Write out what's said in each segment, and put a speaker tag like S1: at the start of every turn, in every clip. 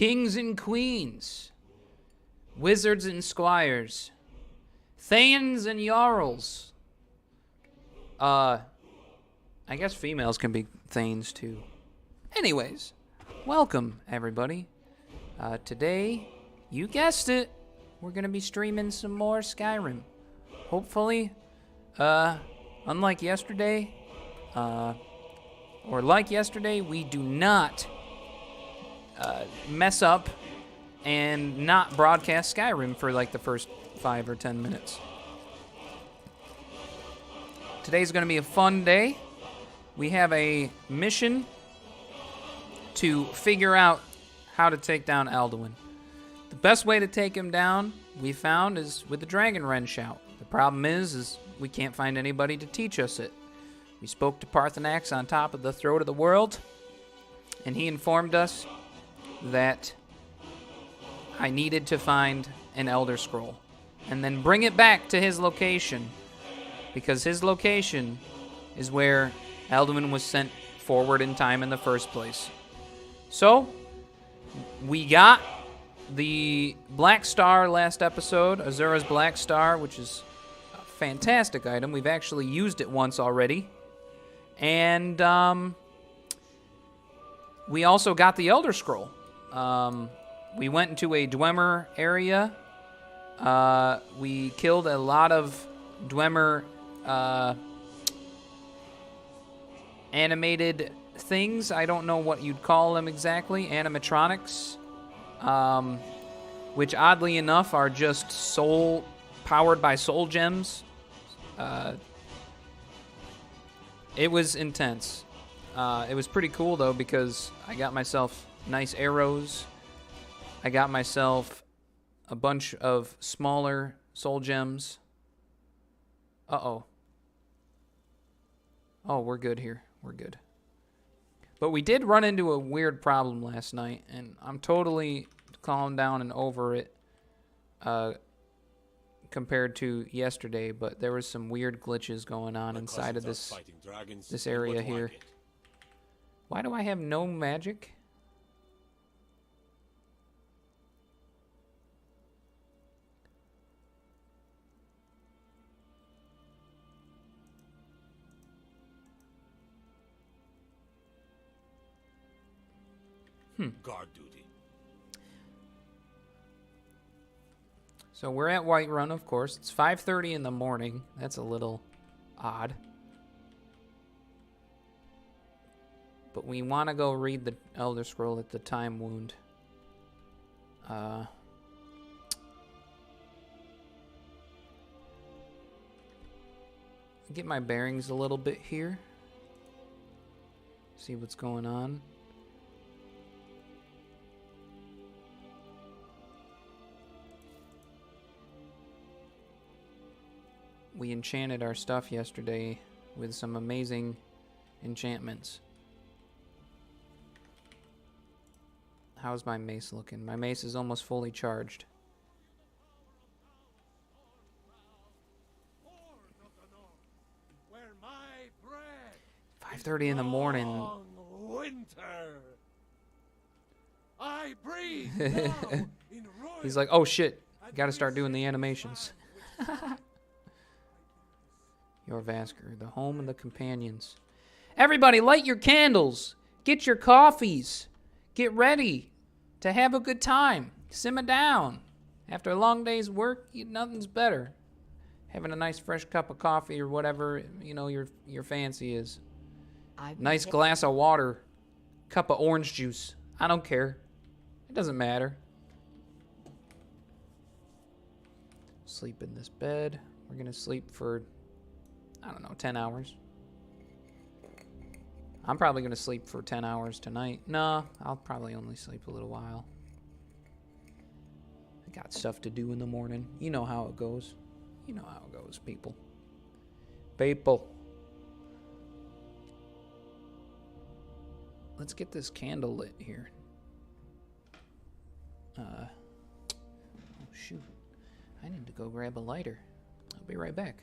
S1: kings and queens, wizards and squires, thanes and jarls. I guess females can be thanes too. Anyways, welcome everybody. Today, you guessed it, we're gonna be streaming some more Skyrim. Hopefully, unlike yesterday, or like yesterday, we do not mess up and not broadcast Skyrim for like the first 5 or 10 minutes. Today's going to be a fun day. We have a mission to figure out how to take down Alduin. The best way to take him down, we found, is with the Dragonrend shout. The problem is we can't find anybody to teach us it. We spoke to Parthenax on top of the throat of the world, and he informed us that I needed to find an Elder Scroll and then bring it back to his location, because his location is where Alduin was sent forward in time in the first place. So, we got the Black Star last episode, Azura's Black Star, which is a fantastic item. We've actually used it once already. And we also got the Elder Scroll. We went into a Dwemer area. We killed a lot of Dwemer animated things. I don't know what you'd call them exactly. Animatronics. Which oddly enough are just powered by soul gems. It was intense. It was pretty cool though, because I got myself nice arrows. I got myself a bunch of smaller soul gems. Uh-oh. Oh, we're good here. We're good. But we did run into a weird problem last night, and I'm totally calmed down and over it compared to yesterday, but there was some weird glitches going on inside of this area here. Why do I have no magic?
S2: Guard duty.
S1: So we're at Whiterun, of course. It's 5:30 in the morning. That's a little odd. But we want to go read the Elder Scroll at the Time Wound. Get my bearings a little bit here. See what's going on. We enchanted our stuff yesterday with some amazing enchantments. How's my mace looking? My mace is almost fully charged. 5:30 in the morning.
S2: Winter. I breathe now in
S1: He's like, oh shit, gotta start doing the animations. Your Vasker, the home of the companions. Everybody, light your candles. Get your coffees. Get ready to have a good time. Simmer down. After a long day's work, nothing's better. Having a nice fresh cup of coffee or whatever, you know, your fancy is. Nice glass of water. Cup of orange juice. I don't care. It doesn't matter. Sleep in this bed. We're going to sleep for, I don't know, 10 hours. I'm probably going to sleep for 10 hours tonight. No, I'll probably only sleep a little while. I got stuff to do in the morning. You know how it goes. You know how it goes, people. People. Let's get this candle lit here. Oh, shoot. I need to go grab a lighter. I'll be right back.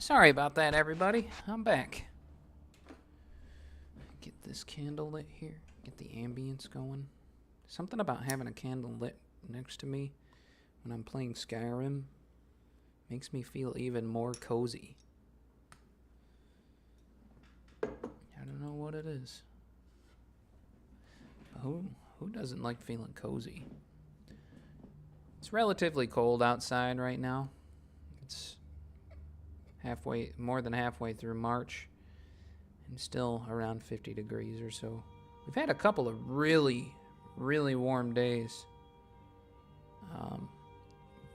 S1: Sorry about that, everybody. I'm back. Get this candle lit here. Get the ambience going. Something about having a candle lit next to me when I'm playing Skyrim makes me feel even more cozy. I don't know what it is. Who doesn't like feeling cozy? It's relatively cold outside right now. It's more than halfway through March, and still around 50 degrees or so. We've had a couple of really warm days,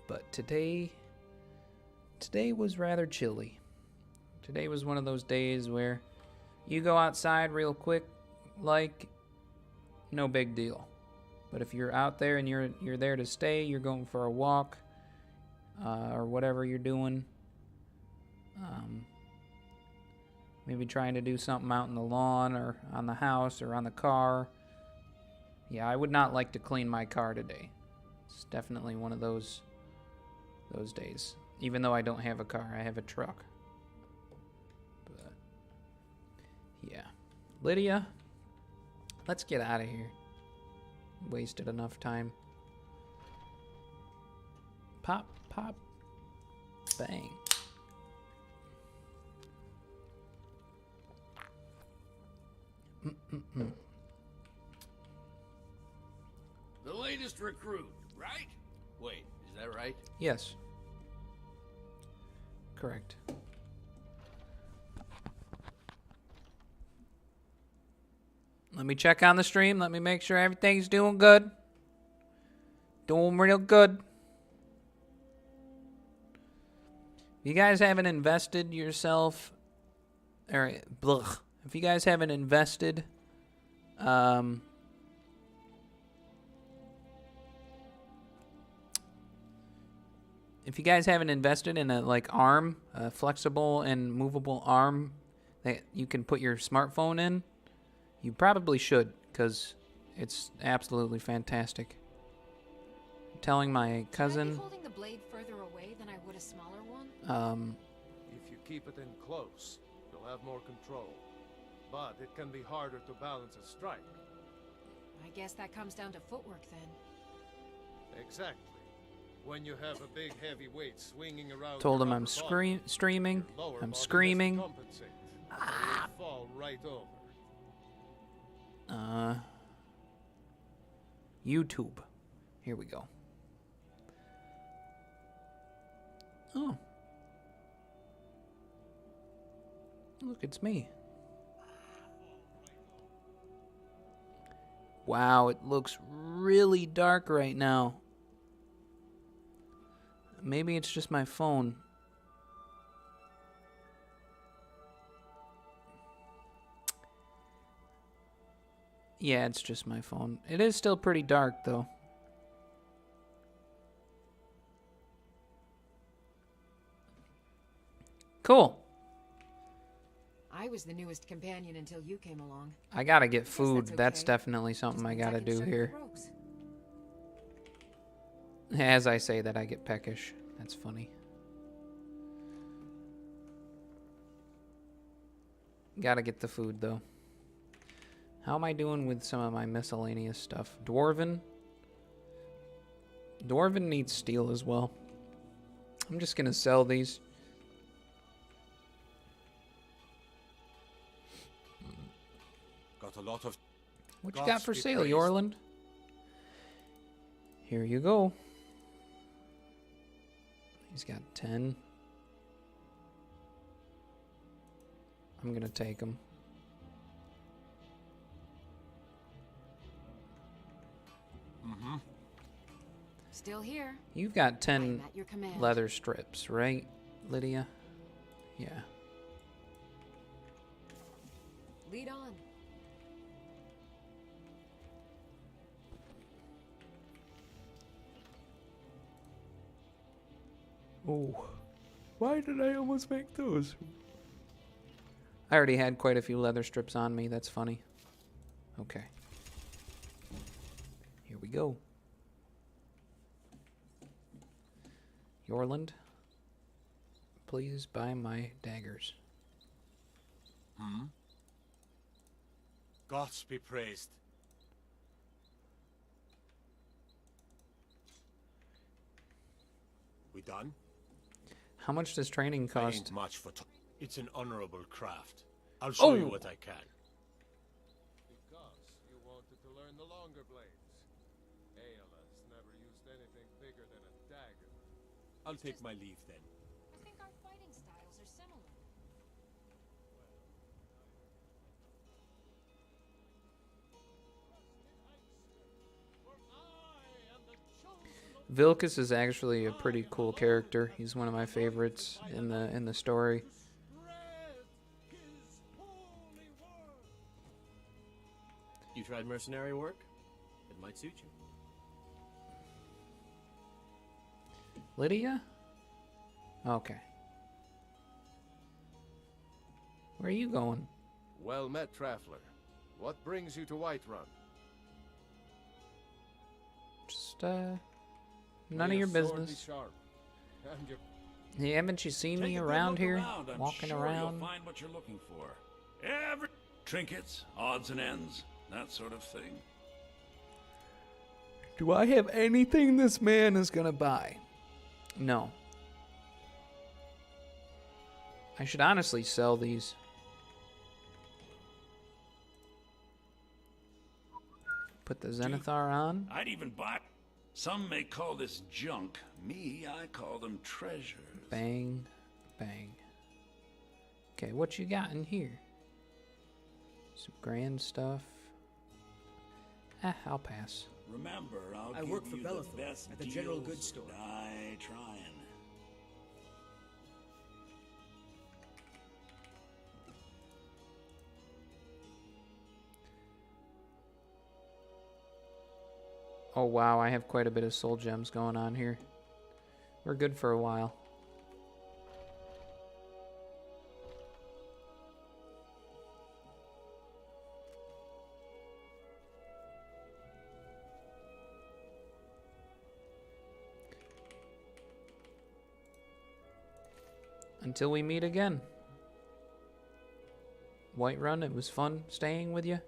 S1: but today was rather chilly. Today was one of those days where you go outside real quick, like no big deal. But if you're out there and you're there to stay, you're going for a walk, or whatever you're doing, maybe trying to do something out in the lawn or on the house or on the car. Yeah, I would not like to clean my car today. It's definitely one of those days. Even though I don't have a car, I have a truck. But yeah, Lydia, let's get out of here. Wasted enough time. Pop, pop, bang.
S2: The latest recruit, right? Wait, is that right?
S1: Yes. Correct. Let me check on the stream. Let me make sure everything's doing good. Doing real good. If you guys haven't invested yourself, or if you guys haven't invested, if you guys haven't invested in a flexible and movable arm that you can put your smartphone in, you probably should, because it's absolutely fantastic. I'm telling my cousin.
S3: Should I be holding the blade further away than I would a smaller one?
S4: If you keep it in close, you'll have more control. But it can be harder to balance a strike.
S3: I guess that comes down to footwork then.
S4: Exactly. When you have a big heavy weight swinging around.
S1: Told
S4: your
S1: him I'm
S4: upper body,
S1: streaming.
S4: your lower
S1: I'm
S4: body
S1: screaming.
S4: doesn't compensate, so you'll fall right over.
S1: YouTube. Here we go. Oh. Look, it's me. Wow, it looks really dark right now. Maybe it's just my phone. Yeah, it's just my phone. It is still pretty dark, though. Cool.
S3: I was the newest companion until you came along.
S1: I gotta get
S3: Guess
S1: food.
S3: that's
S1: That's
S3: okay.
S1: definitely something
S3: Just
S1: I
S3: means
S1: gotta
S3: can
S1: do
S3: show you the
S1: here.
S3: ropes.
S1: As I say that, I get peckish. That's funny. Gotta get the food, though. How am I doing with some of my miscellaneous stuff? Dwarven needs steel as well. I'm just gonna sell these.
S2: Got a lot of
S1: What you got
S2: Gods
S1: for
S2: be
S1: sale,
S2: praised.
S1: Yorland? Here you go. He's got 10. I'm gonna take them.
S3: Still here.
S1: You've got
S3: I'm
S1: 10
S3: at your command.
S1: leather strips, right, Lydia? Yeah.
S3: Lead on.
S1: Oh, why did I almost make those? I already had quite a few leather strips on me. That's funny. Okay. Here we go. Yorland. please buy my daggers.
S5: Gods be praised. We done?
S1: How much does training
S5: I
S1: cost?
S5: ain't much for it's an honorable craft. I'll show you
S1: Oh.
S5: what I can.
S4: Because you wanted to learn the longer blades. Aeolus never used anything bigger than a dagger.
S5: I'll take my leave then.
S3: I think our fighting styles are similar.
S1: Vilcus is actually a pretty cool character. He's one of my favorites in the story.
S6: You tried mercenary work? It might suit you.
S1: Lydia? Okay. Where are you going?
S4: Well met, traveler. What brings you to Whiterun?
S1: Just, none
S4: May
S1: of your
S4: sword be
S1: business.
S4: sharp, and your
S1: Hey, haven't you seen me
S2: Take a good
S1: around
S2: look
S1: here?
S2: around. I'm
S1: Walking
S2: sure
S1: around?
S2: You'll find what you're looking for. Every trinkets, odds and ends, that sort of thing.
S1: Do I have anything this man is gonna buy? No. I should honestly sell these. Put the Zenithar on.
S2: I'd even buy. Some may call this junk. Me, I call them treasures.
S1: Bang, bang. Okay, what you got in here? Some grand stuff. I'll pass.
S2: Remember, I'll
S6: I
S2: give
S6: work for
S2: you
S6: Belethor
S2: the best
S6: at the general
S2: deals.
S6: goods store.
S2: Die trying.
S1: Oh wow, I have quite a bit of soul gems going on here. We're good for a while. Until we meet again. Whiterun, it was fun staying with you.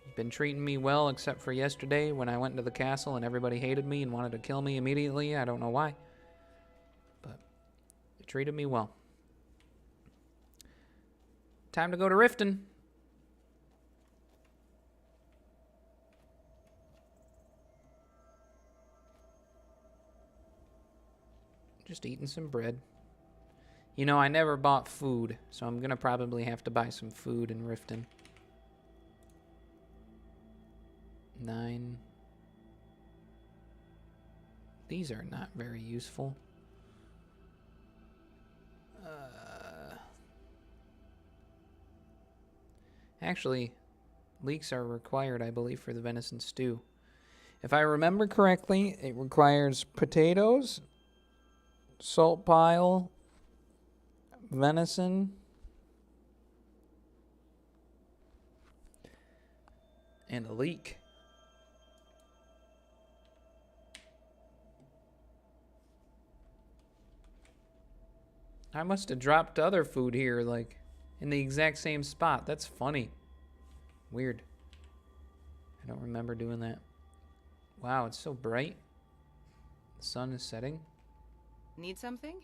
S1: You've been treating me well, except for yesterday when I went into the castle and everybody hated me and wanted to kill me immediately. I don't know why. But you treated me well. Time to go to Riften. Just eating some bread. You know, I never bought food, so I'm gonna probably have to buy some food in Riften. 9. These are not very useful. Actually, leeks are required, I believe, for the venison stew. If I remember correctly, it requires potatoes, salt pile, venison, and a leek. I must have dropped other food here, like, in the exact same spot. That's funny. Weird. I don't remember doing that. Wow, it's so bright. The sun is setting.
S7: Need something?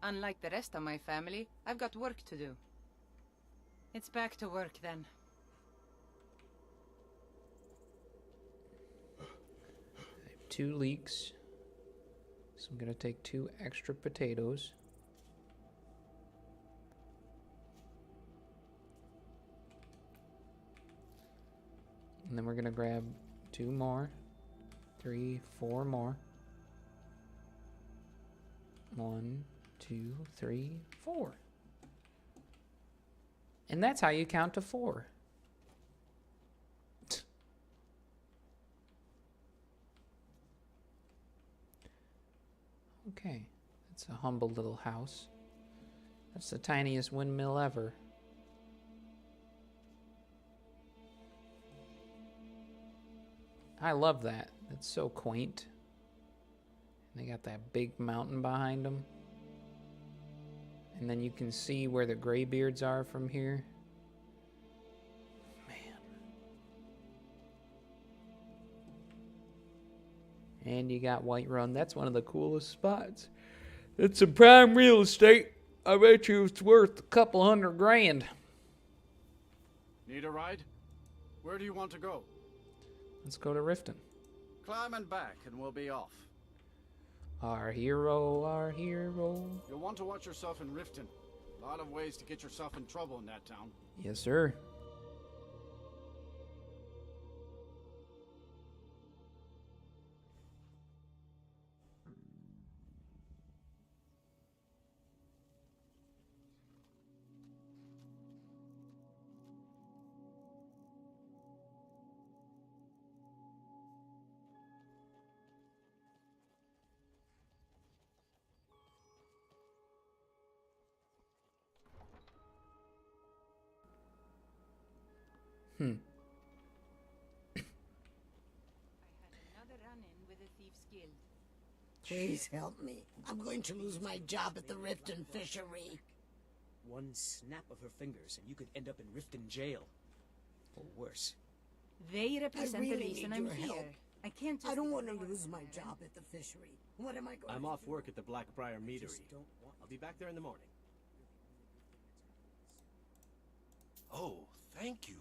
S7: Unlike the rest of my family, I've got work to do. It's back to work then.
S1: I have 2 leeks. So I'm going to take 2 extra potatoes. And then we're going to grab 2 more, 3, 4 more. 1, 2, 3, 4. And that's how you count to 4. Okay, it's a humble little house. That's the tiniest windmill ever. I love that. It's so quaint. And they got that big mountain behind them. And then you can see where the graybeards are from here. And you got Whiterun. That's one of the coolest spots. It's some prime real estate. I bet you it's worth a couple $100,000.
S8: Need a ride? Where do you want to go?
S1: Let's go to Riften.
S8: Climb and back and we'll be off.
S1: Our hero, our hero.
S8: You'll want to watch yourself in Riften. A lot of ways to get yourself in trouble in that town.
S1: Yes, sir.
S7: I had another run-in with the Thieves Guild.
S9: Please help me. I'm going to lose my job at the Riften fishery.
S6: One snap of her fingers and you could end up in Riften jail. Or worse.
S7: They represent
S9: really
S7: the reason
S9: need
S7: I'm
S9: your
S7: here.
S9: help.
S7: I can't just
S9: I don't want to lose my job at the fishery. What am I going
S6: I'm
S9: to
S6: off
S9: do?
S6: work at the Blackbriar Meadery. I'll be back there in the morning.
S5: Oh, thank you.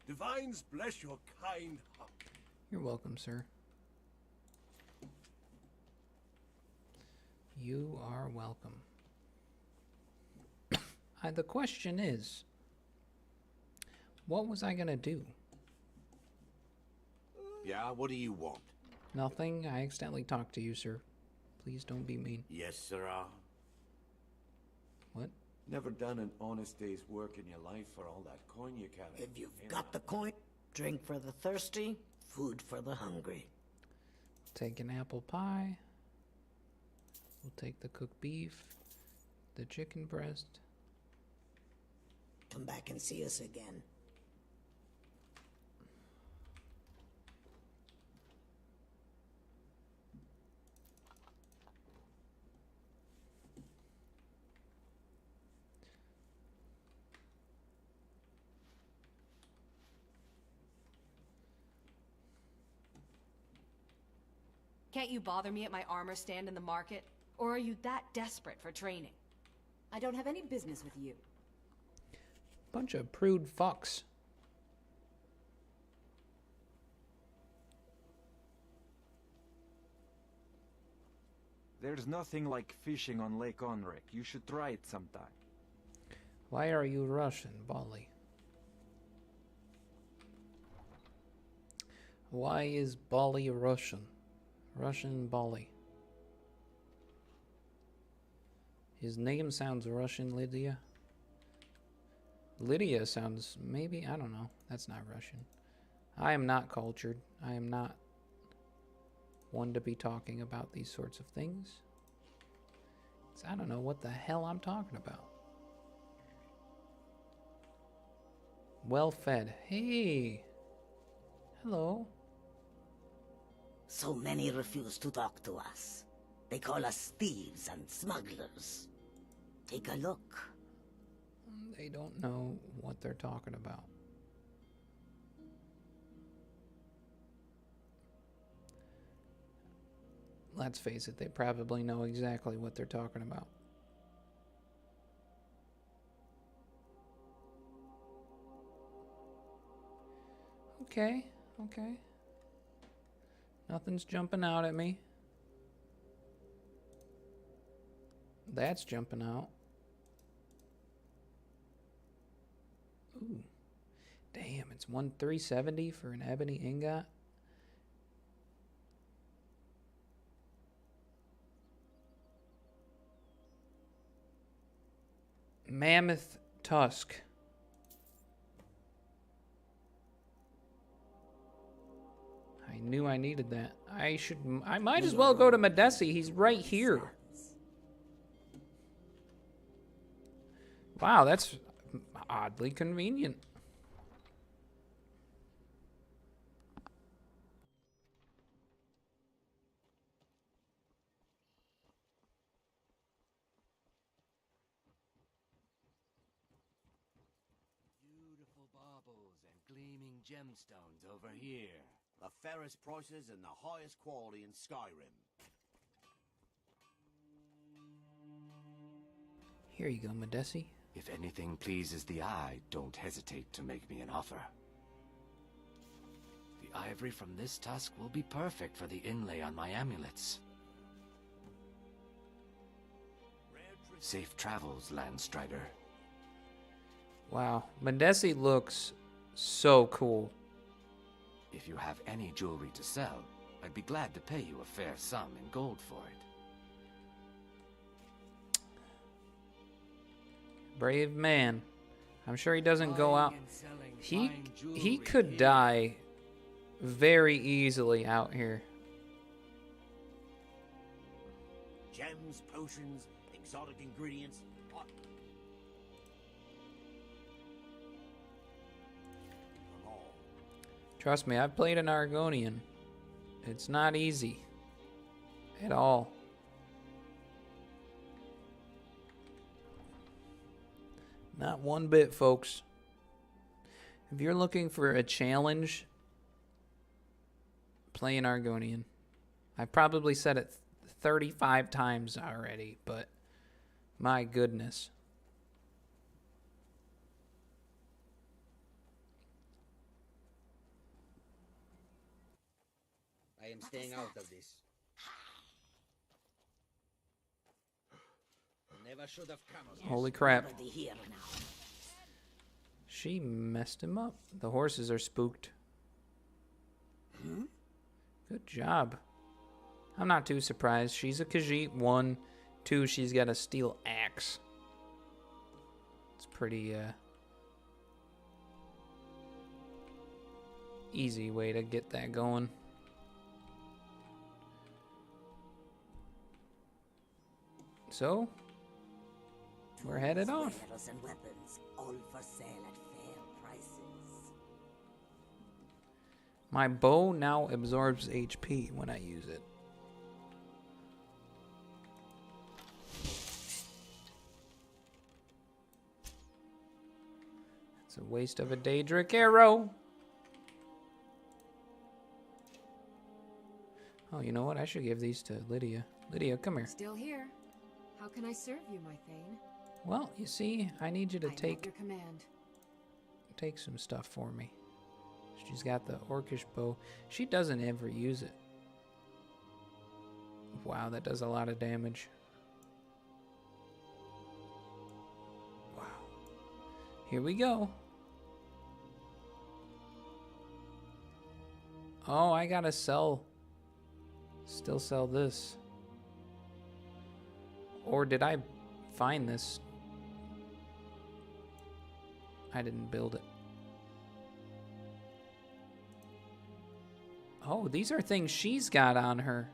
S5: Divines bless your kind heart.
S1: You're welcome, sir. You are welcome. The question is, what was I gonna do?
S10: Yeah, what do you want?
S1: Nothing. I accidentally talked to you, sir. Please don't be mean.
S10: Yes, sirrah.
S1: What?
S10: Never done an honest day's work in your life for all that coin you carry.
S9: If you've got the coin, drink for the thirsty, food for the hungry.
S1: Take an apple pie. We'll take the cooked beef, the chicken breast.
S9: Come back and see us again.
S3: Can't you bother me at my armor stand in the market? Or are you that desperate for training?
S11: I don't have any business with you.
S1: Bunch of prude fucks.
S12: There's nothing like fishing on Lake Onrek. You should try it sometime.
S1: Why are you Russian, Bali? Why is Bali Russian? Russian Bali. His name sounds Russian, Lydia. Lydia sounds, maybe, I don't know. That's not Russian. I am not cultured. I am not one to be talking about these sorts of things. 'Cause I don't know what the hell I'm talking about. Well fed. Hey. Hello.
S9: So many refuse to talk to us. They call us thieves and smugglers. Take a look.
S1: They don't know what they're talking about. Let's face it, they probably know exactly what they're talking about. Okay, okay. Nothing's jumping out at me. That's jumping out. Ooh. Damn, it's 370 for an ebony ingot. Mammoth tusk. I knew I needed that. I might as well go to Medesi. He's right here. Wow, that's oddly convenient.
S13: gleaming gemstones over here.
S14: The fairest prices and the highest quality in Skyrim.
S1: Here you go, Madesi.
S13: If anything pleases the eye, don't hesitate to make me an offer. The ivory from this tusk will be perfect for the inlay on my amulets. Safe travels, Landstrider.
S1: Wow, Madesi looks so cool.
S13: If you have any jewelry to sell, I'd be glad to pay you a fair sum in gold for it.
S1: Brave man. I'm sure he doesn't go out. He could die very easily out here.
S14: Gems, potions, exotic ingredients.
S1: Trust me, I've played an Argonian. It's not easy. At all. Not one bit, folks. If you're looking for a challenge, play an Argonian. I've probably said it 35 times already, but my goodness.
S6: I am staying out of this. Never should have come.
S1: Holy crap. She messed him up. The horses are spooked. Good job. I'm not too surprised. She's a Khajiit. 1, 2, she's got a steel axe. It's pretty easy way to get that going. So, we're headed off.
S9: And weapons, all for sale at fair prices.
S1: My bow now absorbs HP when I use it. It's a waste of a Daedric arrow. Oh, you know what? I should give these to Lydia. Lydia, come here.
S11: Still here. How can I serve you, my Thane?
S1: Well, you see, I need you to
S11: I am
S1: take
S11: under command.
S1: some stuff for me. She's got the orcish bow. She doesn't ever use it. Wow, that does a lot of damage. Wow. Here we go. Oh, I gotta still sell this. Or did I find this? I didn't build it. Oh, these are things she's got on her.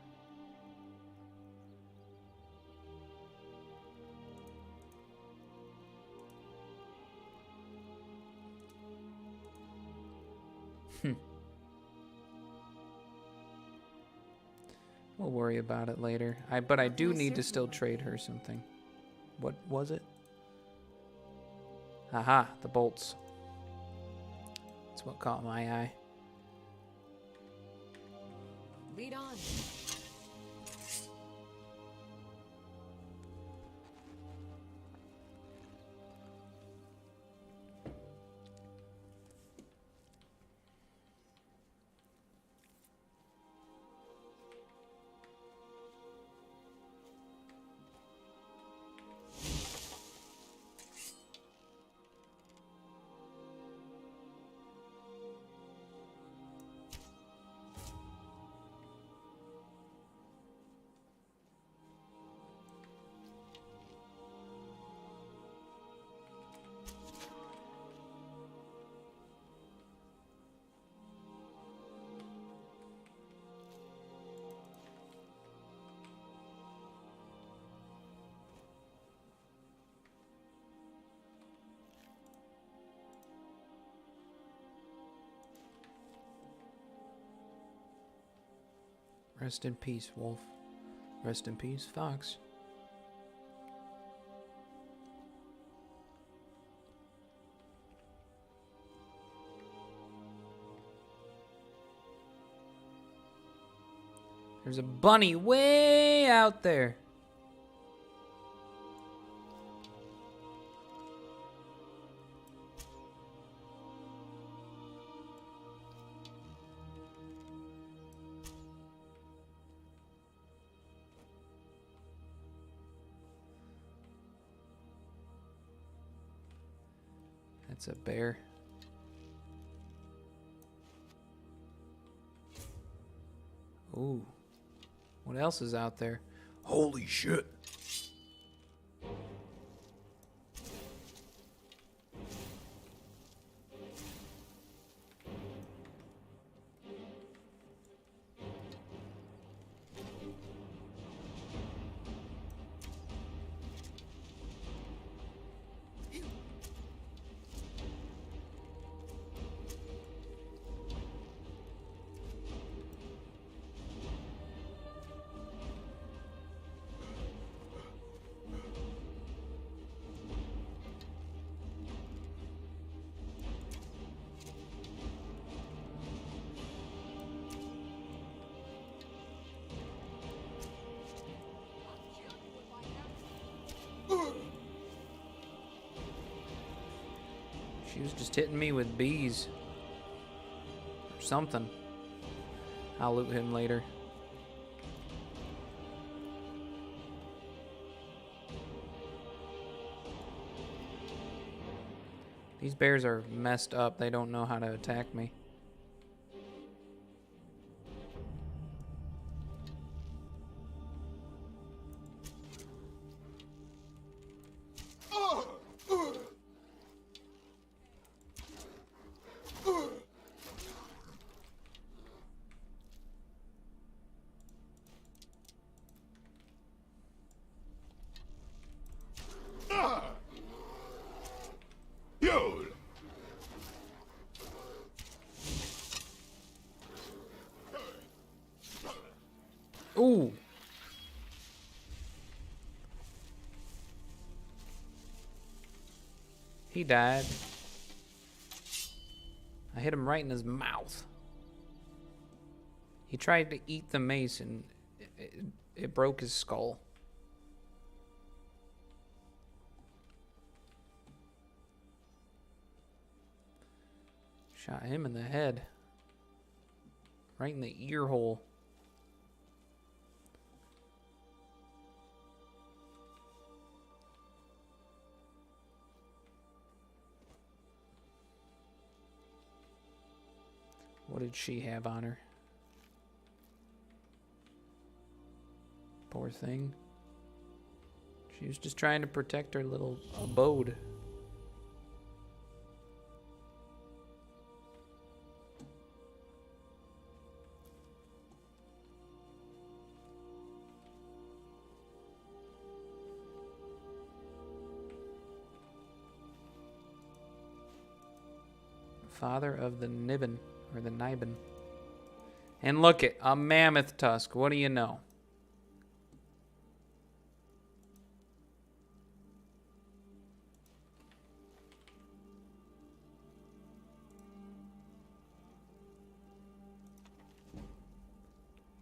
S1: We'll worry about it later. But I do need to still trade her something. What was it? Aha, the bolts. That's what caught my eye.
S11: Lead on.
S1: Rest in peace, Wolf. Rest in peace, Fox. There's a bunny way out there. That's a bear. Ooh. What else is out there? Holy shit. She was just hitting me with bees. Or something. I'll loot him later. These bears are messed up. They don't know how to attack me. Ooh. He died. I hit him right in his mouth. He tried to eat the mace and it broke his skull. Shot him in the head. Right in the ear hole. What did she have on her? Poor thing. She was just trying to protect her little abode. Father of the Nibbin. Or the Nibin. And look it, a mammoth tusk. What do you know?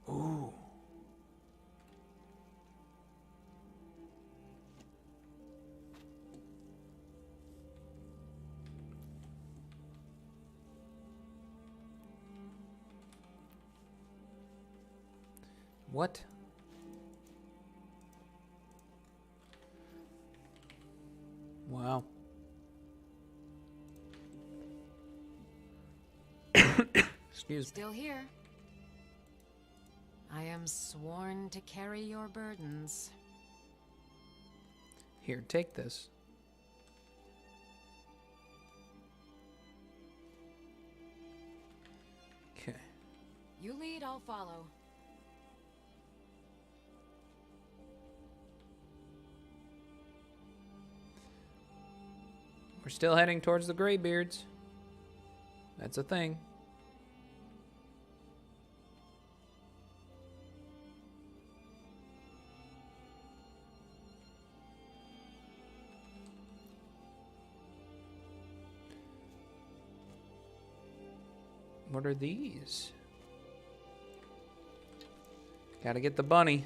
S1: Ooh. What? Wow. Excuse me.
S11: Still here. I am sworn to carry your burdens.
S1: Here, take this. Okay.
S11: You lead, I'll follow.
S1: We're still heading towards the Greybeards. That's a thing. What are these? Gotta get the bunny.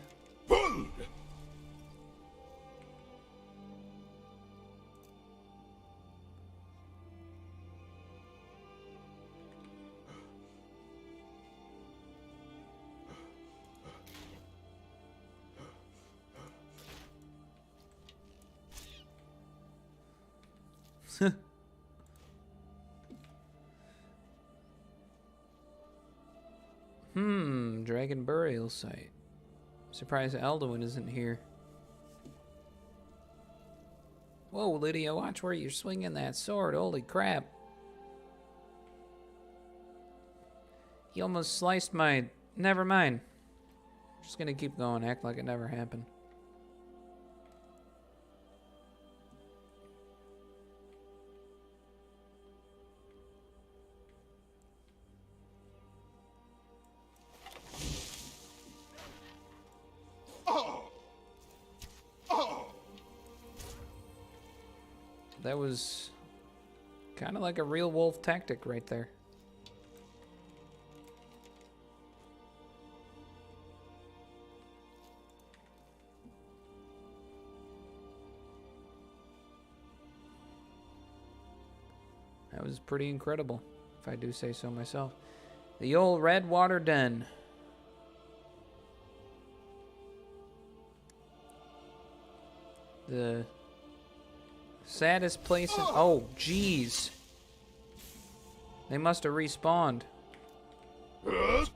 S1: Dragon burial site. Surprised Alduin isn't here. Whoa, Lydia, watch where you're swinging that sword. Holy crap. He almost sliced my... Never mind. Just gonna keep going, act like it never happened. That was kind of like a real wolf tactic right there. That was pretty incredible, if I do say so myself. The old Redwater Den. The saddest place in... Oh, jeez. They must have respawned.
S14: The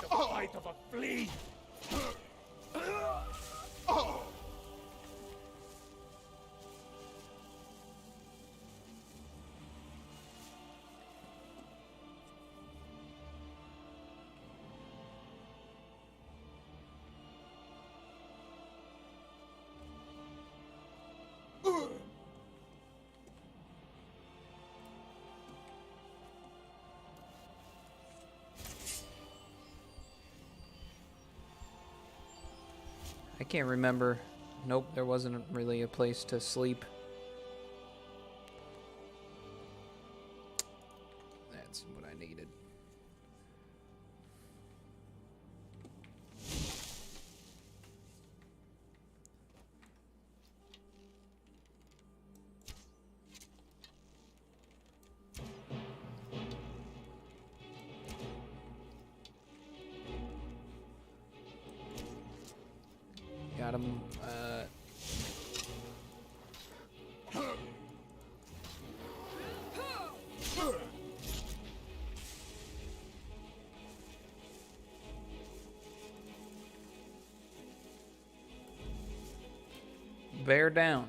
S14: bite of a flea.
S1: I can't remember. Nope, there wasn't really a place to sleep. That's what I needed. Got him. Bear down.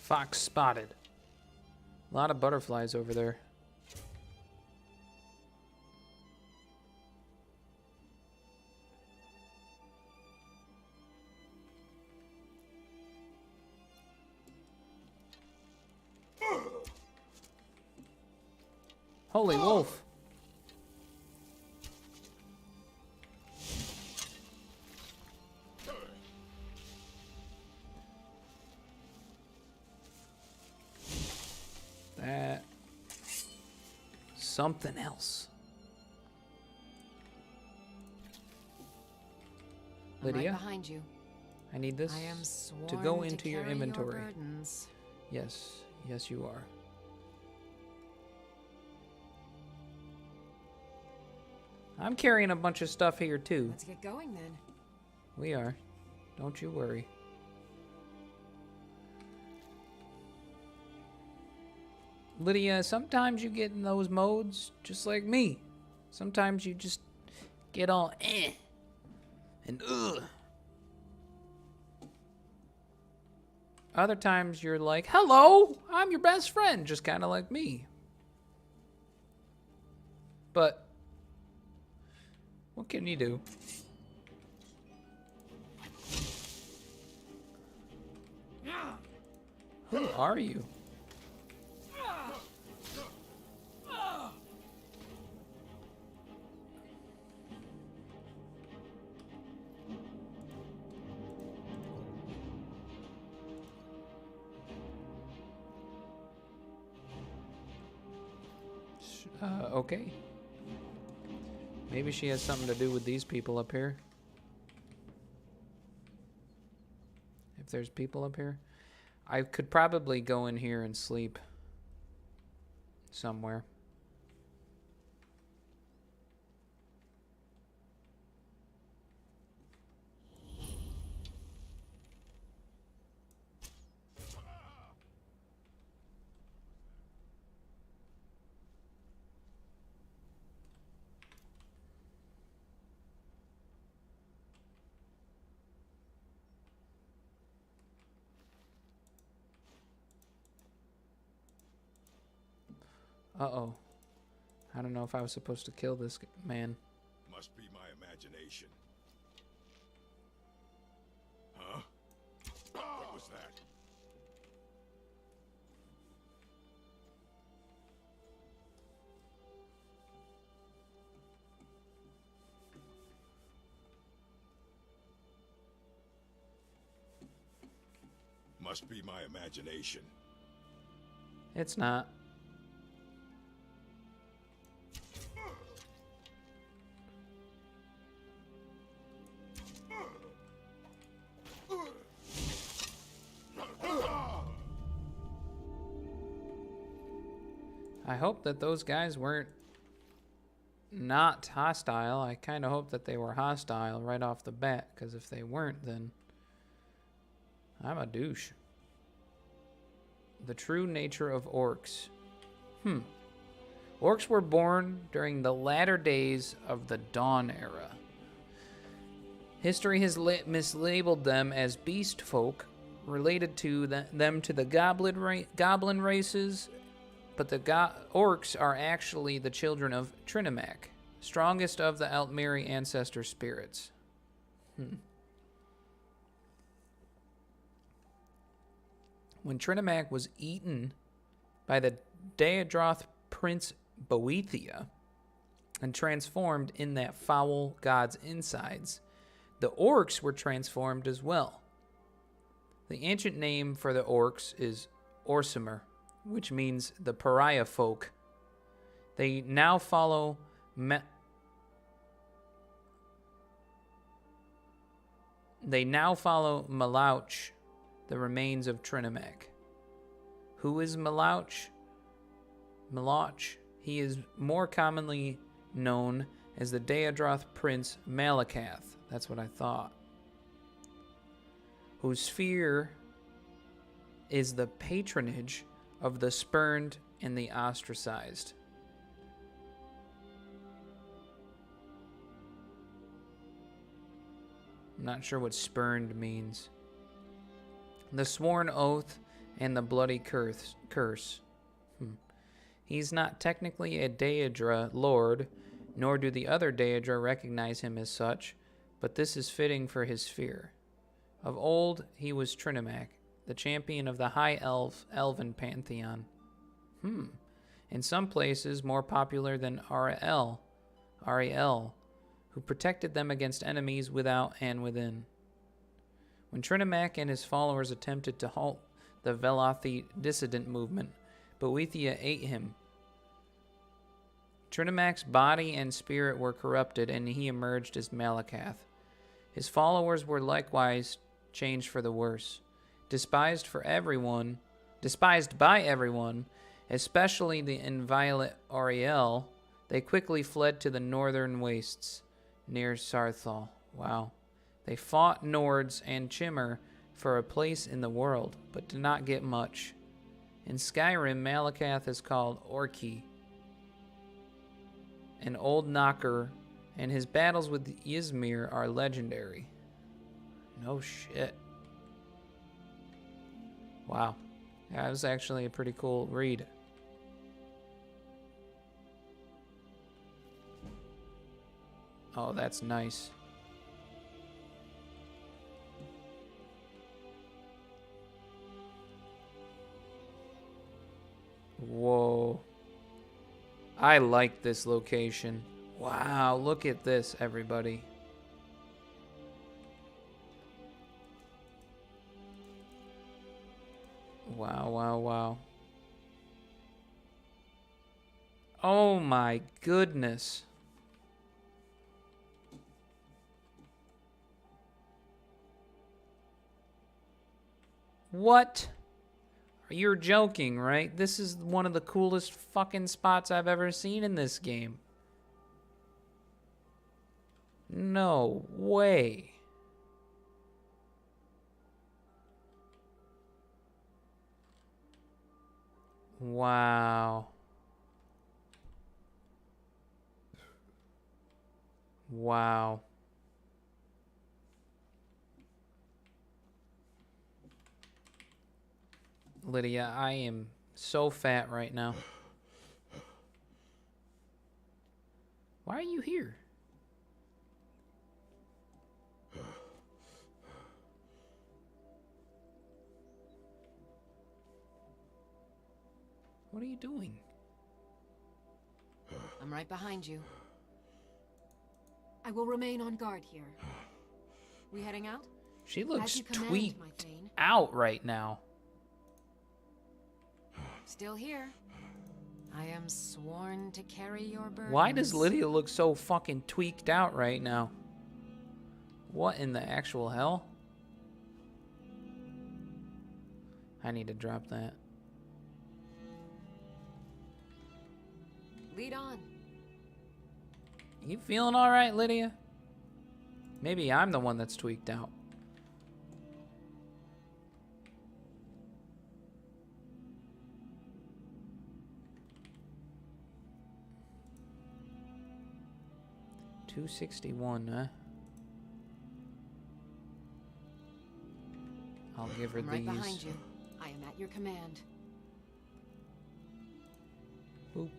S1: Fox spotted. A lot of butterflies over there. Holy wolf. That. Something else. Lydia?
S11: Right behind you.
S1: I need this
S11: I am
S1: to go
S11: sworn
S1: into your
S11: carry
S1: inventory.
S11: burdens.
S1: Yes. Yes, you are. I'm carrying a bunch of stuff here, too.
S11: Let's get going, then.
S1: We are. Don't you worry. Lydia, sometimes you get in those modes just like me. Sometimes you just get all and ugh. Other times you're like, hello, I'm your best friend, just kind of like me. But what can you do? Who are you? Okay. Maybe she has something to do with these people up here. If there's people up here. I could probably go in here and sleep somewhere. Uh-oh. I don't know if I was supposed to kill this man.
S15: Must be my imagination. Huh? What was that? Must be my imagination.
S1: It's not. I hope that those guys weren't not hostile. I kind of hope that they were hostile right off the bat, because if they weren't, then I'm a douche. The true nature of orcs. Orcs were born during the latter days of the Dawn Era. History has mislabeled them as beast folk, related to them to the goblin races, but the orcs are actually the children of Trinimac, strongest of the Altmiri ancestor spirits. When Trinimac was eaten by the Daedroth Prince Boethia and transformed in that foul god's insides, the orcs were transformed as well. The ancient name for the orcs is Orsimer, which means the pariah folk. They now follow Malauch, the remains of Trinimac. Who is Malauch? Malauch. He is more commonly known as the Daedroth Prince Malakath. That's what I thought. Whose fear is the patronage of the spurned and the ostracized. I'm not sure what spurned means. The sworn oath and the bloody curse. He's not technically a Daedra lord, nor do the other Daedra recognize him as such, but this is fitting for his fear. Of old, he was Trinimac, the champion of the high elven pantheon. In some places, more popular than Ariel, who protected them against enemies without and within. When Trinimac and his followers attempted to halt the Velothi dissident movement, Boethia ate him. Trinimac's body and spirit were corrupted, and he emerged as Malakath. His followers were likewise changed for the worse. Despised by everyone, especially the inviolate Ariel, they quickly fled to the northern wastes near Sarthal. Wow. They fought Nords and Chimmer for a place in the world, but did not get much. In Skyrim, Malakath is called Orki, an old knocker, and his battles with Ysmir are legendary. No shit. Wow. Yeah, that was actually a pretty cool read. Oh, that's nice. Whoa. I like this location. Wow, look at this, everybody. Wow, wow, wow. Oh my goodness. What? You're joking, right? This is one of the coolest fucking spots I've ever seen in this game. No way. Wow. Wow. Lydia, I am so fat right now. Why are you here? What are you doing?
S11: I'm right behind you.
S3: I will remain on guard here.
S11: We heading out?
S1: She looks
S3: As you command,
S1: tweaked
S3: my Thane.
S1: out right now.
S11: Still here. I am sworn to carry your burdens.
S1: Why does Lydia look so fucking tweaked out right now? What in the actual hell? I need to drop that.
S11: Lead on.
S1: You feeling all right, Lydia? Maybe I'm the one that's tweaked out. $261, huh? I'll give her
S11: I'm right
S1: these.
S11: behind you. I am at your command.
S1: Boop.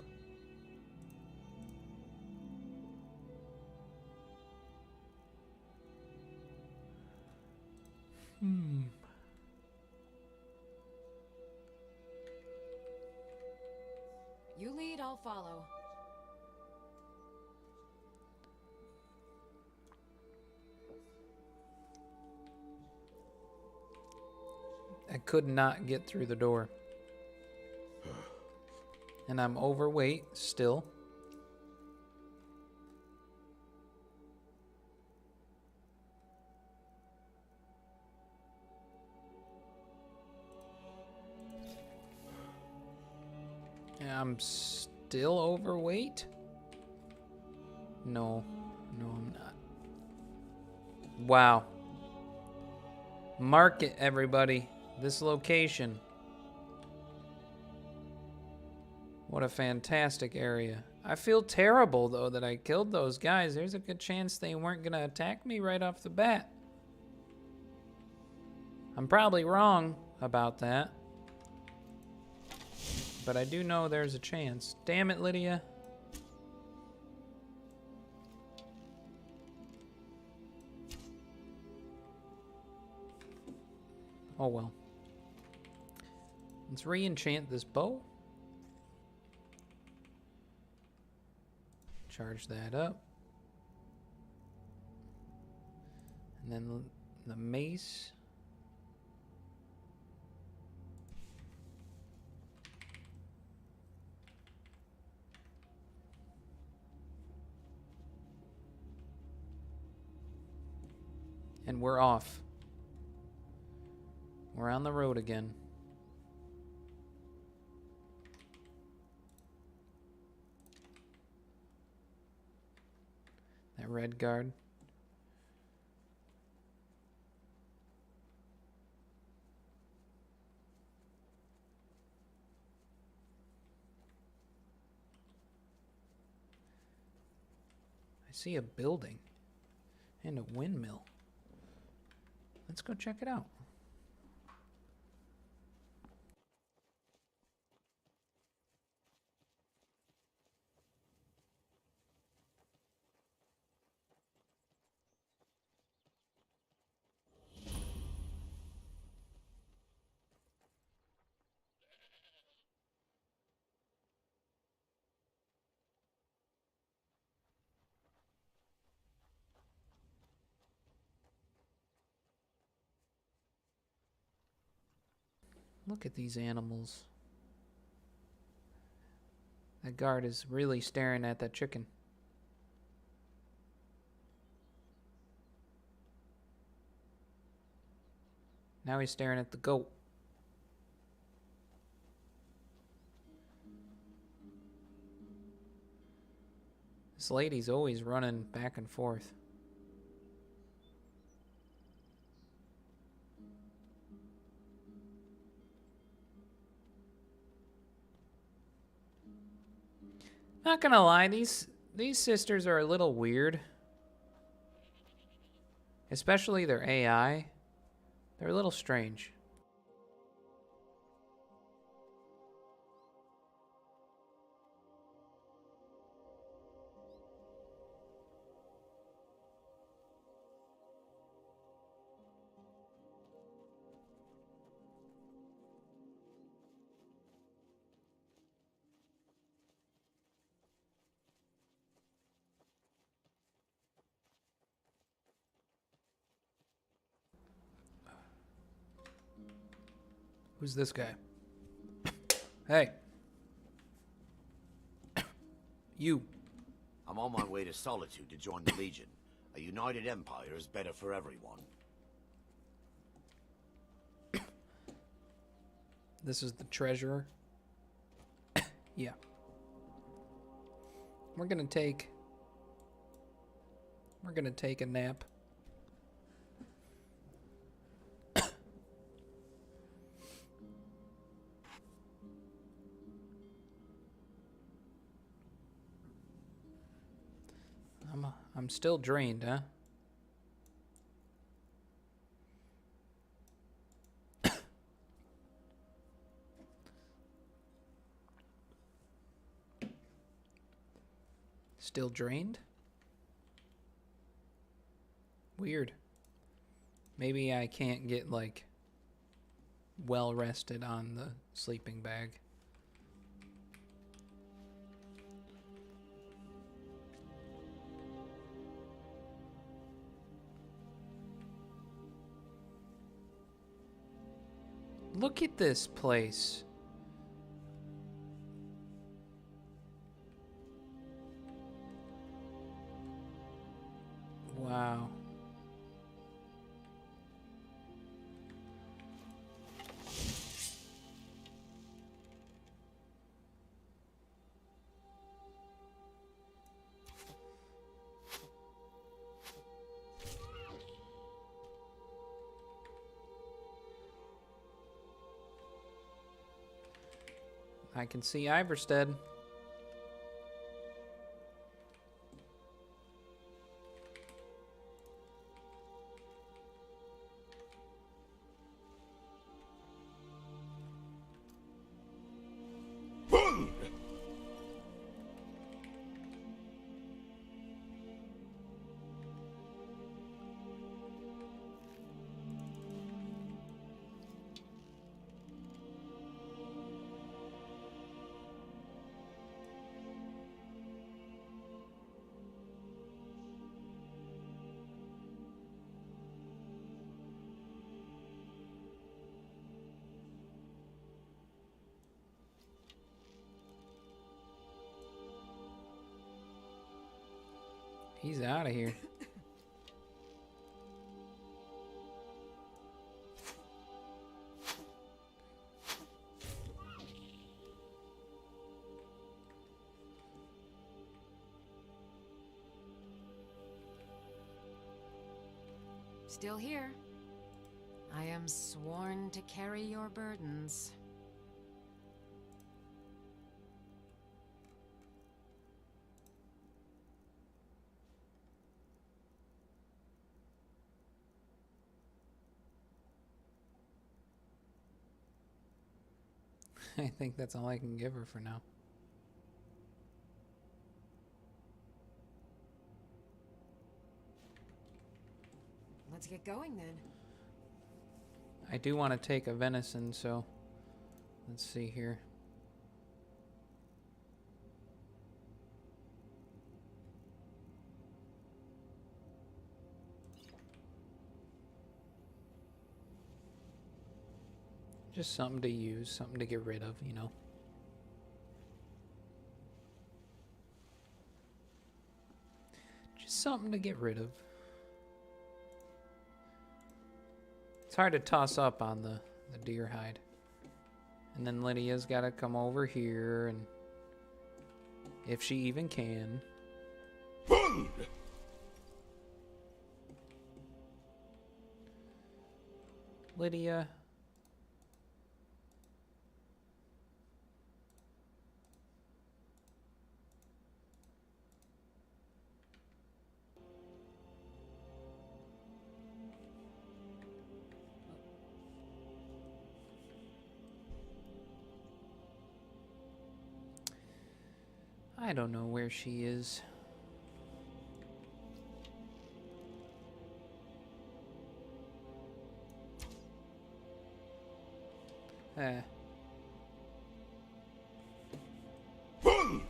S11: You lead, I'll follow.
S1: I could not get through the door. And I'm overweight still. I'm still overweight? No, I'm not. Wow. Mark it, everybody. This location. What a fantastic area. I feel terrible, though, that I killed those guys. There's a good chance they weren't going to attack me right off the bat. I'm probably wrong about that. But I do know there's a chance. Damn it, Lydia. Oh well. Let's re-enchant this bow. Charge that up. And then the mace. And we're off. We're on the road again. That red guard. I see a building and a windmill. Let's go check it out. Look at these animals. That guard is really staring at that chicken. Now he's staring at the goat. This lady's always running back and forth. Not gonna lie, these sisters are a little weird. Especially their AI. They're a little strange. Who's this guy? Hey. You.
S14: I'm on my way to Solitude to join the Legion. A united empire is better for everyone.
S1: This is the treasurer. Yeah. We're gonna take a nap. I'm still drained, huh? Still drained? Weird. Maybe I can't get, like, well rested on the sleeping bag. Look at this place. Wow. I can see Iverstead. He's out of here.
S11: Still here. I am sworn to carry your burdens.
S1: I think that's all I can give her for now.
S11: Let's get going then.
S1: I do want to take a venison, so let's see here. Just something to use, something to get rid of, you know. something to get rid of. It's hard to toss up on the deer hide. And then Lydia's got to come over here, and if she even can.
S15: Food!
S1: Lydia. I don't know where she is.
S15: Food!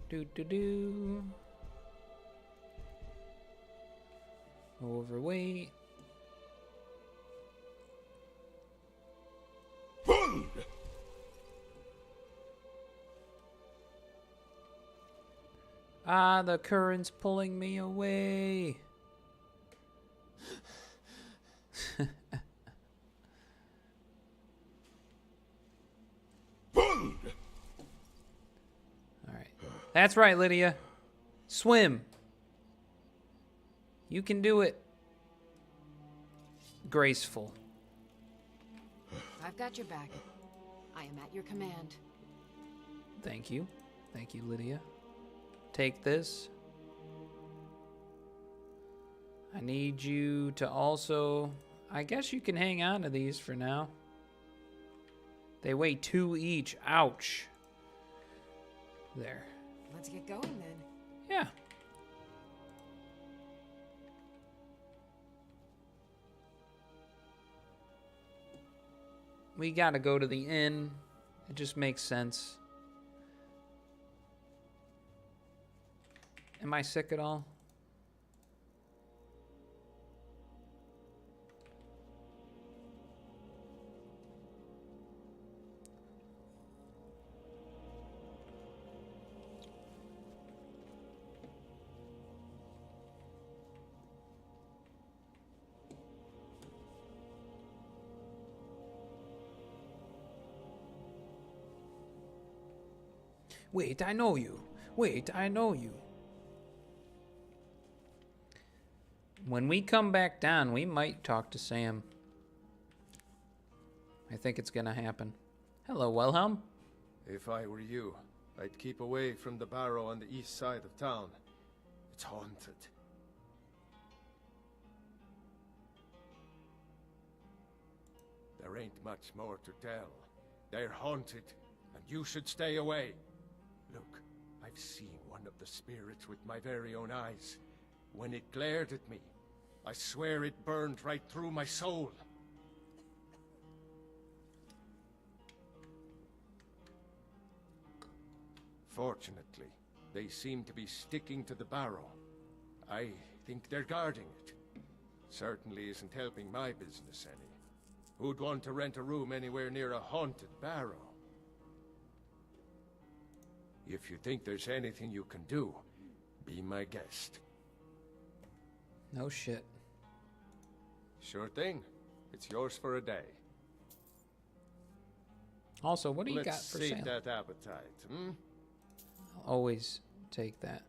S1: Do. Overweight.
S15: Food!
S1: Ah, the current's pulling me away.
S15: Food!
S1: All right. That's right, Lydia. Swim. You can do it. Graceful.
S11: I've got your back. I am at your command.
S1: Thank you. Thank you, Lydia. Take this. I need you to also... I guess you can hang on to these for now. They weigh 2 each. Ouch. There.
S11: Let's get going then.
S1: Yeah. We gotta go to the inn. It just makes sense. Am I sick at all? Wait, I know you. Wait, I know you. When we come back down, we might talk to Sam. I think it's gonna happen. Hello, Wilhelm.
S4: If I were you, I'd keep away from the barrow on the east side of town. It's haunted. There ain't much more to tell. They're haunted, and you should stay away. Look, I've seen one of the spirits with my very own eyes. When it glared at me, I swear it burned right through my soul. Fortunately, they seem to be sticking to the barrow. I think they're guarding it. Certainly isn't helping my business any. Who'd want to rent a room anywhere near a haunted barrow? If you think there's anything you can do, be my guest.
S1: No shit.
S4: Sure thing. It's yours for a day.
S1: Also, what do you got
S4: Let's
S1: for
S4: sate
S1: sale?
S4: that appetite, hmm?
S1: I'll always take that.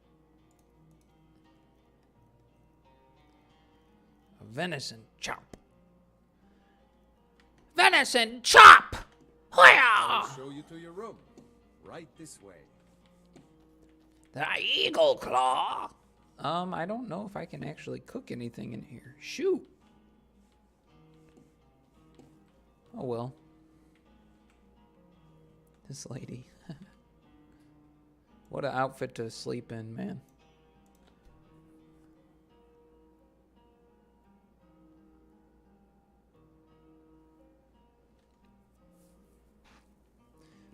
S1: A venison chop. Venison chop!
S4: I'll show you to your room. Right this way.
S1: The eagle claw. I don't know if I can actually cook anything in here. Shoot. Oh well. This lady. What an outfit to sleep in, man.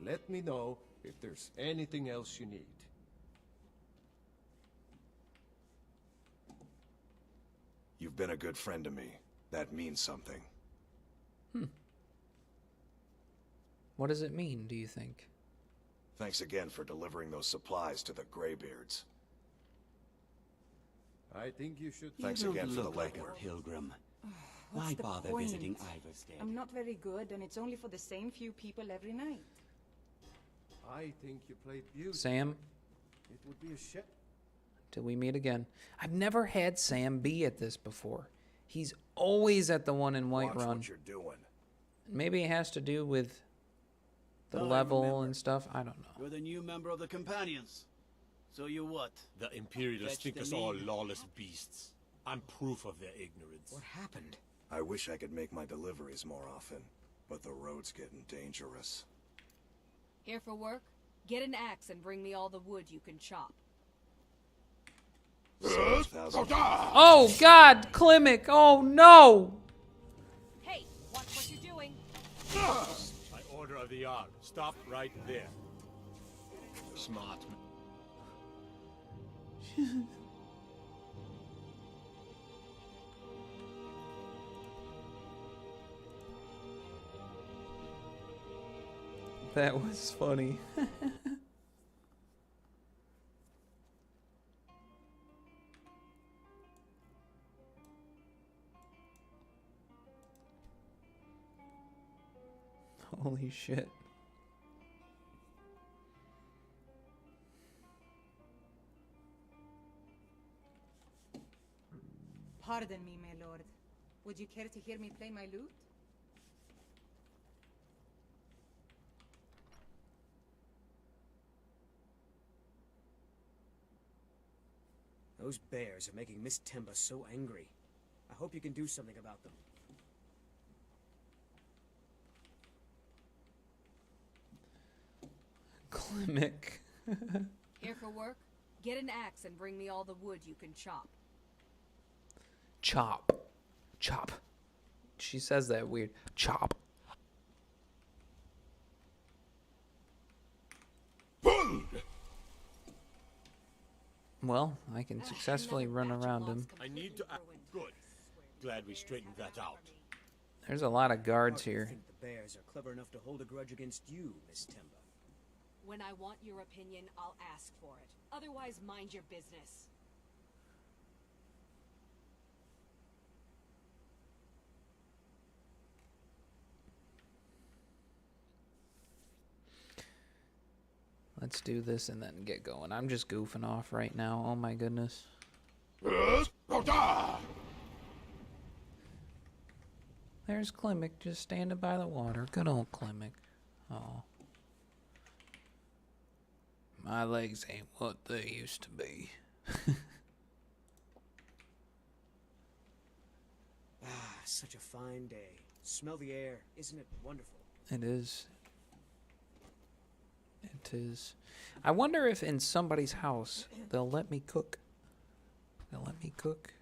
S4: Let me know if there's anything else you need.
S15: You've been a good friend to me. That means something.
S1: What does it mean, do you think?
S16: Thanks again for delivering those supplies to the Greybeards.
S4: I think you should...
S16: Thanks
S17: You
S16: again
S17: don't
S16: for the
S17: look like a
S16: legwork.
S17: pilgrim.
S7: What's
S17: Why
S7: the
S17: bother
S7: point?
S17: visiting Ivarstead?
S7: I'm not very good, and it's only for the same few people every night.
S4: I think you played beautifully.
S1: Sam,
S4: It would be a shame.
S1: till we meet again. I've never had Sam be at this before. He's always at the one in Whiterun.
S16: Watch what you're doing.
S1: Maybe it has to do with the
S8: Well, I
S1: level
S8: remember.
S1: and stuff. I don't know.
S8: You're the new member of the Companions. So you what?
S5: The Imperials
S8: Fetch
S5: think
S8: the
S5: us all
S8: meat.
S5: lawless beasts. I'm proof of their ignorance.
S6: What happened?
S16: I wish I could make my deliveries more often, but the road's getting dangerous.
S3: Here for work? Get an axe and bring me all the wood you can chop.
S1: Oh, God! Klimek! Oh, no!
S3: Hey, watch what you're doing.
S5: By order of the Ark, stop right there. Smart.
S1: That was funny. Holy shit.
S7: Pardon me, my lord. Would you care to hear me play my lute?
S6: Those bears are making Miss Temba so angry. I hope you can do something about them.
S1: Klimek.
S3: Here for work? Get an axe and bring me all the wood you can chop.
S1: Chop. Chop. She says that weird. Chop. Well, I can successfully run around him.
S5: I need to act good. Glad we straightened that out.
S1: There's a lot of guards
S6: How do you
S1: here.
S6: think the bears are clever enough to hold a grudge against you, Miss Temba?
S3: When I want your opinion, I'll ask for it. Otherwise, mind your business.
S1: Let's do this and then get going. I'm just goofing off right now. Oh my goodness. There's Klimek just standing by the water. Good old Klimek. Oh. My legs ain't what they used to be.
S6: Ah, such a fine day. Smell the air. Isn't it wonderful?
S1: It is. It is. I wonder if in somebody's house they'll let me cook. They'll let me cook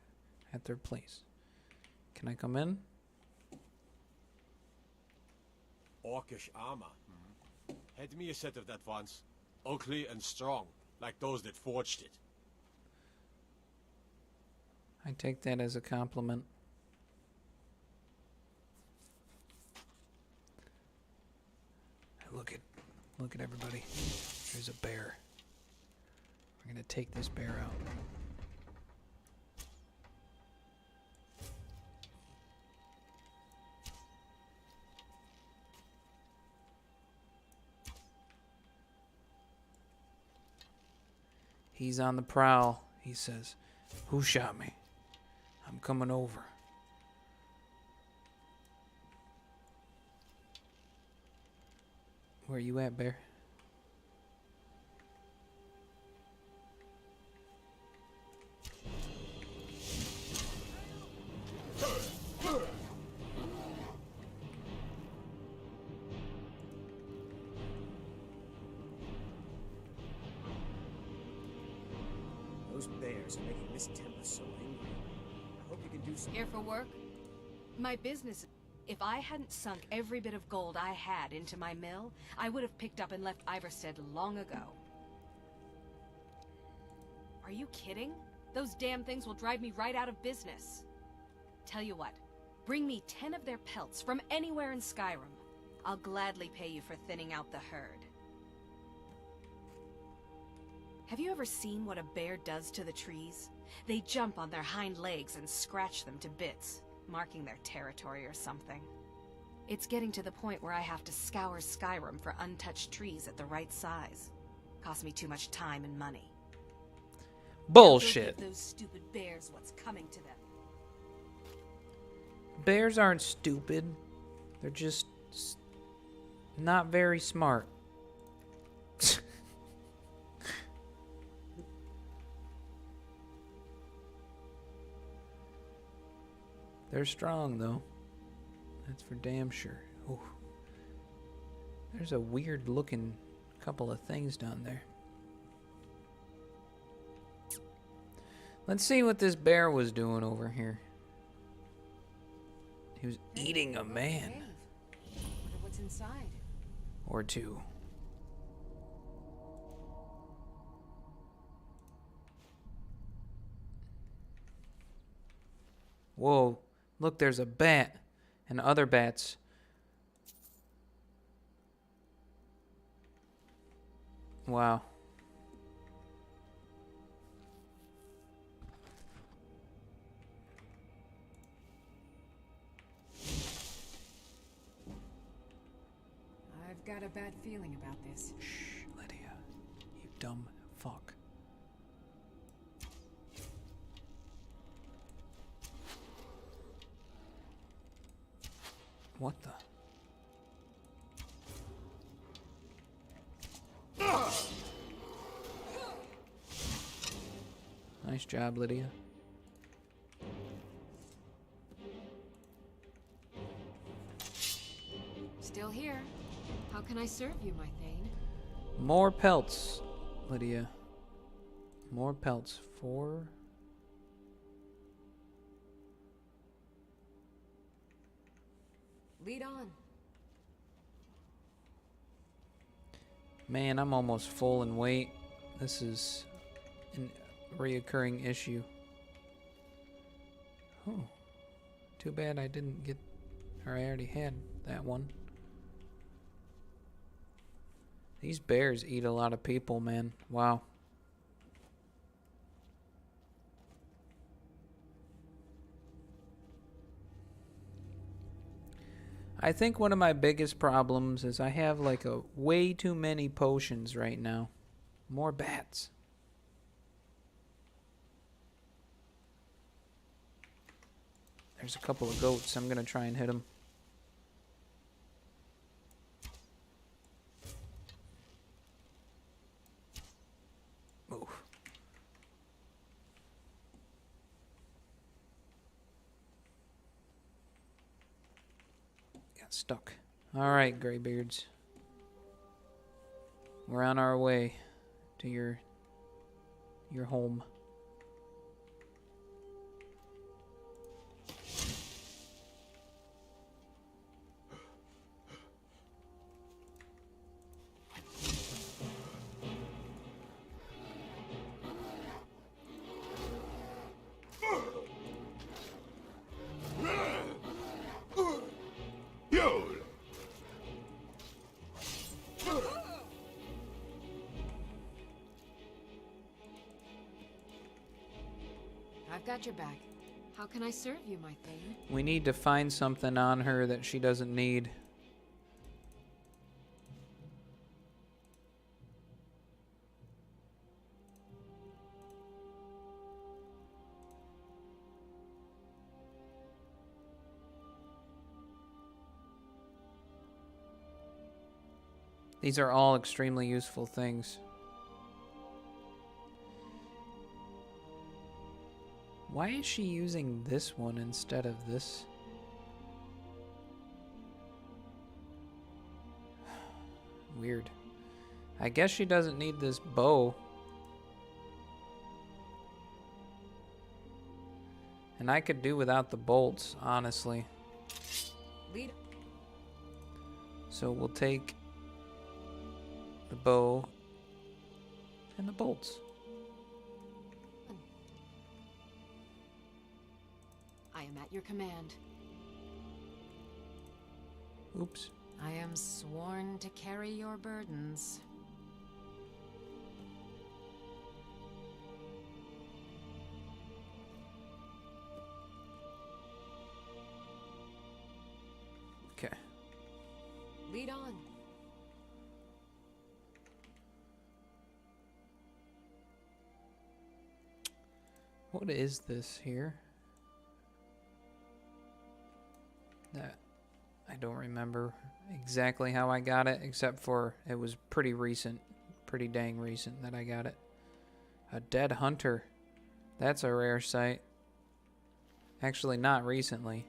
S1: at their place. Can I come in?
S5: Orcish armor. Had me a set of that once. Ugly and strong, like those that forged it.
S1: I take that as a compliment. Look at everybody. There's a bear. We're gonna take this bear out. He's on the prowl, he says. Who shot me? I'm coming over. Where you at, bear?
S6: Those bears are making Miss Temba so angry. I hope you can do something.
S3: Here for work? My business. If I hadn't sunk every bit of gold I had into my mill, I would have picked up and left Ivarstead long ago. Are you kidding? Those damn things will drive me right out of business. Tell you what, bring me 10 of their pelts from anywhere in Skyrim. I'll gladly pay you for thinning out the herd. Have you ever seen what a bear does to the trees? They jump on their hind legs and scratch them to bits, marking their territory or something. It's getting to the point where I have to scour Skyrim for untouched trees at the right size. Costs me too much time and money.
S1: Bullshit.
S3: Don't give those stupid bears what's coming to them.
S1: Bears aren't stupid. They're just not very smart. They're strong, though. That's for damn sure. Ooh. There's a weird looking couple of things down there. Let's see what this bear was doing over here. He was eating a man.
S11: Wonder what's inside.
S1: Or two. Whoa. Look, there's a bat. And other bats. Wow.
S11: I've got a bad feeling about this.
S1: Shh, Lydia. You dumb fuck. What the? Nice job, Lydia.
S11: Still here. How can I serve you, my Thane?
S1: More pelts, Lydia. More pelts. 4.
S11: Lead on.
S1: Man, I'm almost full in weight. This is a reoccurring issue. Oh. Too bad I didn't get... Or I already had that one. These bears eat a lot of people, man. Wow. I think one of my biggest problems is I have like a way too many potions right now. More bats. There's a couple of goats. I'm gonna try and hit them. Oof. Got stuck. Alright, Greybeards. We're on our way to your home.
S11: I've got your back. How can I serve you, my Thane?
S1: We need to find something on her that she doesn't need. These are all extremely useful things. Why is she using this one instead of this? Weird. I guess she doesn't need this bow. And I could do without the bolts, honestly.
S11: Lead.
S1: So we'll take the bow and the bolts.
S11: I am at your command.
S1: Oops.
S11: I am sworn to carry your burdens.
S1: Okay.
S11: Lead on.
S1: What is this here? That I don't remember exactly how I got it, except for it was pretty recent, pretty dang recent that I got it. A dead hunter. That's a rare sight. Actually, not recently.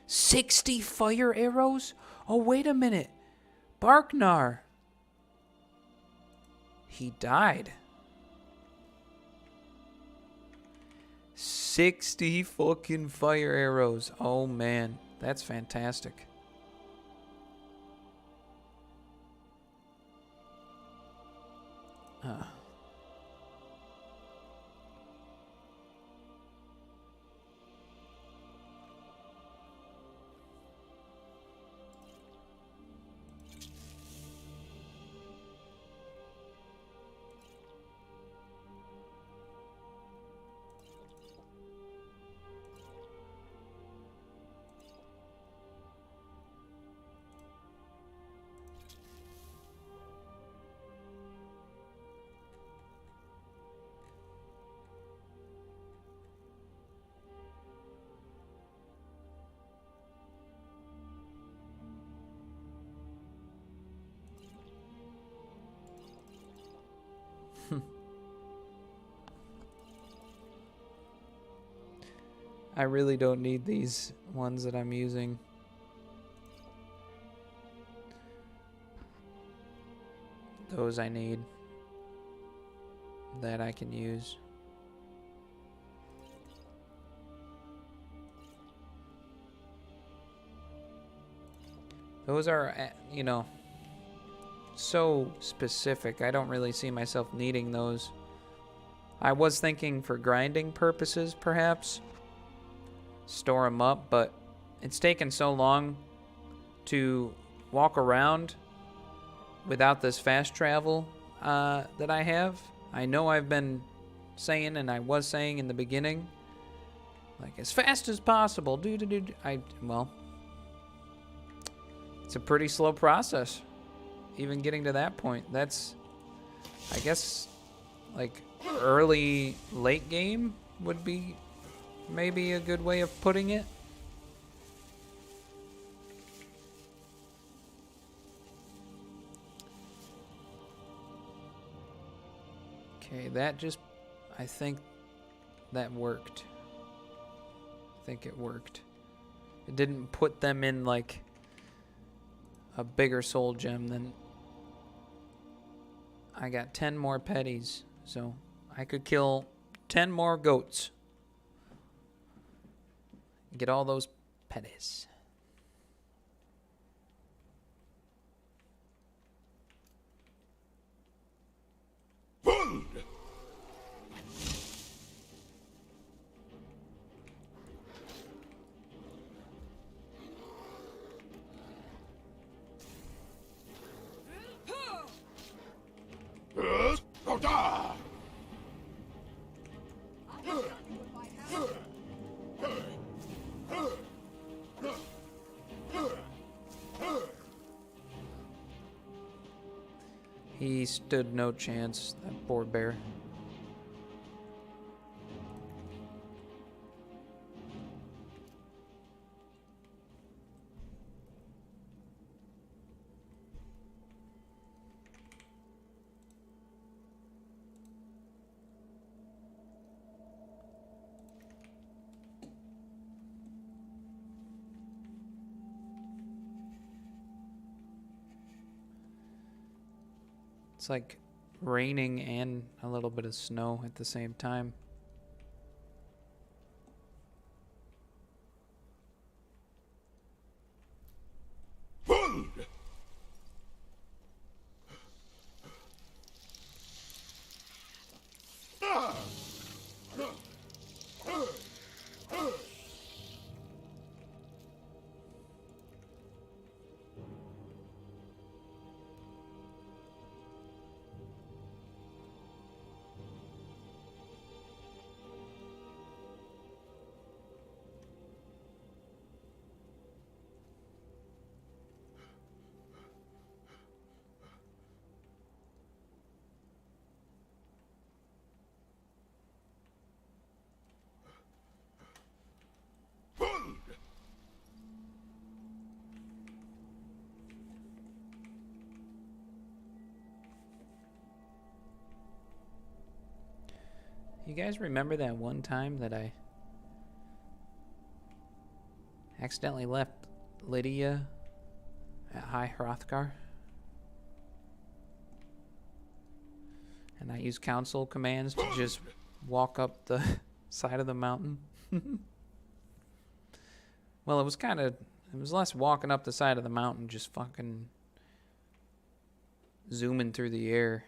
S1: 60 fire arrows? Oh, wait a minute. Barknar. He died. 60 fucking fire arrows. Oh, man. That's fantastic. I really don't need these ones that I'm using. Those I need. That I can use. Those are, you know, so specific. I don't really see myself needing those. I was thinking for grinding purposes, perhaps. Store them up, but it's taken so long to walk around without this fast travel that I have. I know I've been saying, and I was saying in the beginning, like, as fast as possible. Well, it's a pretty slow process, even getting to that point. That's, I guess, like, early, late game would be maybe a good way of putting it. Okay, that just, I think that worked. I think it worked. It didn't put them in like a bigger soul gem than I got 10 more petties, so I could kill 10 more goats. Get all those petties. He stood no chance, that poor bear. It's like raining and a little bit of snow at the same time. You guys remember that one time that I accidentally left Lydia at High Hrothgar? And I used council commands to just walk up the side of the mountain. Well, it was less walking up the side of the mountain, just fucking zooming through the air.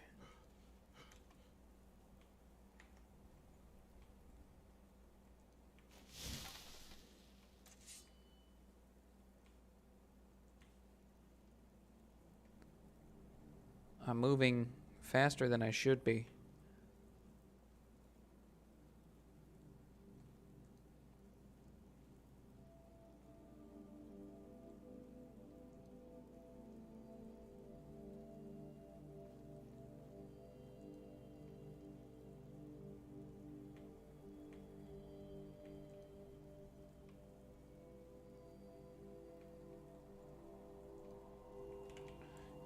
S1: I'm moving faster than I should be.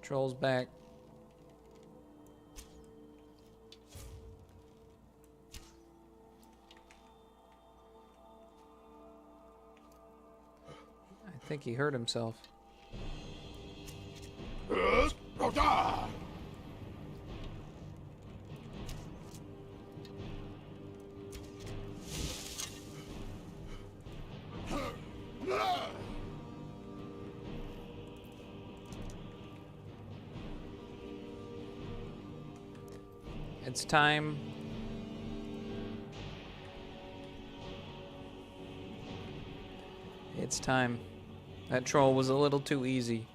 S1: Troll's back. I think he hurt himself. It's time. It's time. That troll was a little too easy.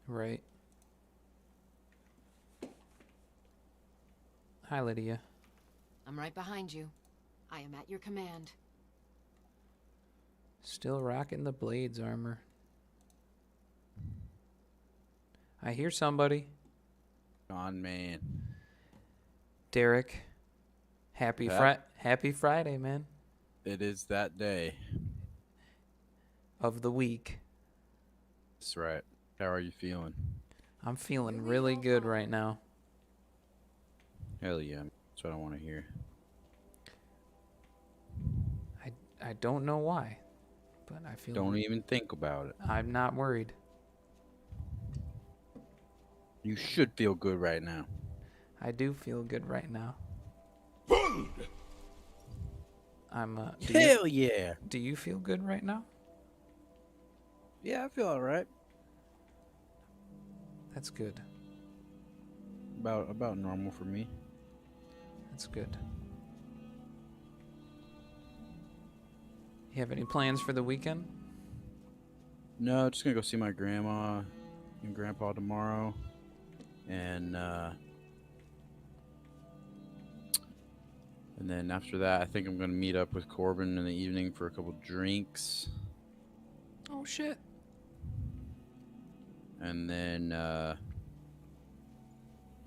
S1: Right. Hi, Lydia.
S11: I'm right behind you. I am at your command.
S1: Still rocking the Blades armor. I hear somebody.
S17: Gone, man.
S1: Derek. Happy Friday, man.
S17: It is that day.
S1: Of the week.
S17: That's right. How are you feeling?
S1: I'm feeling really good right now.
S17: Hell yeah. That's what I want to hear.
S1: I don't know why, but I feel...
S17: Don't even think about it.
S1: I'm not worried.
S17: You should feel good right now.
S1: I do feel good right now. I'm,
S17: Hell yeah.
S1: Do you feel good right now?
S17: Yeah, I feel alright.
S1: That's good.
S17: About normal for me.
S1: That's good. You have any plans for the weekend?
S17: No, just gonna go see my grandma and grandpa tomorrow. And then after that, I think I'm gonna meet up with Corbin in the evening for a couple drinks.
S1: Oh shit.
S17: And then,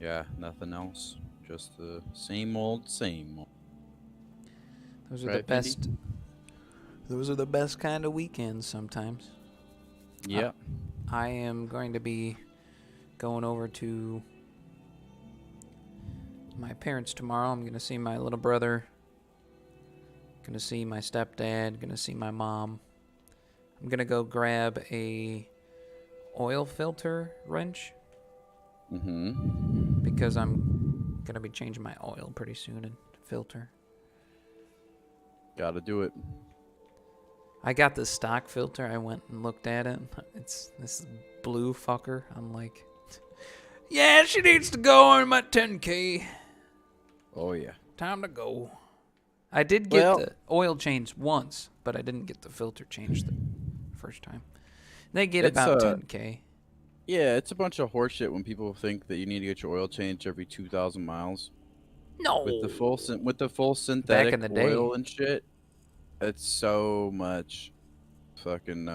S17: yeah, nothing else. Just the same old, same old.
S1: Those are the best. Those are the best kind of weekends sometimes.
S17: Yep.
S1: I am going to be going over to my parents tomorrow. I'm going to see my little brother. Going to see my stepdad. Going to see my mom. I'm going to go grab a oil filter wrench.
S17: Mm-hmm.
S1: Because I'm going to be changing my oil pretty soon and filter.
S17: Gotta do it.
S1: I got the stock filter. I went and looked at it. It's this blue fucker. I'm like, yeah, she needs to go on my 10K.
S17: Oh, yeah.
S1: Time to go. I did get the oil changed once, but I didn't get the filter changed the first time. They get about 10K.
S17: Yeah, it's a bunch of horseshit when people think that you need to get your oil changed every 2,000 miles.
S1: No.
S17: With the full synthetic
S1: in the day.
S17: oil and shit, it's so much fucking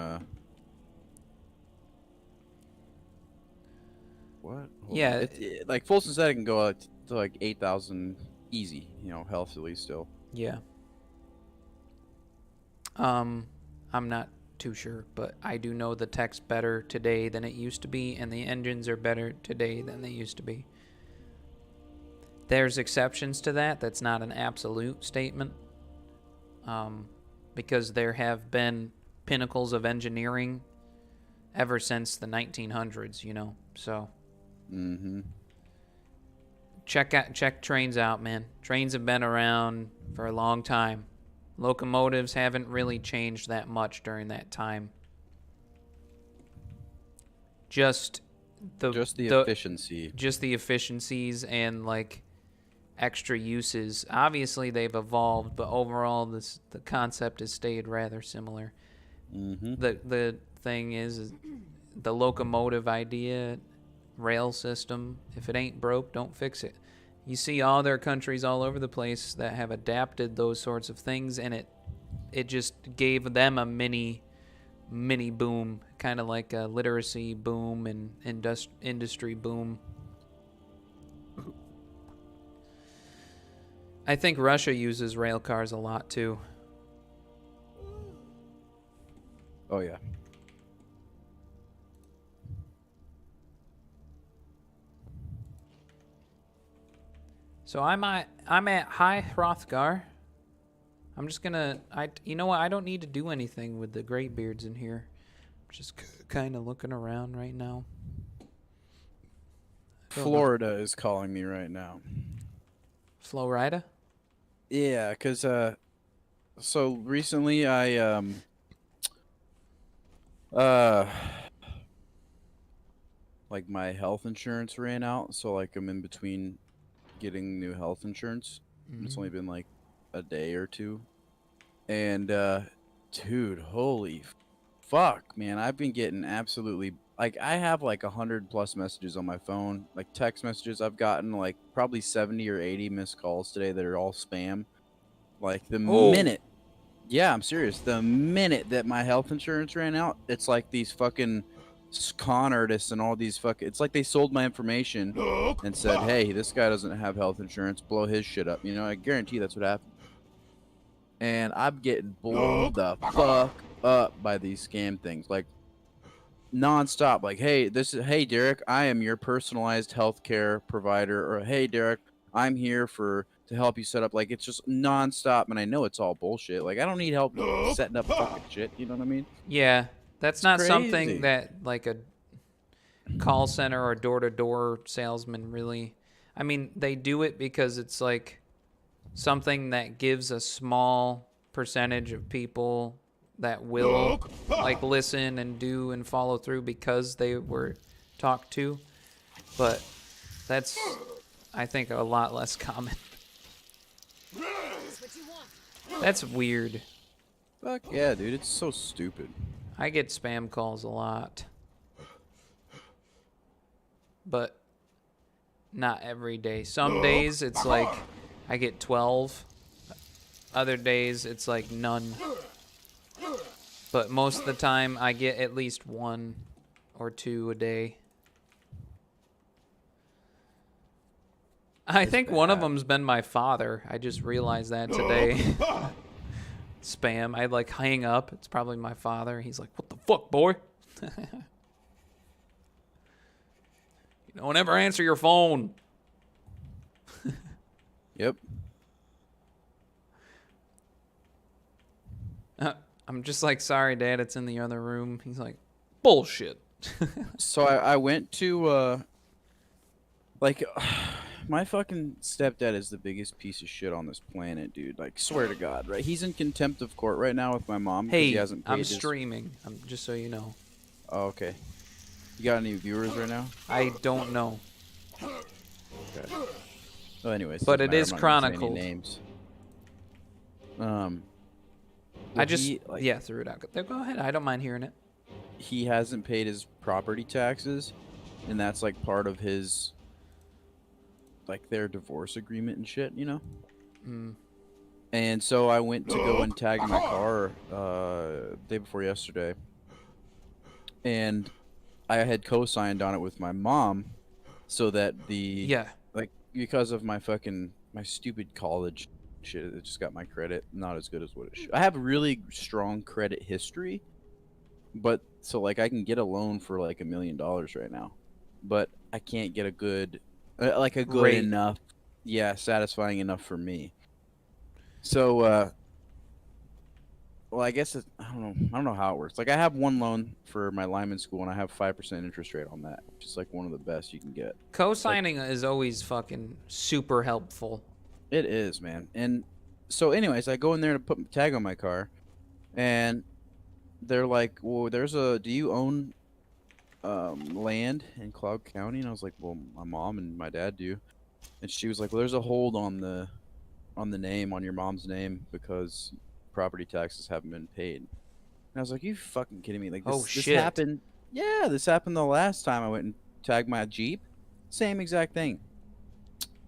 S17: what? Hold
S1: Yeah.
S17: on. Like full synthetic can go out to like 8,000 easy, you know, healthily still.
S1: Yeah. I'm not too sure, but I do know the tech's better today than it used to be, and the engines are better today than they used to be. There's exceptions to that. That's not an absolute statement. Because there have been pinnacles of engineering ever since the 1900s, you know. So check trains out, man. Trains have been around for a long time. Locomotives haven't really changed that much during that time. Just the
S17: efficiency.
S1: Just the efficiencies and like extra uses. Obviously they've evolved, but overall the concept has stayed rather similar. The thing is the locomotive idea, rail system, if it ain't broke, don't fix it. You see other countries all over the place that have adapted those sorts of things, and it just gave them a mini boom, kind of like a literacy boom and industry boom. I think Russia uses rail cars a lot too.
S17: Oh yeah.
S1: So I'm at High Hrothgar. I'm just gonna you know what? I don't need to do anything with the Greybeards in here. I'm just kind of looking around right now.
S17: Florida is calling me right now.
S1: Florida?
S17: Yeah, cause so recently I like my health insurance ran out, so like I'm in between getting new health insurance. It's only been like a day or two, and dude, holy fuck, man, I've been getting absolutely, like, I have like 100+ messages on my phone, like text messages. I've gotten like probably 70 or 80 missed calls today that are all spam. Like the minute, yeah, I'm serious, the minute that my health insurance ran out, it's like these fucking con artists and all these fucking, it's like they sold my information and said, hey, this guy doesn't have health insurance, blow his shit up. You know, I guarantee that's what happened. And I'm getting blown the fuck up by these scam things, like nonstop. Like, hey Derek, I am your personalized healthcare provider, or hey Derek, I'm here to help you set up. Like, it's just nonstop, and I know it's all bullshit. Like, I don't need help setting up fucking shit. You know what I mean?
S1: Yeah. That's not
S17: crazy.
S1: something that like a call center or door-to-door salesman really... I mean, they do it because it's like something that gives a small percentage of people that will like listen and do and follow through because they were talked to. But that's, I think, a lot less common. That's weird.
S17: Fuck yeah, dude. It's so stupid.
S1: I get spam calls a lot, but not every day. Some days it's like I get 12. Other days it's like none. But most of the time I get at least 1 or 2 a day. I think one of them's been my father. I just realized that today. Spam. I like hang up. It's probably my father. He's like, what the fuck, boy? You don't ever answer your phone.
S17: Yep.
S1: I'm just like, sorry, Dad, it's in the other room. He's like, bullshit.
S17: So I went to, like, my fucking stepdad is the biggest piece of shit on this planet, dude. Like, swear to God, right? He's in contempt of court right now with my mom because he
S1: Hey,
S17: hasn't paid
S1: I'm
S17: his...
S1: streaming, just so you know.
S17: Oh, okay. You got any viewers right now?
S1: I don't know.
S17: Okay. Well, anyways.
S1: But it is
S17: I'm not gonna say any
S1: chronicled.
S17: names.
S1: I just, yeah, threw it out. Go ahead. I don't mind hearing it.
S17: he hasn't paid his property taxes, and that's like part of his, like, their divorce agreement and shit, you know.
S1: Mm.
S17: And so I went to go and tag my car day before yesterday, and I had co-signed on it with my mom, so that like, because of my stupid college shit, it just got my credit not as good as what it should. I have really strong credit history, but so like I can get a loan for like $1 million right now, but I can't get a good like a good
S1: Rate.
S17: enough, satisfying enough for me. So well, I guess I don't know how it works. Like, I have one loan for my lineman school, and I have 5% interest rate on that, which is like one of the best you can get.
S1: Co-signing is always fucking super helpful.
S17: It is, man. And so, anyways, I go in there to put a tag on my car, and they're like, "Well, do you own land in Cloud County?" And I was like, "Well, my mom and my dad do." And she was like, "Well, there's a hold on the name, on your mom's name, because property taxes haven't been paid." And I was like, "You fucking kidding me?" Like, this happened. Yeah, this happened the last time I went and tagged my Jeep. Same exact thing.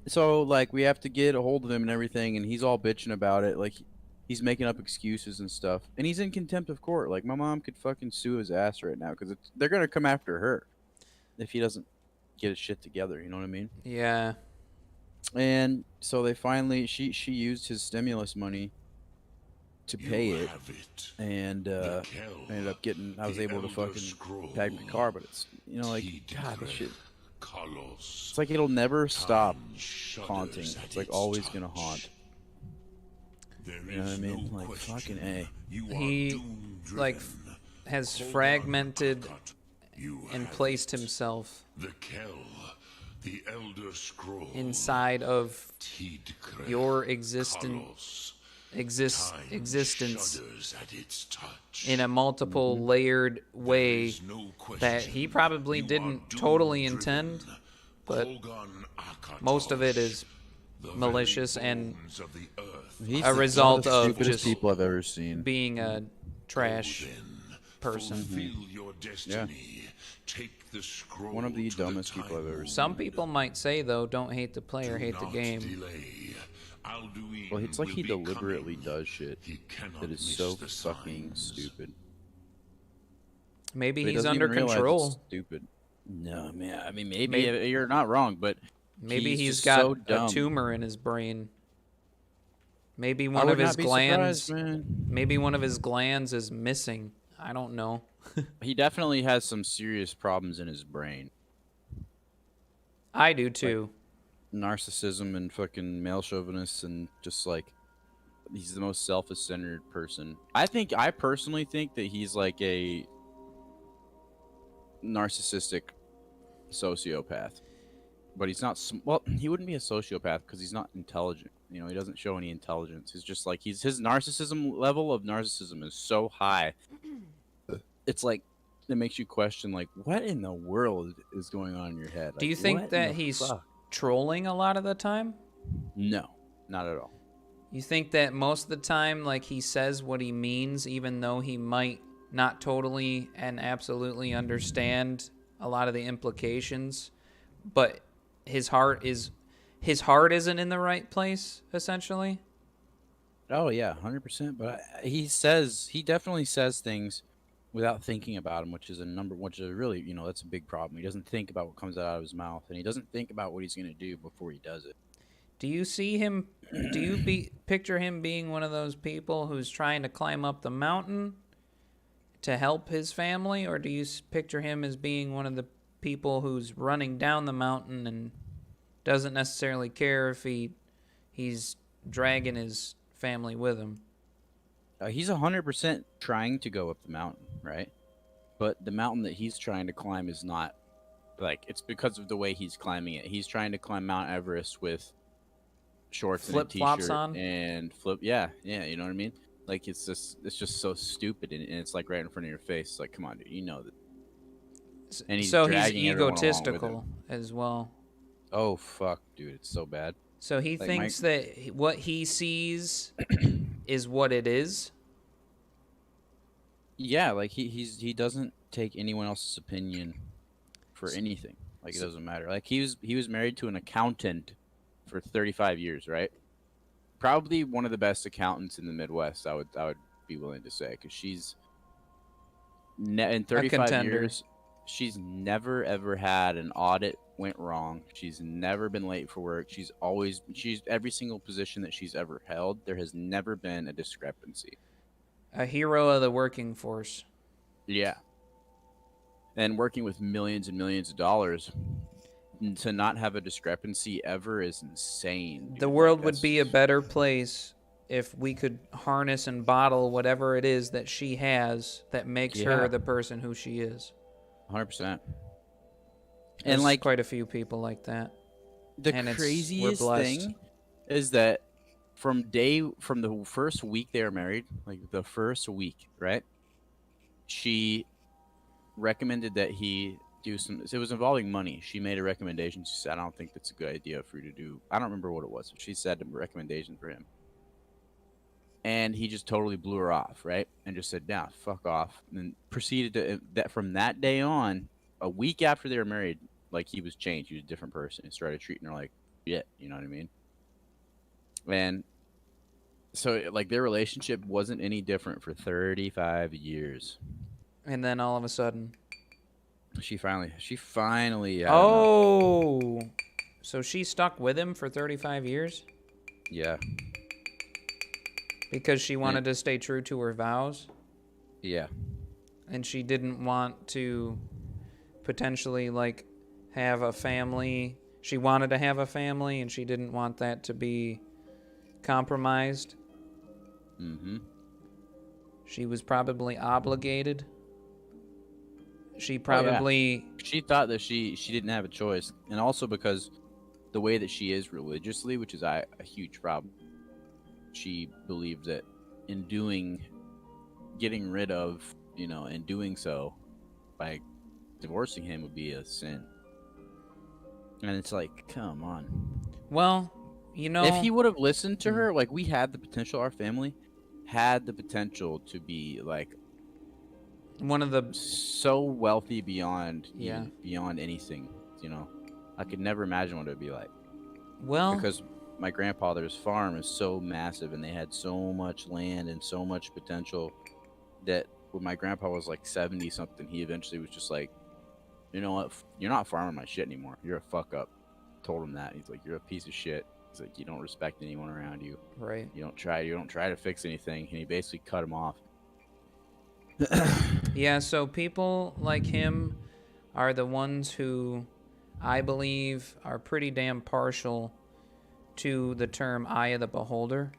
S17: So, like, we have to get a hold of him and everything, and he's all bitching about it. Like, he's making up excuses and stuff. And he's in contempt of court. Like, my mom could fucking sue his ass right now, because they're going to come after her if he doesn't get his shit together. You know what I mean?
S1: Yeah.
S17: And so they finally, she used his stimulus money to pay it, and I ended up I was able to fucking tag my car, but it's, you know, like, God, this shit, it's like it'll never stop haunting. It's like always gonna haunt. You know what I mean? Like, fucking A.
S1: He, like, has fragmented and placed himself inside of your existence in a multiple layered way that he probably didn't totally intend, but most of it is malicious and a result of just
S17: people I've ever seen
S1: being a trash person.
S17: Yeah. One of the dumbest people I've ever seen.
S1: Some people might say, though, don't hate the player, hate the game.
S17: Well, it's like he deliberately does shit that is so fucking stupid.
S1: Maybe
S17: But he
S1: he's
S17: doesn't
S1: under
S17: even realize it's
S1: control.
S17: stupid. No, man. I mean, maybe you're not wrong, but
S1: Maybe he's
S17: just
S1: got
S17: so
S1: a
S17: dumb.
S1: tumor in his brain. Maybe
S17: I
S1: one
S17: would
S1: of his
S17: not be
S1: glands.
S17: surprised, man.
S1: Maybe one of his glands is missing. I don't know.
S17: He definitely has some serious problems in his brain.
S1: I do too.
S17: Narcissism and fucking male chauvinist, and just like, he's the most self-centered person. I personally think that he's like a narcissistic sociopath, but he's not. Well, he wouldn't be a sociopath because he's not intelligent. You know, he doesn't show any intelligence. He's just like, his narcissism level of narcissism is so high. It's like, it makes you question, like, what in the world is going on in your head?
S1: Do you
S17: Like,
S1: think
S17: what in
S1: that
S17: the
S1: he's
S17: fuck?
S1: trolling a lot of the time?
S17: No, not at all.
S1: You think that most of the time, like, he says what he means, even though he might not totally and absolutely understand a lot of the implications, but his heart isn't in the right place, essentially?
S17: Oh yeah, 100%. But he definitely says things without thinking about them, which is really, you know, that's a big problem. He doesn't think about what comes out of his mouth, and he doesn't think about what he's going to do before he does it.
S1: Do you see him, picture him being one of those people who's trying to climb up the mountain to help his family, or do you picture him as being one of the people who's running down the mountain and doesn't necessarily care if he's dragging his family with him?
S17: He's 100% trying to go up the mountain, right? But the mountain that he's trying to climb is not, like, it's because of the way he's climbing it. He's trying to climb Mount Everest with shorts and a
S1: Flip-flops
S17: t-shirt
S1: on?
S17: and yeah, you know what I mean? Like, it's just so stupid, and it's like right in front of your face. It's like, come on, dude, you know that. And he's
S1: egotistical as well.
S17: Oh fuck, dude, it's so bad.
S1: So he thinks that what he sees is what it is?
S17: Yeah, like he doesn't take anyone else's opinion for anything. Like, it doesn't matter. Like, he was married to an accountant for 35 years, right? Probably one of the best accountants in the Midwest, I would be willing to say, because she's in 35 years, she's never ever had an audit went wrong. She's never been late for work. She's every single position that she's ever held, there has never been a discrepancy.
S1: A hero of the working force.
S17: Yeah. And working with millions and millions of dollars, to not have a discrepancy ever is insane. Dude.
S1: The world would be a better place if we could harness and bottle whatever it is that she has that makes her the person who she is.
S17: 100%.
S1: There's
S17: And like
S1: quite a few people like that.
S17: The
S1: and
S17: craziest
S1: we're blessed.
S17: thing is that from the first week they were married, like the first week, right? She recommended that he do some. It was involving money. She made a recommendation. She said, "I don't think that's a good idea for you to do." I don't remember what it was, but she said a recommendation for him, and he just totally blew her off, right? And just said, "Nah, fuck off." And then proceeded to that from that day on, a week after they were married, like he was changed. He was a different person. He started treating her like shit. You know what I mean? And so, like, their relationship wasn't any different for 35 years.
S1: And then all of a sudden,
S17: she finally. Had
S1: enough. So she stuck with him for 35 years?
S17: Yeah.
S1: Because she wanted to stay true to her vows?
S17: Yeah.
S1: And she didn't want to potentially, like, have a family. She wanted to have a family, and she didn't want that to be compromised.
S17: Mm-hmm.
S1: She was probably obligated. She probably...
S17: She thought that she didn't have a choice. And also because the way that she is religiously, which is a huge problem, she believed that in getting rid of, and doing so by divorcing him would be a sin. And it's like, come on.
S1: Well,
S17: if he would have listened to her, like, we had the potential, our family had the potential to be, like,
S1: one of the
S17: so wealthy beyond anything, I could never imagine what it would be like.
S1: Well,
S17: because my grandfather's farm is so massive and they had so much land and so much potential that when my grandpa was like 70 something, he eventually was just like, you know what, you're not farming my shit anymore, you're a fuck up. Told him that. He's like, you're a piece of shit. He's like, you don't respect anyone around you,
S1: right?
S17: You don't try to fix anything. And he basically cut him off.
S1: Yeah, so people like him are the ones who I believe are pretty damn partial to the term eye of the beholder.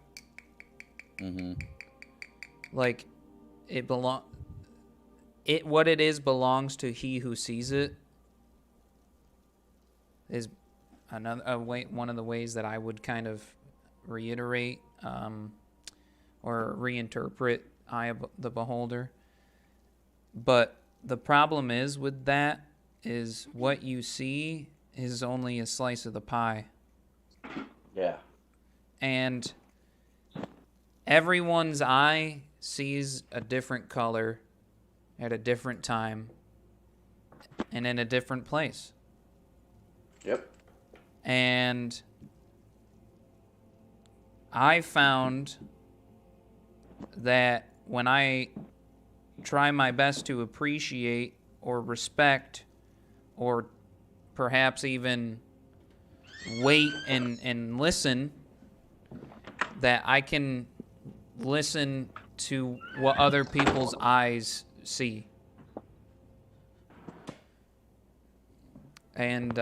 S17: Mm-hmm.
S1: Like, what it is belongs to he who sees it, is one of the ways that I would kind of reiterate or reinterpret eye of the beholder. But the problem is with that is what you see is only a slice of the pie.
S17: Yeah.
S1: And everyone's eye sees a different color at a different time and in a different place.
S17: Yep.
S1: And I found that when I try my best to appreciate or respect or perhaps even wait and listen, that I can listen to what other people's eyes see. And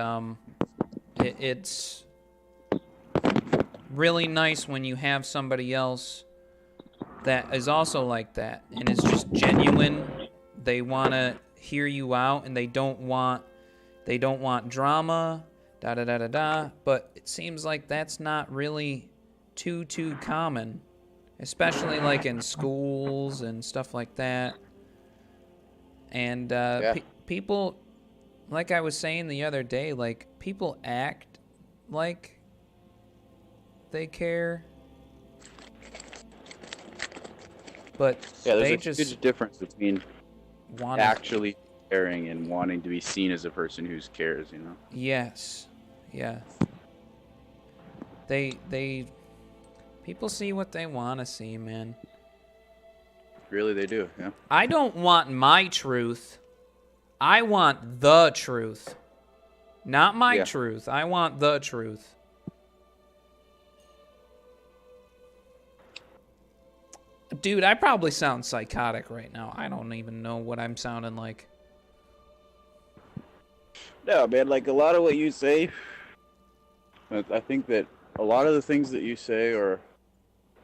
S1: it's really nice when you have somebody else that is also like that and is just genuine. They want to hear you out and they don't want drama, but it seems like that's not really too common, especially like in schools and stuff like that. And people, like I was saying the other day, like, people act like they care, but
S17: there's
S1: they
S17: a huge difference between
S1: want
S17: actually caring and wanting to be seen as a person who cares, you know?
S1: Yes. Yeah. People see what they want to see, man.
S17: Really, they do, yeah.
S1: I don't want my truth. I want the truth. Not my truth. I want the truth. Dude, I probably sound psychotic right now. I don't even know what I'm sounding like.
S17: No, man, like a lot of what you say, I think that a lot of the things that you say are,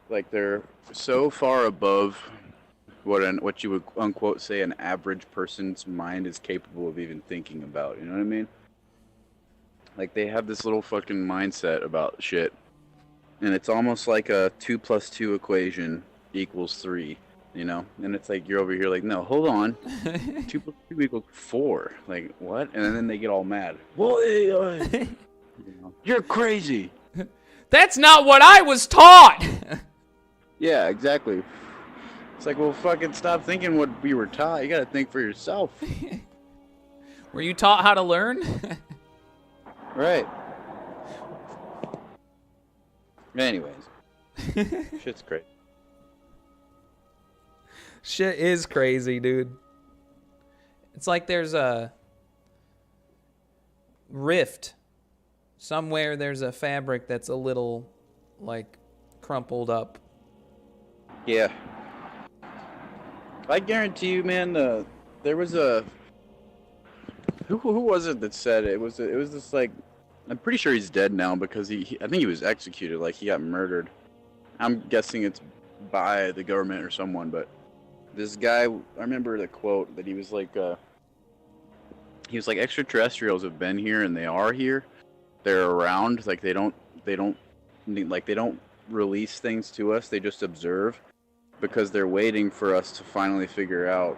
S17: like, they're so far above what you would unquote say an average person's mind is capable of even thinking about. You know what I mean? Like, they have this little fucking mindset about shit, and it's almost like a 2 + 2 equation equals 3. You know, and it's like you're over here like, no, hold on, 2 + 2 equals 4. Like, what? And then they get all mad. Well, you know, you're crazy.
S1: That's not what I was taught.
S17: Yeah, exactly. It's like, well, fucking stop thinking what we were taught. You gotta think for yourself.
S1: Were you taught how to learn?
S17: Right. Anyways, shit's great.
S1: Shit is crazy, dude. It's like there's a rift. Somewhere there's a fabric that's a little, like, crumpled up.
S17: Yeah. I guarantee you, man, there was a... Who was it that said it? It was this, like... I'm pretty sure he's dead now because I think he was executed, like he got murdered. I'm guessing it's by the government or someone, but... This guy, I remember the quote that he was like, extraterrestrials have been here and they are here. They're around, like they don't release things to us. They just observe because they're waiting for us to finally figure out,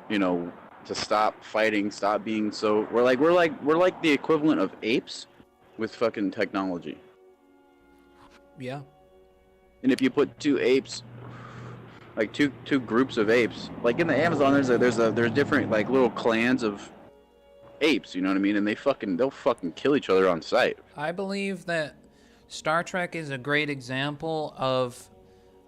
S17: you know, to stop fighting, stop being so. We're like the equivalent of apes with fucking technology.
S1: Yeah.
S17: And if you put two apes. Like two groups of apes. Like in the Amazon, there's different like little clans of apes. You know what I mean? And they'll fucking kill each other on sight.
S1: I believe that Star Trek is a great example of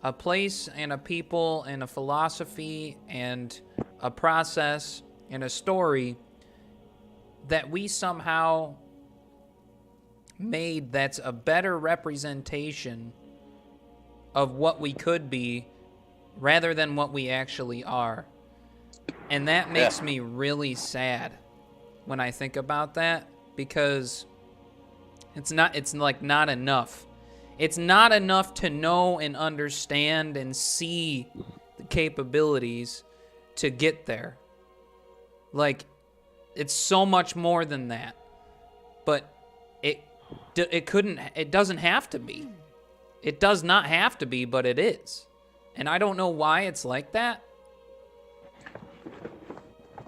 S1: a place and a people and a philosophy and a process and a story that we somehow made that's a better representation of what we could be rather than what we actually are. And that makes me really sad when I think about that, because it's like not enough. It's not enough to know and understand and see the capabilities to get there. Like, it's so much more than that. But it doesn't have to be. It does not have to be, but it is. And I don't know why it's like that.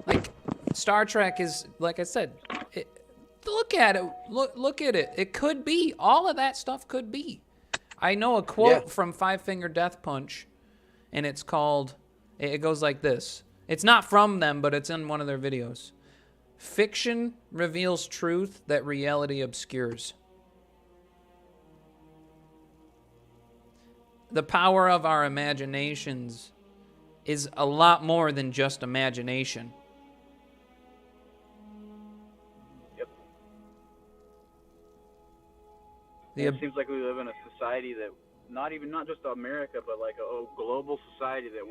S1: Like, Star Trek is, like I said, look at it. Look at it. It could be. All of that stuff could be. I know a quote from Five Finger Death Punch, and it's called, it goes like this. It's not from them, but it's in one of their videos. Fiction reveals truth that reality obscures. The power of our imaginations is a lot more than just imagination.
S17: Yep. It seems like we live in a society that not just America, but like a global society that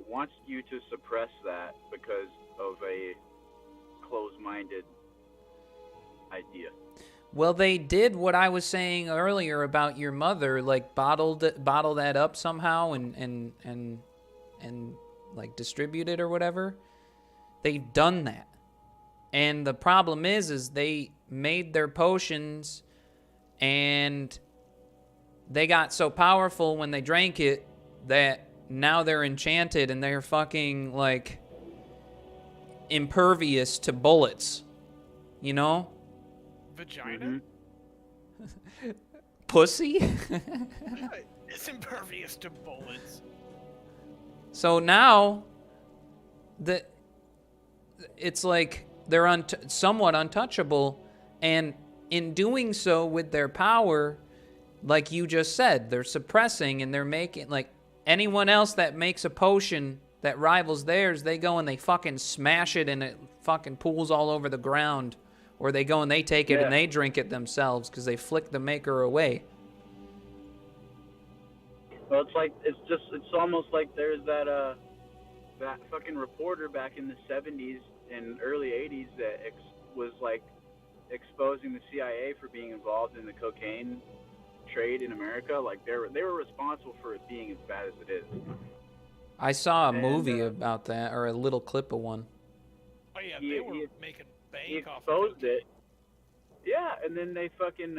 S17: wants you to suppress that because of a closed-minded idea.
S1: Well, they did what I was saying earlier about your mother, like bottle that up somehow and like distribute it or whatever. They've done that. And the problem is they made their potions and they got so powerful when they drank it that now they're enchanted and they're fucking like impervious to bullets. You know?
S18: Vagina?
S1: Pussy?
S18: It's impervious to bullets.
S1: So now it's like they're somewhat untouchable, and in doing so with their power, like you just said, they're suppressing and they're making, like, anyone else that makes a potion that rivals theirs, they go and they fucking smash it and it fucking pools all over the ground. Or they go and they take it and they drink it themselves because they flick the maker away.
S19: Well, it's almost like there's that fucking reporter back in the 70s and early 80s that was like exposing the CIA for being involved in the cocaine trade in America. Like they were responsible for it being as bad as it is.
S1: I saw a movie about that, or a little clip of one.
S18: Oh yeah, they were making bank off
S19: exposed it. Yeah, and then they fucking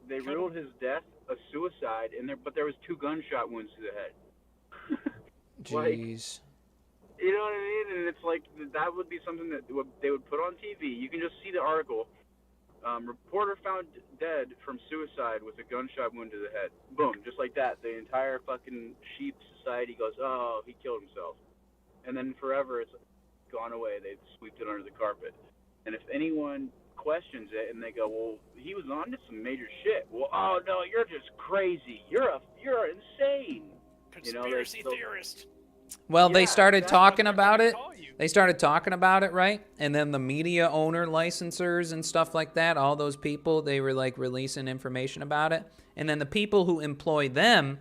S19: they ruled his death a suicide, but there was 2 gunshot wounds to the head.
S1: Jeez.
S19: You know what I mean? And it's like that would be something that they would put on TV. You can just see the article. Reporter found dead from suicide with a gunshot wound to the head. Boom, just like that. The entire fucking sheep society goes, oh, he killed himself. And then forever it's gone away. They sweep it under the carpet. And if anyone questions it and they go, well, he was on to some major shit. Well, oh no, you're just crazy. You're insane.
S18: Conspiracy theorist.
S1: Well, they started talking about it. They started talking about it, right? And then the media owner licensors and stuff like that, all those people, they were like releasing information about it. And then the people who employ them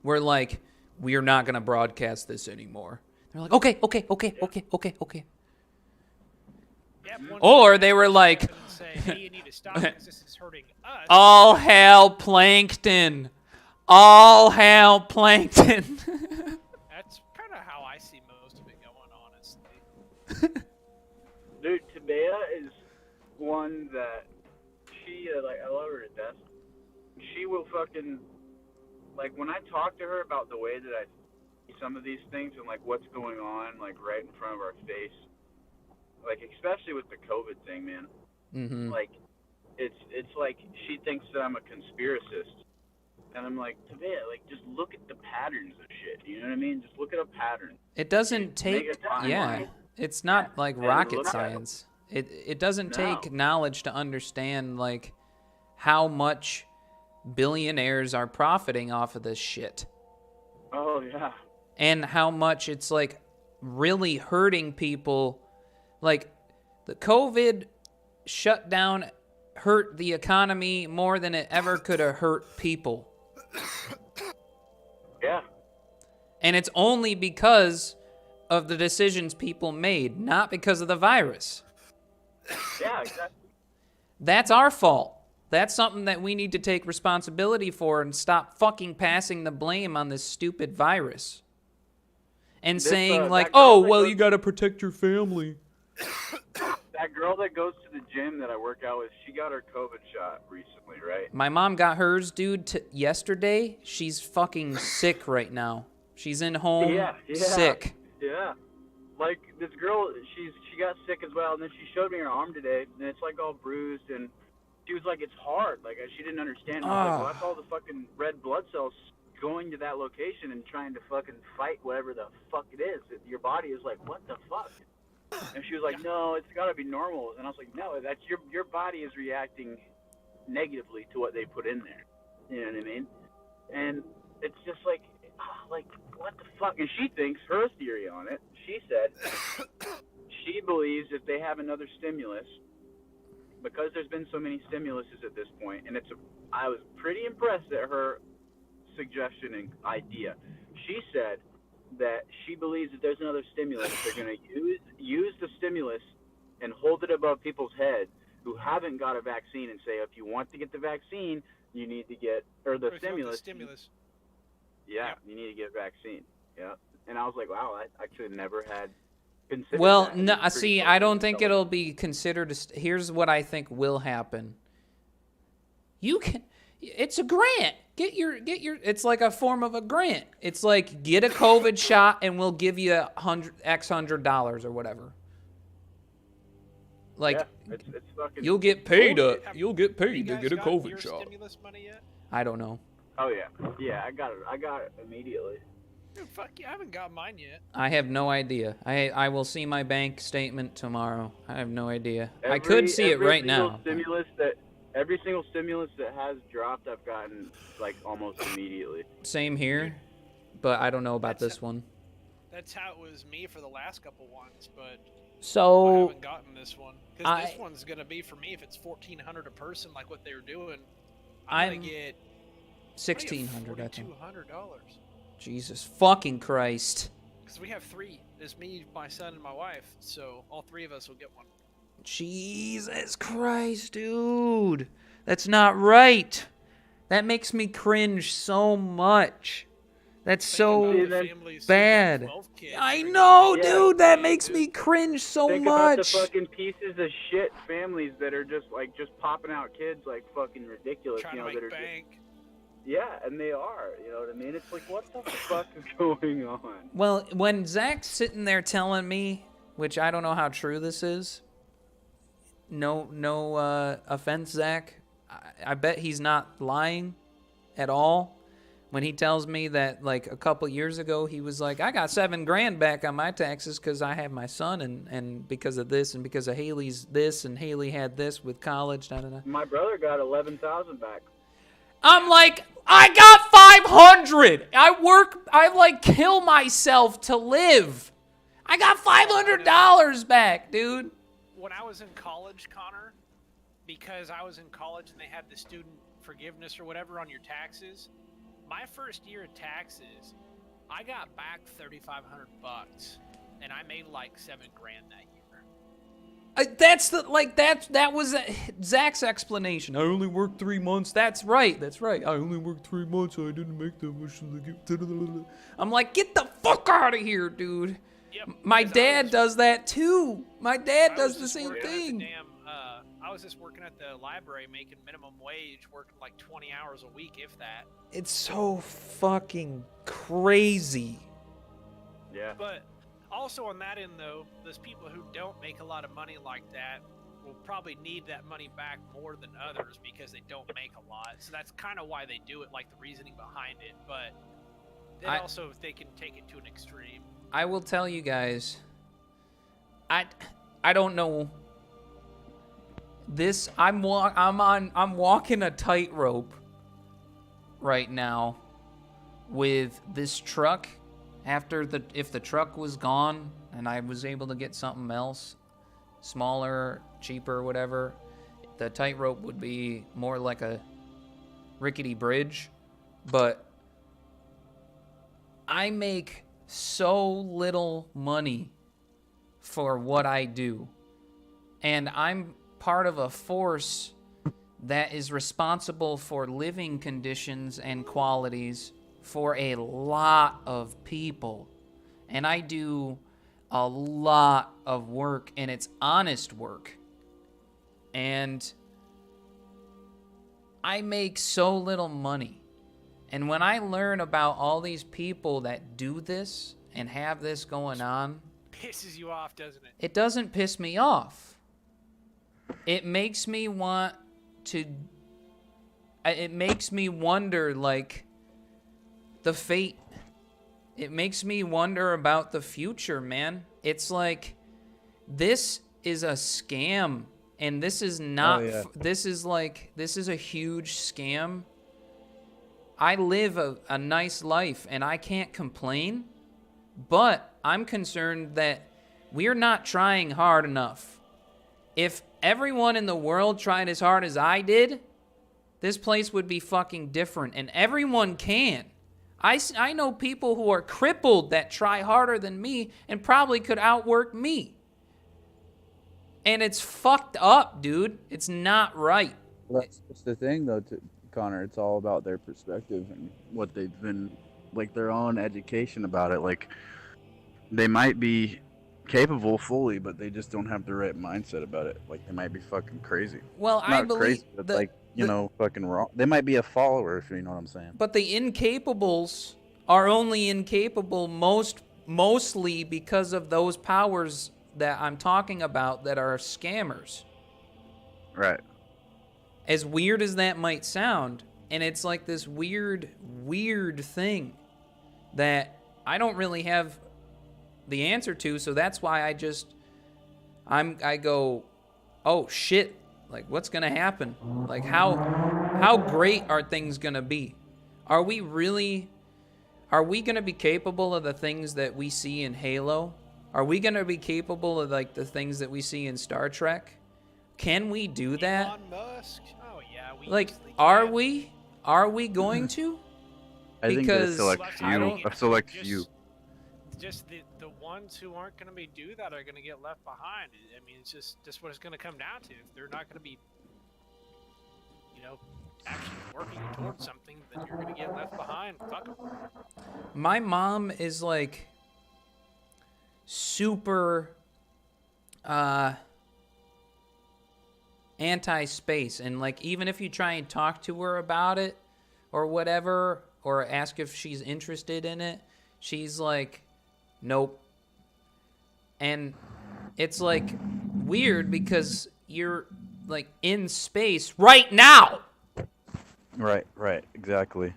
S1: were like, we are not going to broadcast this anymore. They're like, okay. Or they were like,
S18: say, hey, you need to stop because this is hurting us.
S1: All hail plankton. All hail plankton.
S18: That's kind of how I see most of it going, honestly.
S19: Dude, Tabea is one that she, I love her to death. She will fucking, like, when I talk to her about the way that I see some of these things and, like, what's going on, like, right in front of our face, like, especially with the COVID thing, man.
S1: Mm-hmm.
S19: Like, it's like she thinks that I'm a conspiracist. And I'm like, Tabea, like, just look at the patterns of shit. You know what I mean? Just look at a pattern.
S1: It doesn't take, it's not like rocket science. It doesn't take knowledge to understand, like, how much billionaires are profiting off of this shit.
S19: Oh, yeah.
S1: And how much it's, like, really hurting people. Like, the COVID shutdown hurt the economy more than it ever could have hurt people.
S19: Yeah.
S1: And it's only because of the decisions people made, not because of the virus.
S19: Yeah, exactly.
S1: That's our fault. That's something that we need to take responsibility for and stop fucking passing the blame on this stupid virus. And saying, like, oh, well, you gotta protect your family.
S19: That girl that goes to the gym that I work out with, she got her COVID shot recently, right?
S1: My mom got hers, dude, yesterday. She's fucking sick right now. She's in home, sick.
S19: Yeah. Like, this girl, she got sick as well, and then she showed me her arm today, and it's, like, all bruised, and she was like, it's hard. Like, she didn't understand. I was like, well, that's all the fucking red blood cells going to that location and trying to fucking fight whatever the fuck it is. Your body is like, what the fuck? And she was like, no, it's got to be normal. And I was like, no, that's your body is reacting negatively to what they put in there. You know what I mean? And it's just like, what the fuck? And she thinks her theory on it, she said, she believes if they have another stimulus, because there's been so many stimuluses at this point, and I was pretty impressed at her suggestion and idea. She said that she believes that there's another stimulus, they're going to use the stimulus and hold it above people's heads who haven't got a vaccine and say, if you want to get the vaccine, you need to get, or the stimulus. You need to get a vaccine. Yeah. And I was like, wow, I could have never had considered
S1: well,
S19: that.
S1: no, see, I don't think it'll be considered. Here's what I think will happen. It's a grant. Get your. It's like a form of a grant. It's like, get a COVID shot and we'll give you $100 or whatever. Like,
S19: it's fucking.
S1: You'll get paid to get a COVID
S18: your
S1: shot.
S18: Stimulus money yet?
S1: I don't know.
S19: Oh yeah, I got it. I got it immediately.
S18: Dude, fuck you. I haven't got mine yet.
S1: I have no idea. I will see my bank statement tomorrow. I have no idea. I could see it right now.
S19: Every single stimulus that has dropped, I've gotten like almost immediately.
S1: Same here, but I don't know about this one.
S18: That's how it was me for the last couple ones, but
S1: So
S18: I haven't gotten this one. Because this one's gonna be for me if it's $1,400 a person, like what they were doing. I'm gonna get
S1: $1,600. I think.
S18: $200.
S1: Jesus fucking Christ.
S18: Because we have 3. It's me, my son, and my wife. So all 3 of us will get one.
S1: Jesus Christ, dude. That's not right. That makes me cringe so much. That's so bad. I know, dude. That makes me cringe so
S19: Think
S1: much.
S19: about the fucking pieces of shit families that are just popping out kids like fucking ridiculous.
S18: Trying
S19: you know,
S18: to make
S19: that are
S18: bank.
S19: Yeah, and they are. You know what I mean? It's like, what the fuck is going on?
S1: Well, when Zach's sitting there telling me, which I don't know how true this is. No offense, Zach. I bet he's not lying at all. When he tells me that, like, a couple years ago, he was like, I got $7,000 back on my taxes because I have my son and because of this and because of Haley's this and Haley had this with college. Da, da, da.
S19: My brother got 11,000 back.
S1: I'm like, I got 500. I like kill myself to live. I got $500 back, dude.
S18: When I was in college, Connor, because I was in college and they had the student forgiveness or whatever on your taxes, my first year of taxes, I got back $3,500, and I made like $7,000 that year.
S1: That was Zach's explanation. I only worked 3 months. That's right. I only worked 3 months, so I didn't make that much. I'm like, get the fuck out of here, dude.
S18: Yep,
S1: my dad does that too. My dad does the same thing.
S18: I was just working at the library making minimum wage, working like 20 hours a week, if that.
S1: It's so fucking crazy.
S19: Yeah.
S18: But also on that end, though, those people who don't make a lot of money like that will probably need that money back more than others because they don't make a lot. So that's kind of why they do it, like the reasoning behind it. But then also they can take it to an extreme.
S1: I will tell you guys, I don't know. I'm walking a tightrope right now with this truck. If the truck was gone and I was able to get something else, smaller, cheaper, whatever, the tightrope would be more like a rickety bridge. But I make so little money for what I do, and I'm part of a force that is responsible for living conditions and qualities for a lot of people. And I do a lot of work, and it's honest work. And I make so little money. And when I learn about all these people that do this and have this going on,
S18: pisses you off, doesn't it?
S1: It doesn't piss me off. It makes me want to... It makes me wonder, like, the fate. It makes me wonder about the future, man. It's like, this is a scam. And this is not... This is a huge scam. I live a nice life, and I can't complain. But I'm concerned that we're not trying hard enough. If everyone in the world tried as hard as I did, this place would be fucking different. And everyone can. I know people who are crippled that try harder than me and probably could outwork me. And it's fucked up, dude. It's not right.
S17: Well, that's the thing, though, Connor. It's all about their perspective and what they've been, like, their own education about it. Like, they might be capable fully, but they just don't have the right mindset about it. Like, they might be fucking crazy.
S1: Well,
S17: Not
S1: I believe
S17: crazy, but fucking wrong. They might be a follower, if you know what I'm saying.
S1: But the incapables are only incapable mostly because of those powers that I'm talking about that are scammers.
S17: Right.
S1: As weird as that might sound, and it's like this weird thing that I don't really have the answer to, so that's why I go, oh shit, like what's gonna happen? Like how great are things gonna be? Are we gonna be capable of the things that we see in Halo? Are we gonna be capable of like the things that we see in Star Trek? Can we do that?
S18: Elon Musk. Oh yeah, we
S1: Like,
S18: easily
S1: are
S18: can.
S1: we? Are we going to?
S17: I think
S1: Because
S17: a select
S1: I
S17: few.
S1: don't.
S17: A select few.
S18: Just the ones who aren't going to be do that are going to get left behind. I mean, it's just what it's going to come down to. If they're not going to be, actually working towards something, then you're going to get left behind. Fuck 'em.
S1: My mom is like super anti-space, and like even if you try and talk to her about it or whatever, or ask if she's interested in it, she's like, nope. And it's like weird because you're like in space right now.
S17: Right, exactly.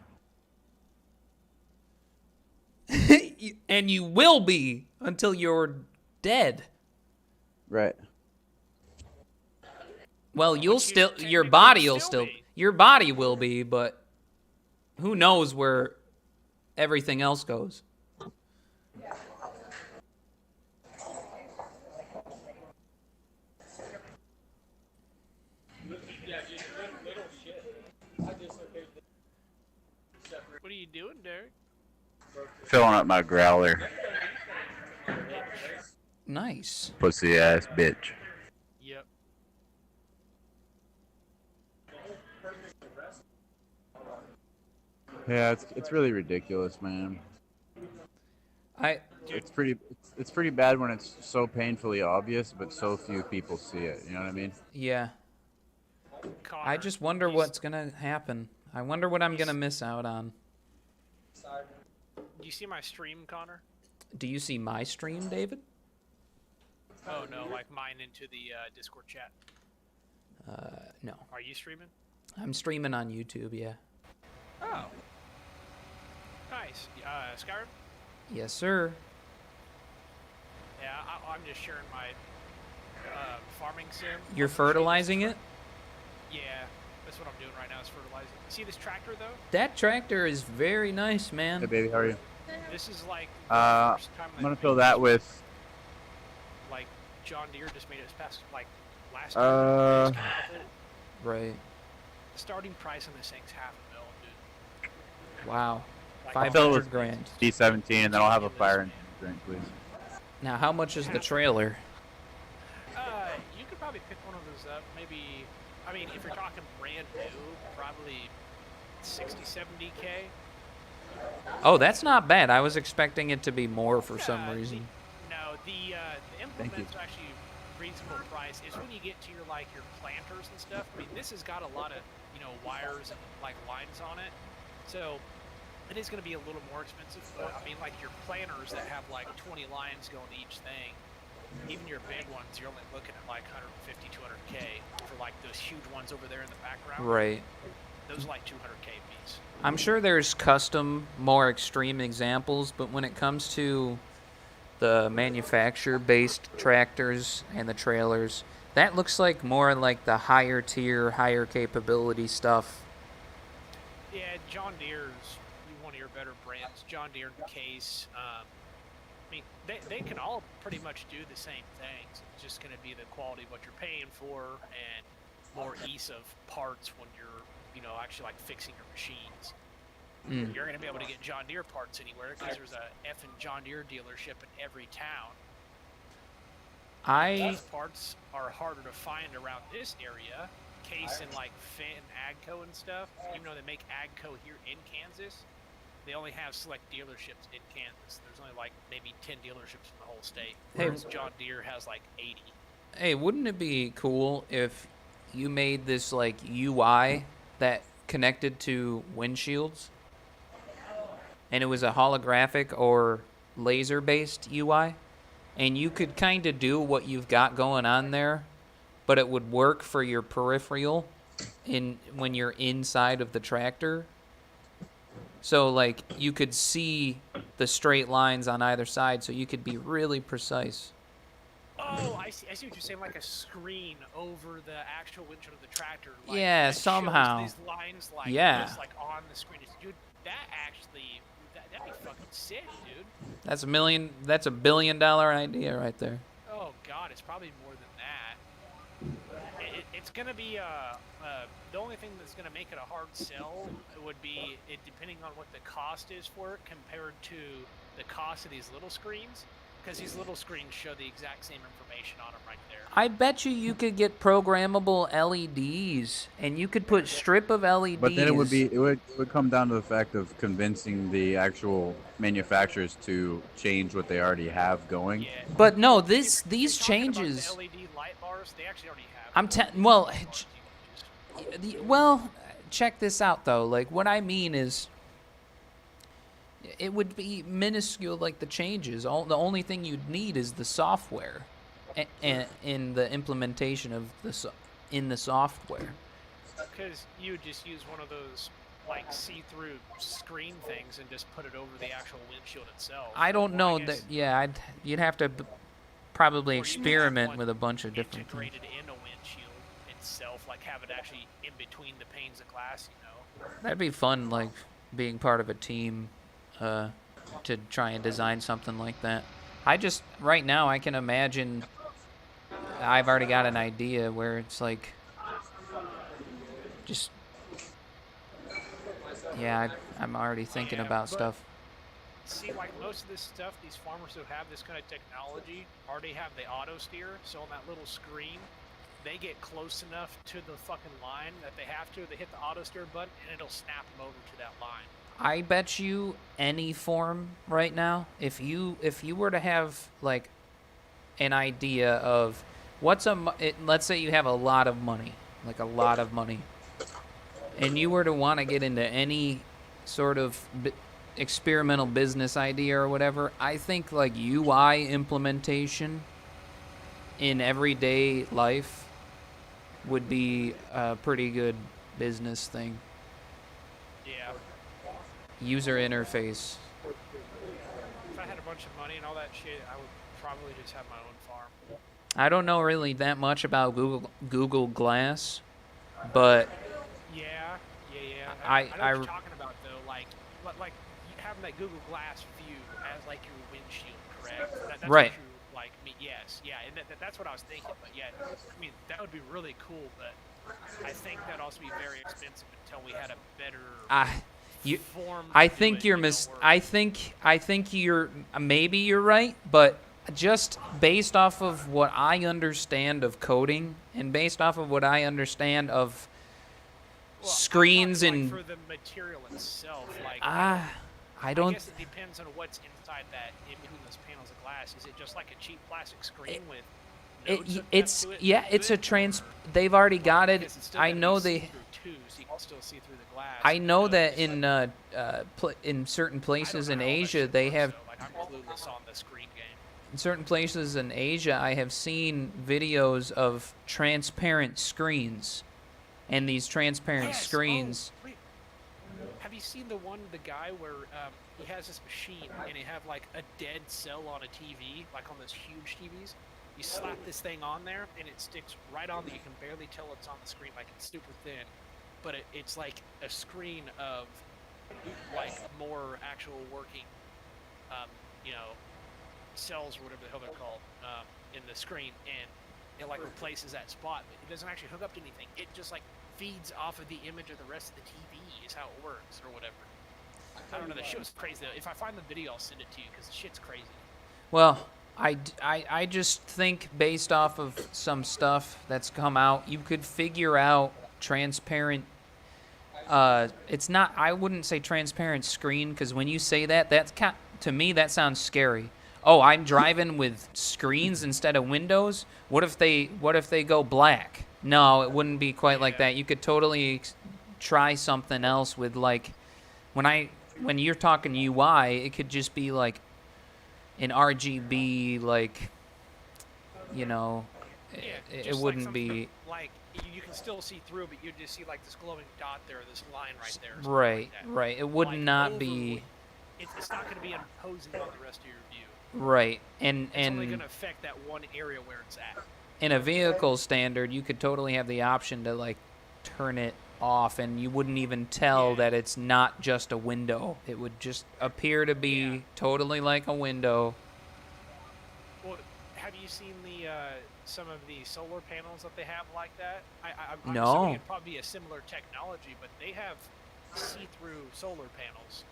S1: And you will be until you're dead.
S17: Right.
S1: Well, your body will be, but who knows where everything else goes.
S18: What are you doing, Derek?
S17: Filling up my growler.
S1: Nice.
S17: Pussy ass bitch.
S18: Yep.
S17: Yeah, it's really ridiculous, man. It's pretty bad when it's so painfully obvious, but so few people see it. You know what I mean?
S1: Yeah. I just wonder what's gonna happen. I wonder what I'm gonna miss out on.
S18: Do you see my stream, Connor?
S1: Do you see my stream, David?
S18: Oh no, like mine into the Discord chat.
S1: No.
S18: Are you streaming?
S1: I'm streaming on YouTube, yeah.
S18: Oh. Nice. Skyrim?
S1: Yes, sir.
S18: Yeah, I'm just sharing my farming sim.
S1: You're fertilizing it?
S18: Yeah, that's what I'm doing right now is fertilizing. See this tractor though?
S1: That tractor is very nice, man.
S17: Hey, baby, how are you?
S18: This is like the first time
S17: I'm gonna fill that with.
S18: Like John Deere just made it past like last year.
S1: Right.
S18: The starting price on this thing's $500,000, dude.
S1: Wow.
S18: Like,
S17: I'll fill it
S1: 500
S17: with
S1: grand.
S17: D17, and then I'll have a fire engine drink, please.
S1: Now, how much is the trailer?
S18: You could probably pick one of those up. Maybe, I mean, if you're talking brand new, probably 60, 70K.
S1: Oh, that's not bad. I was expecting it to be more for some reason.
S18: No, the implements are actually reasonable price. Is when you get to your your planters and stuff. I mean, this has got a lot of wires and like lines on it, so it is going to be a little more expensive. But I mean, like your planters that have like 20 lines going to each thing, even your big ones, you're only looking at like 150, 200K for like those huge ones over there in the background.
S1: Right.
S18: Those are like 200K piece.
S1: I'm sure there's custom, more extreme examples, but when it comes to the manufacturer-based tractors and the trailers, that looks like more like the higher tier, higher capability stuff.
S18: Yeah, John Deere's one of your better brands. John Deere and Case. I mean, they can all pretty much do the same things. It's just going to be the quality of what you're paying for and more ease of parts when you're, actually like fixing your machines. You're going to be able to get John Deere parts anywhere because there's a effing John Deere dealership in every town. Those parts are harder to find around this area. Case and like Finn, Agco and stuff. Even though they make Agco here in Kansas, they only have select dealerships in Kansas. There's only like maybe 10 dealerships in the whole state. Whereas John Deere has like 80.
S1: Hey, wouldn't it be cool if you made this like UI that connected to windshields? And it was a holographic or laser-based UI? And you could kind of do what you've got going on there, but it would work for your peripheral when you're inside of the tractor. So, like, you could see the straight lines on either side, so you could be really precise.
S18: Oh, I see what you're saying, like a screen over the actual windshield of the tractor. Like,
S1: Yeah,
S18: that
S1: somehow.
S18: shows these lines like
S1: Yeah.
S18: this, like on the screen. Dude, that'd be fucking sick, dude.
S1: That's a $1 billion idea right there.
S18: Oh god, it's probably more than that. It's gonna be the only thing that's gonna make it a hard sell would be depending on what the cost is for it compared to the cost of these little screens, because these little screens show the exact same information on them right there.
S1: I bet you could get programmable LEDs, and you could put strip of LEDs.
S17: But then it would come down to the fact of convincing the actual manufacturers to change what they already have going.
S18: Yeah.
S1: But no, these changes.
S18: About the LED light bars, they actually already have.
S1: Well, check this out though. Like what I mean is, it would be minuscule. Like the changes. The only thing you'd need is the software, and in the implementation of in the software.
S18: Because you would just use one of those like see-through screen things and just put it over the actual windshield itself.
S1: I don't know that. Yeah, you'd have to probably experiment with a bunch of different things.
S18: Integrated in a windshield itself, like have it actually in between the panes of glass, you know.
S1: That'd be fun, like being part of a team to try and design something like that. Right now I can imagine. I've already got an idea where it's like, just. Yeah, I'm already thinking about stuff.
S18: See, like most of this stuff, these farmers who have this kind of technology already have the auto steer. So on that little screen, they get close enough to the fucking line that they have to. They hit the auto steer button, and it'll snap them over to that line.
S1: I bet you any form right now, if you were to have like an idea of let's say you have a lot of money, and you were to want to get into any sort of experimental business idea or whatever, I think like UI implementation in everyday life would be a pretty good business thing.
S18: Yeah.
S1: User interface.
S18: If I had a bunch of money and all that shit, I would probably just have my own farm.
S1: I don't know really that much about Google Glass, but
S18: Yeah.
S1: I
S18: know what you're talking about though, like having that Google Glass view as like your windshield, correct? That's
S1: right.
S18: What you, like me, yes, yeah, and that's what I was thinking. But yeah, I mean that would be really cool, but I think that'd also be very expensive until we had a better.
S1: I think you're maybe you're right, but just based off of what I understand of coding and based off of what I understand of screens and
S18: for the material itself, like
S1: I don't.
S18: I guess it depends on what's inside that in between those panels of glass. Is it just like a cheap plastic screen with?
S1: It's they've already got it. I know they.
S18: Too, so you can still see through the glass.
S1: I know that in certain places in Asia they have.
S18: Like I'm clueless on the screen game.
S1: In certain places in Asia, I have seen videos of transparent screens, and these transparent screens.
S18: Oh, wait. Have you seen the guy where he has this machine and he have like a dead cell on a TV, like on those huge TVs? You slap this thing on there and it sticks right on there. You can barely tell it's on the screen, like it's super thin. But it's like a screen of like more actual working, cells or whatever the hell they're called in the screen, and it like replaces that spot. But it doesn't actually hook up to anything. It just like feeds off of the image of the rest of the TV is how it works or whatever. I don't know. The shit's crazy though. If I find the video, I'll send it to you because the shit's crazy.
S1: Well, I just think based off of some stuff that's come out, you could figure out transparent. It's not. I wouldn't say transparent screen because when you say that, to me that sounds scary. Oh, I'm driving with screens instead of windows. What if they go black? No, it wouldn't be quite like that. You could totally try something else with like when you're talking UI, it could just be like an RGB, like it wouldn't
S18: like
S1: be
S18: like you can still see through, but you just see like this glowing dot there, this line right there.
S1: Right,
S18: like
S1: right. It would not be.
S18: it's not going to be imposing on the rest of your view.
S1: Right, and
S18: It's only going to affect that one area where it's at.
S1: in a vehicle standard, you could totally have the option to like turn it off, and you wouldn't even tell that it's not just a window. It would just appear to be totally like a window.
S18: Well, have you seen the some of the solar panels that they have like that? I'm
S1: No.
S18: assuming it'd probably be a similar technology, but they have see-through solar panels,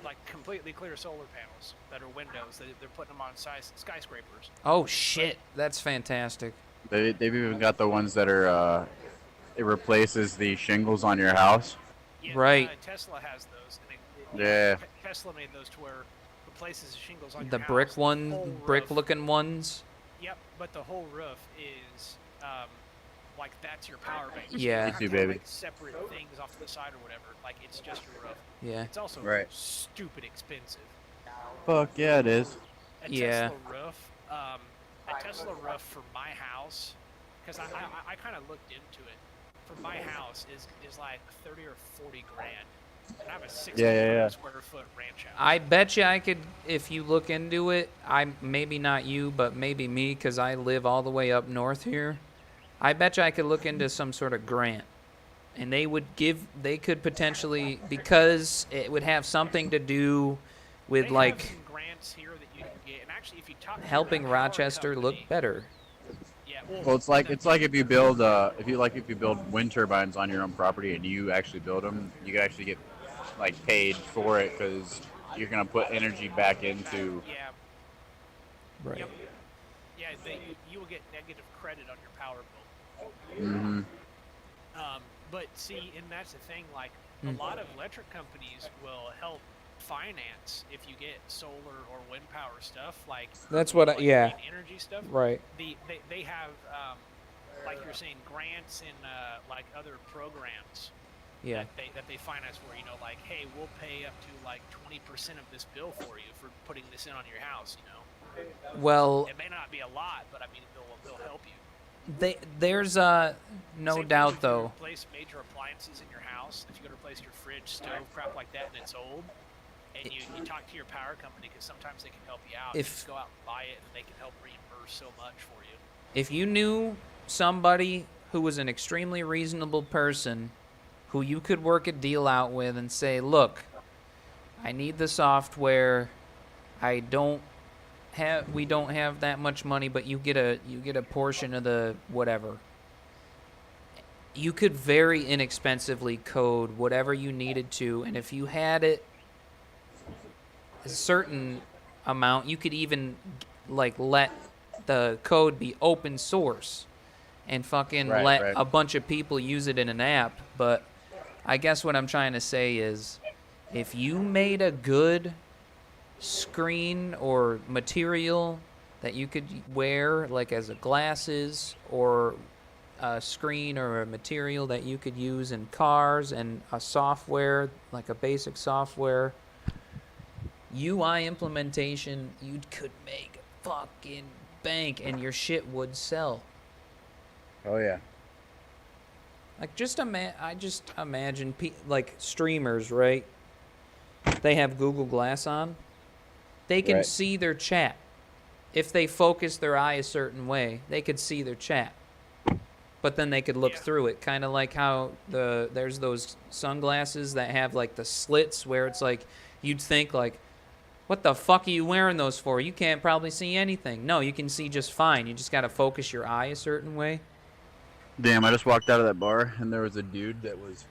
S18: like completely clear solar panels that are windows. They're putting them on skyscrapers.
S1: Oh shit, that's fantastic.
S20: They've even got the ones that are, it replaces the shingles on your house.
S18: Yeah,
S1: right.
S18: Tesla has those. And
S20: Yeah.
S18: Tesla made those to where it replaces the shingles on
S1: The
S18: your
S1: brick
S18: house.
S1: one, brick-looking ones.
S18: Yep, but the whole roof is like that's your power bank. So
S1: Yeah.
S18: you have
S20: Me too,
S18: to have,
S20: baby.
S18: like, separate things off to the side or whatever. Like it's just your roof.
S1: Yeah.
S18: It's also
S20: Right.
S18: stupid expensive.
S20: Fuck yeah, it is.
S18: A
S1: Yeah.
S18: Tesla roof for my house, because I kind of looked into it. For my house is like 30 or 40 grand. And I have a 600 square foot ranch house.
S1: I bet you I could, if you look into it, maybe not you, but maybe me, because I live all the way up north here. I bet you I could look into some sort of grant. And they could potentially, because it would have something to do with
S18: They
S1: like
S18: have some grants here that you can get, and actually if you talk to
S1: helping
S18: your power
S1: Rochester look
S18: company-
S1: better.
S18: Yeah,
S20: Well, it's like if you build if you build wind turbines on your own property and you actually build them, you can actually get like paid for it because you're gonna put energy back into.
S18: Yeah.
S1: Right.
S18: Yep. Yeah, you will get negative credit on your power bill.
S20: Mm-hmm.
S18: But see, and that's the thing. Like a lot of electric companies will help finance if you get solar or wind power stuff. Like
S1: That's what
S18: like
S1: yeah.
S18: green energy stuff.
S1: Right.
S18: They have like you're saying grants and like other programs.
S1: Yeah.
S18: That they finance for, like, hey, we'll pay up to like 20% of this bill for you for putting this in on your house,
S1: Well,
S18: It may not be a lot, but I mean, they'll help you.
S1: there's no
S18: Same
S1: doubt
S18: thing if
S1: though.
S18: you replace major appliances in your house, if you go to replace your fridge, stove, crap like that, and it's old, and you talk to your power company, because sometimes they can help you out. You
S1: If-
S18: just go out and buy it, and they can help reimburse so much for you.
S1: If you knew somebody who was an extremely reasonable person who you could work a deal out with and say, look, I need the software, we don't have that much money, but you get a portion of the whatever. You could very inexpensively code whatever you needed to, and if you had it a certain amount, you could even like let the code be open source and fucking let a bunch of people use it in an app. But I guess what I'm trying to say is if you made a good screen or material that you could wear like as a glasses, or a screen or a material that you could use in cars, and a software like a basic software UI implementation, you could make fucking bank and your shit would sell.
S20: Oh yeah.
S1: Like I just imagine like streamers, right? They have Google Glass on. They can
S20: Right.
S1: see their chat. If they focus their eye a certain way, they could see their chat. But then they could look through it, kind of like how there's those sunglasses that have like the slits where it's like you'd think like, what the fuck are you wearing those for? You can't probably see anything. No, you can see just fine. You just got to focus your eye a certain way.
S20: Damn, I just walked out of that bar and there was a dude that was.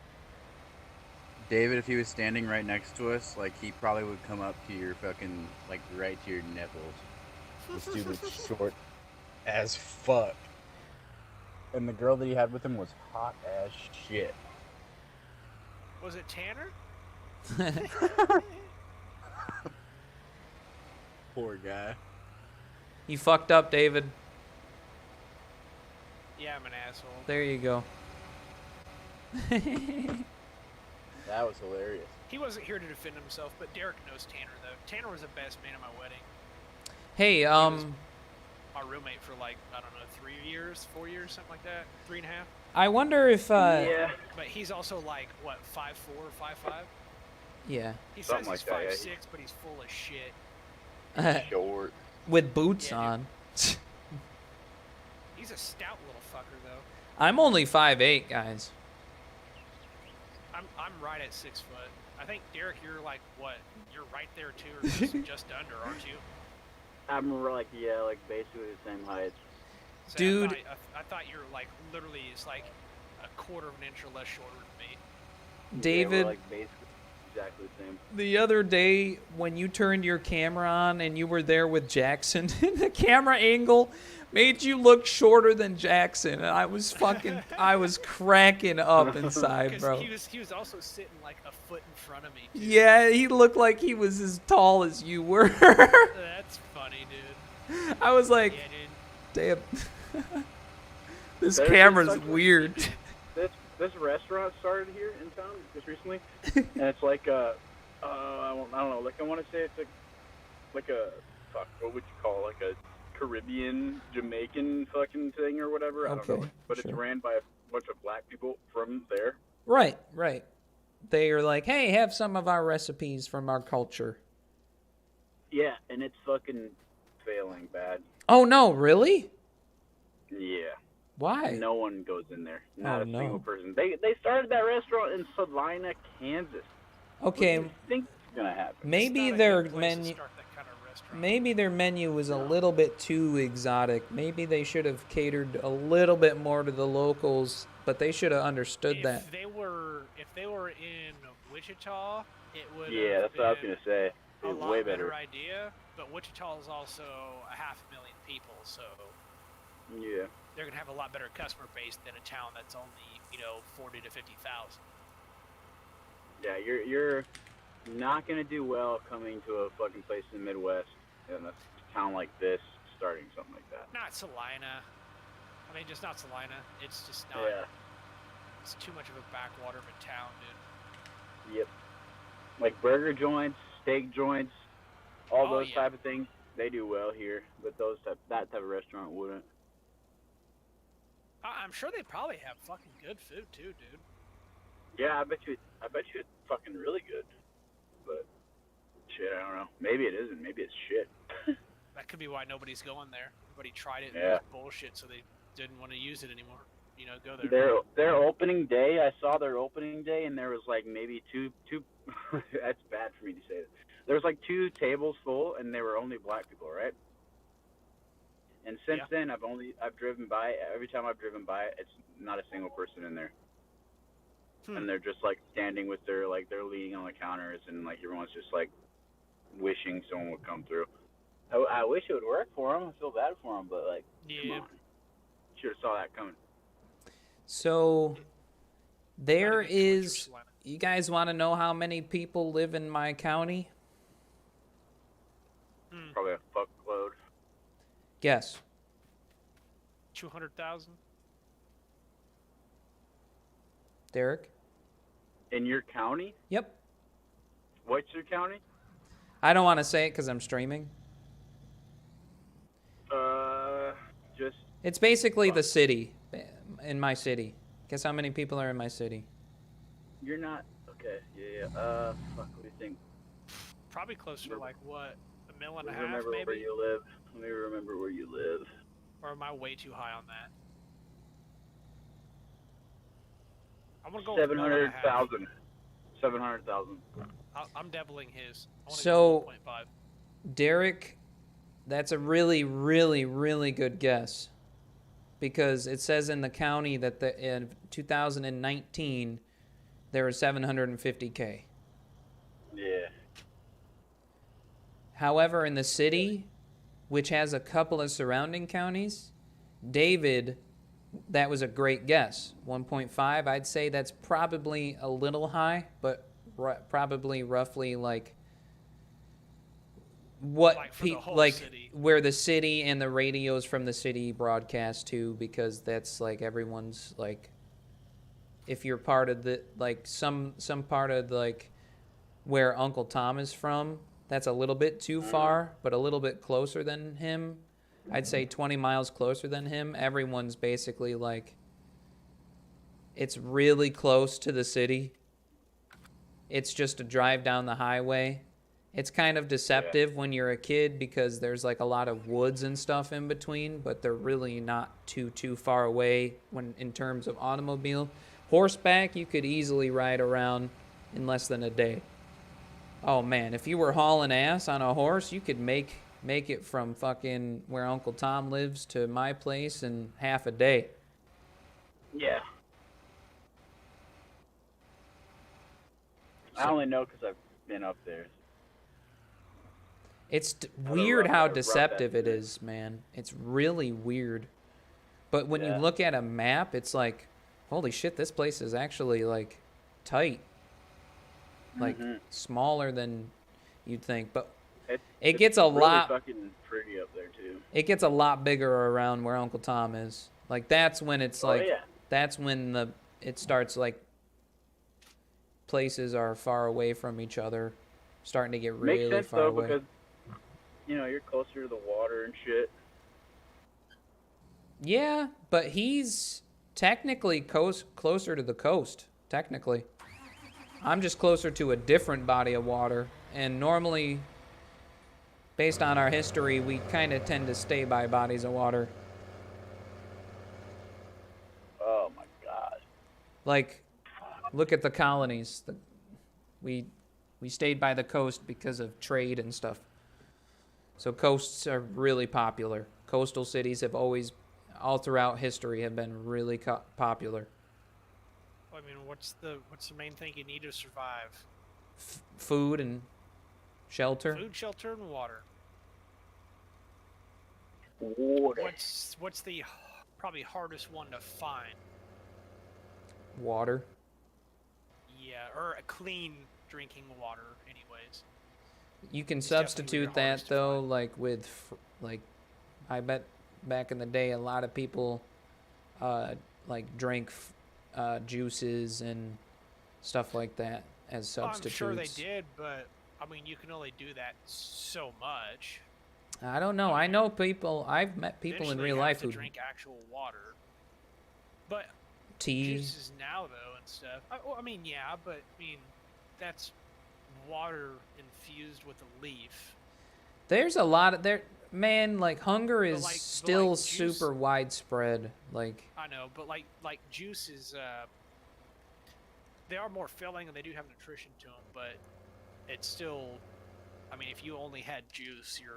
S20: David, if he was standing right next to us, like he probably would come up to your fucking, like right to your nipples. This dude was short as fuck. And the girl that he had with him was hot as shit.
S18: Was it Tanner?
S20: Poor guy.
S1: You fucked up, David.
S18: Yeah, I'm an asshole.
S1: There you go.
S20: That was hilarious.
S18: He wasn't here to defend himself, but Derek knows Tanner, though. Tanner was the best man at my wedding.
S1: Hey,
S18: My roommate for like, I don't know, 3 years, 4 years, something like that. 3.5.
S1: I wonder if
S18: But he's also like, what, 5'4", 5'5"?
S1: Yeah.
S18: He says
S19: Something
S18: he's
S19: like that,
S18: 5'6", but he's full of shit.
S19: Short.
S1: With boots
S18: Yeah,
S1: on.
S18: He's a stout little fucker, though.
S1: I'm only 5'8", guys.
S18: I'm right at 6 foot. I think, Derek, you're like, what? You're right there, too, or just under, aren't you?
S19: I'm like, yeah, like basically the same height.
S18: So
S1: Dude.
S18: I thought you were like, literally, it's like a quarter of an inch or less shorter than me.
S1: David.
S19: Yeah, we're like basically exactly the same.
S1: The other day, when you turned your camera on and you were there with Jackson, the camera angle made you look shorter than Jackson. And I was cracking up inside, bro.
S18: He was also sitting like a foot in front of me, too.
S1: Yeah, he looked like he was as tall as you were.
S18: That's funny, dude.
S1: I was like,
S18: yeah,
S1: damn. This
S19: There's
S1: camera's
S19: such a-
S1: weird.
S19: This restaurant started here in town just recently, and it's like I don't know, like I want to say it's like a fuck, what would you call it? Like a Caribbean Jamaican fucking thing or whatever. I don't know,
S1: Okay,
S19: but it's
S1: sure.
S19: ran by a bunch of black people from there.
S1: Right. They are like, hey, have some of our recipes from our culture.
S19: Yeah, and it's fucking failing bad.
S1: Oh, no, really?
S19: Yeah.
S1: Why?
S19: No one goes in there. Not
S1: Oh,
S19: a
S1: no.
S19: single person. They started that restaurant in Salina, Kansas.
S1: Okay,
S19: What do you think is gonna happen?
S1: maybe their menu was a little bit too exotic. Maybe they should have catered a little bit more to the locals, but they should have understood that.
S18: If they were in Wichita, it would.
S19: Yeah, that's what I was gonna say.
S18: A
S19: It's
S18: lot
S19: way
S18: better
S19: better.
S18: idea, but Wichita is also 500,000 people, so
S19: Yeah.
S18: they're gonna have a lot better customer base than a town that's only 40 to 50,000.
S19: Yeah, you're not gonna do well coming to a fucking place in the Midwest in a town like this, starting something like that.
S18: Not Salina. I mean, just not Salina. It's just not.
S19: Yeah.
S18: It's too much of a backwater of a town, dude.
S19: Yep. Like burger joints, steak joints, all
S18: Oh,
S19: those
S18: yeah.
S19: type of things, they do well here, but that type of restaurant wouldn't.
S18: I'm sure they probably have fucking good food too, dude.
S19: Yeah, I bet you it's fucking really good. But shit, I don't know. Maybe it isn't. Maybe it's shit.
S18: That could be why nobody's going there. Everybody tried it and
S19: Yeah.
S18: it was bullshit, so they didn't want to use it anymore. Go there.
S19: Their opening day, I saw their opening day, and there was like maybe two. That's bad for me to say. There was like 2 tables full, and they were only black people, right? And since then, I've driven by. Every time I've driven by, it's not a single person in there, and they're just like standing with they're leaning on the counters, and like everyone's just like wishing someone would come through. I wish it would work for them. I feel bad for them, but like, come on, should have saw that coming.
S1: So, there is. You guys want to know how many people live in my county?
S19: Probably a fuckload.
S1: Guess.
S18: 200,000.
S1: Derek?
S19: In your county?
S1: Yep.
S19: What's your county?
S1: I don't want to say it because I'm streaming.
S19: Just.
S1: It's basically the city. In my city. Guess how many people are in my city?
S19: You're not. Okay. Yeah. Fuck. What do you think?
S18: Probably closer to like what, 1.5 million,
S19: Let me remember
S18: maybe?
S19: where you live. Let me remember where you live.
S18: Or am I way too high on that? I'm gonna go with 1.5 million.
S19: 700,000.
S18: I'm doubling his. I wanna
S1: So,
S18: go 1.5.
S1: Derek, that's a really, really, really good guess. Because it says in the county that in 2019, there were 750K.
S19: Yeah.
S1: However, in the city, which has a couple of surrounding counties, David, that was a great guess. 1.5, I'd say that's probably a little high, but probably roughly like what
S18: Like for the whole
S1: like
S18: city.
S1: where the city and the radios from the city broadcast to, because that's like everyone's like, if you're part of the like some part of like where Uncle Tom is from, that's a little bit too far, but a little bit closer than him. I'd say 20 miles closer than him. Everyone's basically like, it's really close to the city. it's just a drive down the highway. It's kind of deceptive when you're a kid because there's like a lot of woods and stuff in between, but they're really not too far away when in terms of automobile. Horseback, you could easily ride around in less than a day. Oh man, if you were hauling ass on a horse, you could make it from fucking where Uncle Tom lives to my place in half a day.
S19: Yeah. I only know because I've been up there.
S1: It's weird how deceptive it is, man. It's really weird. But when you look at a map, it's like, holy shit, this place is actually like tight. Like smaller than you'd think. But it gets a
S19: really
S1: lot
S19: fucking pretty up there too.
S1: it gets a lot bigger around where Uncle Tom is. Like that's when it's like that's when it starts like places are far away from each other, starting to get really
S19: Makes sense
S1: far
S19: though
S1: away.
S19: because you're closer to the water and shit.
S1: Yeah, but he's technically closer to the coast, technically. I'm just closer to a different body of water, and normally, based on our history, we kind of tend to stay by bodies of water.
S19: Oh my god.
S1: Like, look at the colonies. We stayed by the coast because of trade and stuff. So coasts are really popular. Coastal cities have always, all throughout history, have been really popular.
S18: I mean, what's the main thing you need to survive?
S1: Food and shelter.
S18: Food, shelter, and water.
S19: Water.
S18: What's the probably hardest one to find?
S1: Water.
S18: Yeah, or a clean drinking water, anyways.
S1: You can substitute that though, like with, like, I bet back in the day a lot of people, like drank juices and stuff like that as substitutes.
S18: I'm sure they did, but I mean, you can only do that so much.
S1: I don't know. I know people. I've met people in real life who
S18: drink actual water, but
S1: tea.
S18: Juices now though and stuff. I mean, yeah, but I mean, that's water infused with a leaf.
S1: There's a lot of there. Man, like hunger is still super widespread. Like
S18: I know, but like juice is they are more filling and they do have nutrition to them, but it's still. I mean, if you only had juice, you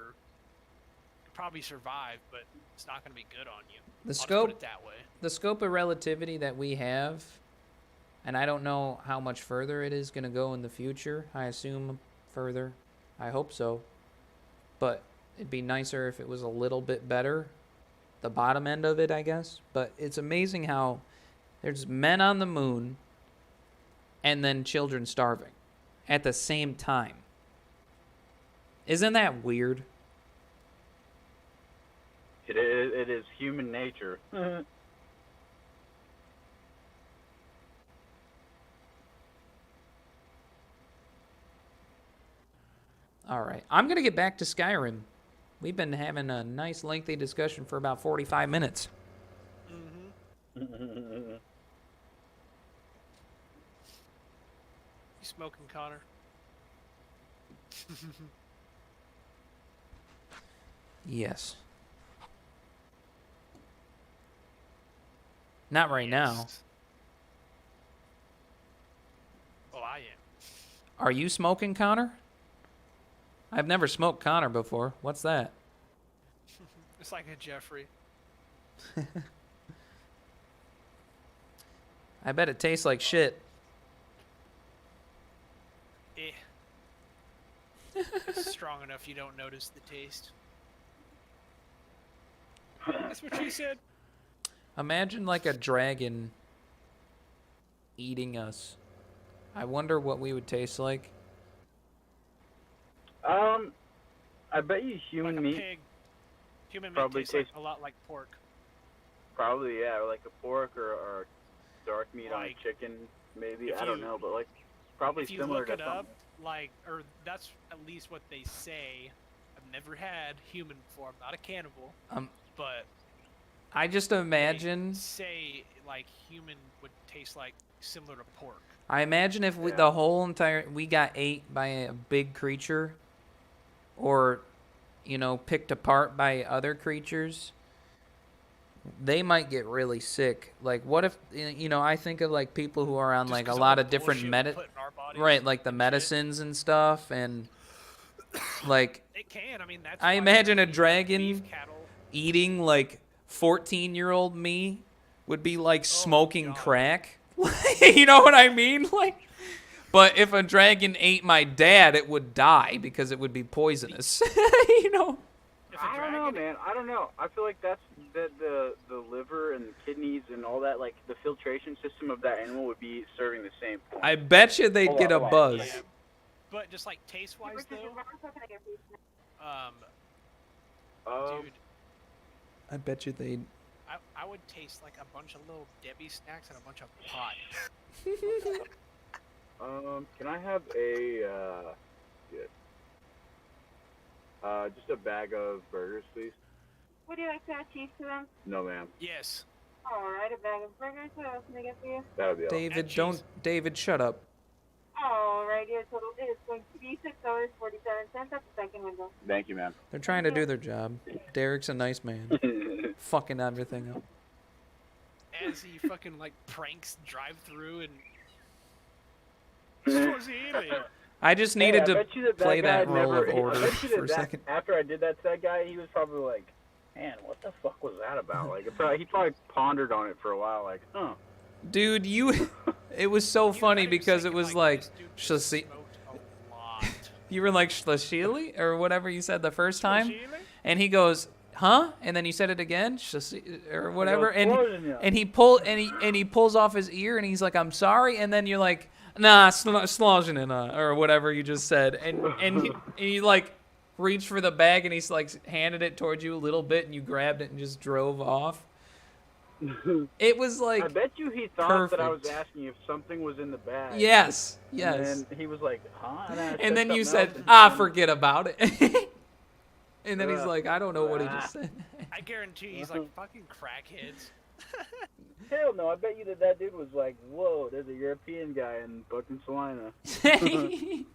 S18: could probably survive, but it's not going to be good on you.
S1: The
S18: I'll
S1: scope,
S18: just put it that way.
S1: The scope of relativity that we have, and I don't know how much further it is going to go in the future. I assume further. I hope so. But it'd be nicer if it was a little bit better. The bottom end of it, I guess. But it's amazing how there's men on the moon and then children starving at the same time. Isn't that weird?
S19: It is human nature.
S1: All right. I'm going to get back to Skyrim. We've been having a nice lengthy discussion for about 45 minutes.
S18: You smoking, Connor?
S1: Yes. Not right now.
S18: Well, I am.
S1: Are you smoking, Connor? I've never smoked Connor before. What's that?
S18: It's like a Jeffrey.
S1: I bet it tastes like shit.
S18: It's strong enough you don't notice the taste. That's what she said.
S1: Imagine like a dragon eating us. I wonder what we would taste like.
S19: I bet you human
S18: like a
S19: meat.
S18: Pig. Human
S19: probably
S18: meat tastes a lot like pork.
S19: Probably, yeah, like a pork or dark meat on
S18: Like,
S19: a chicken, maybe. I don't know, but like probably
S18: If you
S19: similar
S18: look
S19: to
S18: it
S19: something.
S18: up, or that's at least what they say. I've never had human before. I'm not a cannibal, but
S1: I just imagine.
S18: Say like human would taste like similar to pork.
S1: I imagine if we, the whole entire we got ate by a big creature, or, picked apart by other creatures, they might get really sick. Like, what if, I think of like people who are on like a lot of different right, like the medicines and stuff, and like.
S18: It can. I mean, that's.
S1: I imagine a dragon eating like 14-year-old me would be like smoking crack. You know what I mean? Like, but if a dragon ate my dad, it would die because it would be poisonous.
S19: I don't know, man. I don't know. I feel like that's the liver and the kidneys and all that, like the filtration system of that animal would be serving the same point.
S1: I bet you they'd get a buzz.
S18: Yeah. But just like taste-wise, though. Dude.
S1: I bet you they'd.
S18: I would taste like a bunch of little Debbie snacks and a bunch of pot.
S19: Can I have a just a bag of burgers, please?
S21: Would you like to add cheese to them?
S19: No, ma'am.
S18: Yes.
S21: Alright, a bag of burgers. What else can I get for you?
S19: That would be all.
S1: David, shut up.
S21: Alright, your total is going to be $6.47 at the second window.
S19: Thank you, ma'am.
S1: They're trying to do their job. Derek's a nice man. Fucking everything up.
S18: As he fucking like pranks drive-through and.
S1: I just needed to
S19: bet you that
S1: play
S19: guy
S1: that role
S19: never,
S1: of order
S19: I bet you
S1: for a
S19: that
S1: second.
S19: after I did that to that guy, he was probably like, man, what the fuck was that about? Like, he probably pondered on it for a while, like, huh.
S1: Dude, it was so funny because it was like, you were like Shlashili or whatever you said the first time, and he goes, huh? And then you said it again, or whatever, and he pulls off his ear and he's like, I'm sorry, and then you're like, nah, Slozhina, or whatever you just said, and he like reached for the bag and he's like handed it towards you a little bit and you grabbed it and just drove off. It was like
S19: I bet you he thought
S1: perfect.
S19: that I was asking if something was in the bag.
S1: Yes.
S19: And then he was like, huh?
S1: And then you said, forget about it. And then he's like, I don't know what he just said.
S18: I guarantee he's like fucking crackheads.
S19: Hell no, I bet you that dude was like, whoa, there's a European guy in fucking Salina.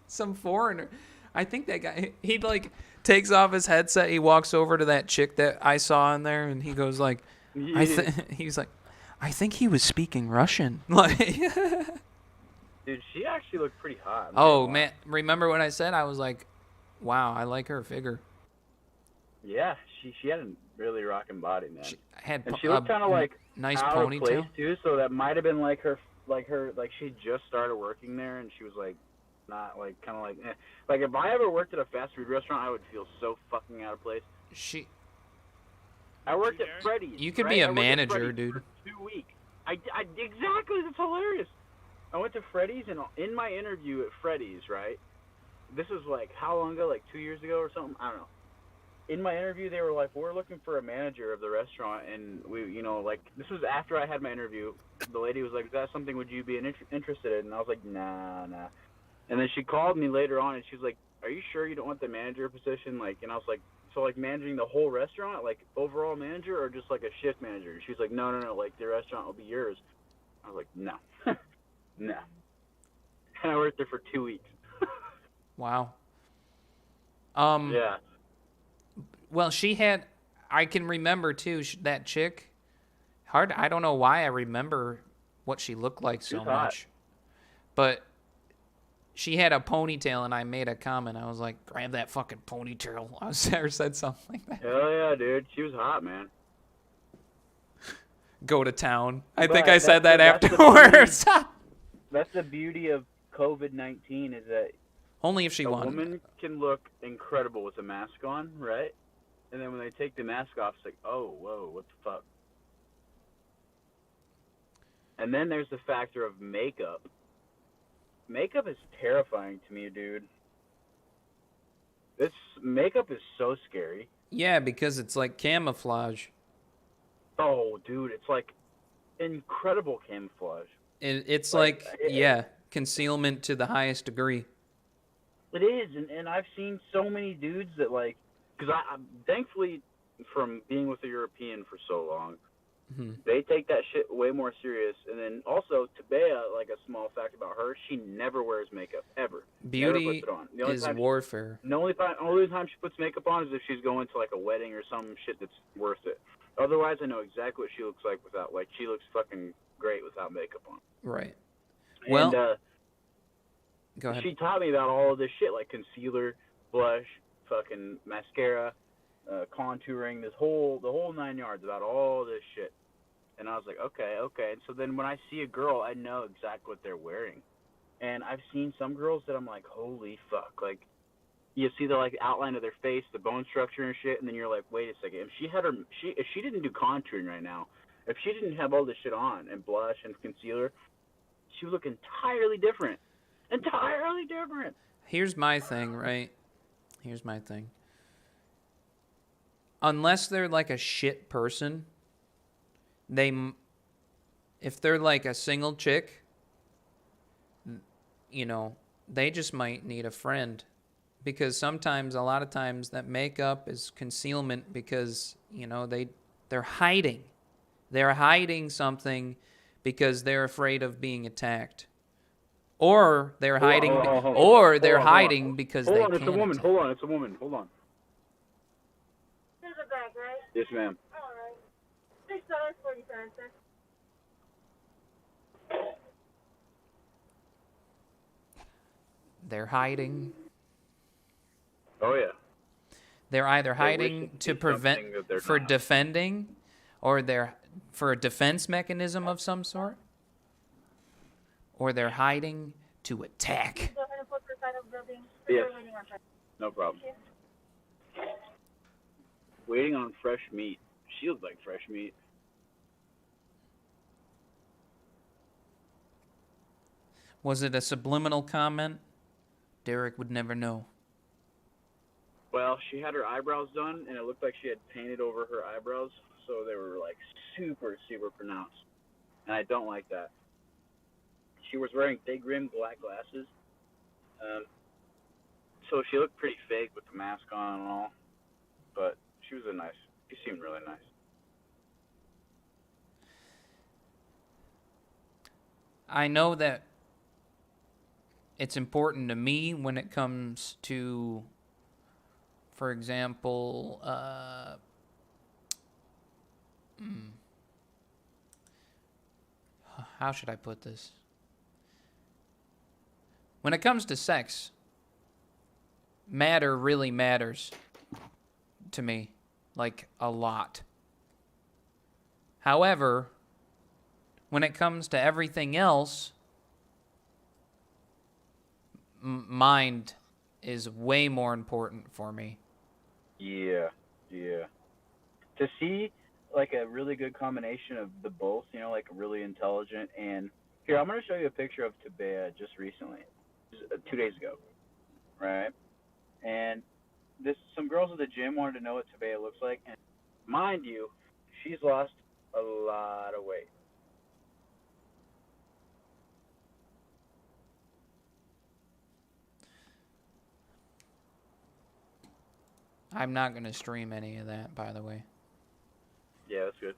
S1: Some foreigner. I think that guy, he like takes off his headset, he walks over to that chick that I saw in there, and he goes like, he's like, I think he was speaking Russian. Like,
S19: dude, she actually looked pretty hot.
S1: Oh, man, remember when I said, I was like, wow, I like her figure.
S19: Yeah, she had a really rocking body, man.
S1: She had
S19: and she looked kind of like
S1: nice
S19: out
S1: ponytail
S19: of place too, so that might have been like she just started working there, and she was like, not like kind of like, like if I ever worked at a fast food restaurant, I would feel so fucking out of place. I worked at Freddy's.
S1: You could be a manager, dude.
S19: For 2 weeks. Exactly, that's hilarious. I went to Freddy's, and in my interview at Freddy's, right? This was like how long ago? Like 2 years ago or something? I don't know. In my interview, they were like, we're looking for a manager of the restaurant, and we, like, this was after I had my interview. The lady was like, is that something would you be interested in? And I was like, nah. And then she called me later on, and she was like, are you sure you don't want the manager position? Like, and I was like, so like managing the whole restaurant, like overall manager, or just like a shift manager? And she was like, no, like the restaurant will be yours. I was like, no. No. And I worked there for 2 weeks.
S1: Wow.
S19: Yeah.
S1: Well, she had, I can remember too, that chick. I don't know why I remember what she looked like so much. But she had a ponytail, and I made a comment. I was like, grab that fucking ponytail. I said something like that.
S19: Hell yeah, dude. She was hot, man.
S1: Go to town. I think I said that afterwards.
S19: That's the beauty of COVID-19 is that
S1: only if she
S19: a
S1: wanted.
S19: A woman can look incredible with a mask on, right? And then when they take the mask off, it's like, oh, whoa, what the fuck? And then there's the factor of makeup. Makeup is terrifying to me, dude. This makeup is so scary.
S1: Yeah, because it's like camouflage.
S19: Oh, dude, it's like incredible camouflage.
S1: It's concealment to the highest degree.
S19: It is, and I've seen so many dudes that like, because I thankfully from being with a European for so long,
S1: Mhm.
S19: they take that shit way more serious. And then also, Tabea, like a small fact about her, she never wears makeup ever. Never
S1: Beauty
S19: puts it on. The only
S1: is
S19: time
S1: warfare.
S19: the only time she puts makeup on is if she's going to like a wedding or some shit that's worth it. Otherwise, I know exactly what she looks like without. Like she looks fucking great without makeup on.
S1: Right. Well,
S19: And,
S1: go ahead.
S19: she taught me about all of this shit, like concealer, blush, fucking mascara, contouring, the whole 9 yards about all this shit. And I was like, okay. And so then when I see a girl, I know exactly what they're wearing. And I've seen some girls that I'm like, holy fuck, like you see the like outline of their face, the bone structure and shit, and then you're like, wait a second, if she didn't do contouring right now, if she didn't have all this shit on and blush and concealer, she would look entirely different. Entirely different.
S1: Here's my thing, right? Here's my thing. Unless they're like a shit person, if they're like a single chick, you know, they just might need a friend. Because sometimes, a lot of times, that makeup is concealment because, you know, they're hiding. They're hiding something because they're afraid of being attacked. Or they're hiding because they can't.
S19: It's a woman. Hold on, it's a woman. Hold on.
S21: There's a bag, right?
S19: Yes, ma'am.
S21: Alright. $6.47, sir.
S1: They're hiding.
S19: Oh yeah.
S1: They're either
S19: They're
S1: hiding
S19: wishing to
S1: to
S19: be
S1: prevent
S19: something that they're
S1: for
S19: not.
S1: defending, or they're for a defense mechanism of some sort, or they're hiding to attack.
S21: Go ahead and put the side of the building.
S19: Yes.
S21: We're waiting on time.
S19: No problem. Waiting on fresh meat. She looks like fresh meat.
S1: Was it a subliminal comment? Derek would never know.
S19: Well, she had her eyebrows done, and it looked like she had painted over her eyebrows, so they were like super, super pronounced. And I don't like that. She was wearing big rimmed black glasses, so she looked pretty fake with the mask on and all. But she seemed really nice.
S1: I know that it's important to me when it comes to, for example, how should I put this? When it comes to sex, matter really matters to me, like a lot. However, when it comes to everything else, mind is way more important for me.
S19: Yeah. To see like a really good combination of the both, you know, like really intelligent and here, I'm going to show you a picture of Tabea just recently, 2 days ago, right? And some girls at the gym wanted to know what Tabea looks like, and mind you, she's lost a lot of weight.
S1: I'm not going to stream any of that, by the way.
S19: Yeah, that's good.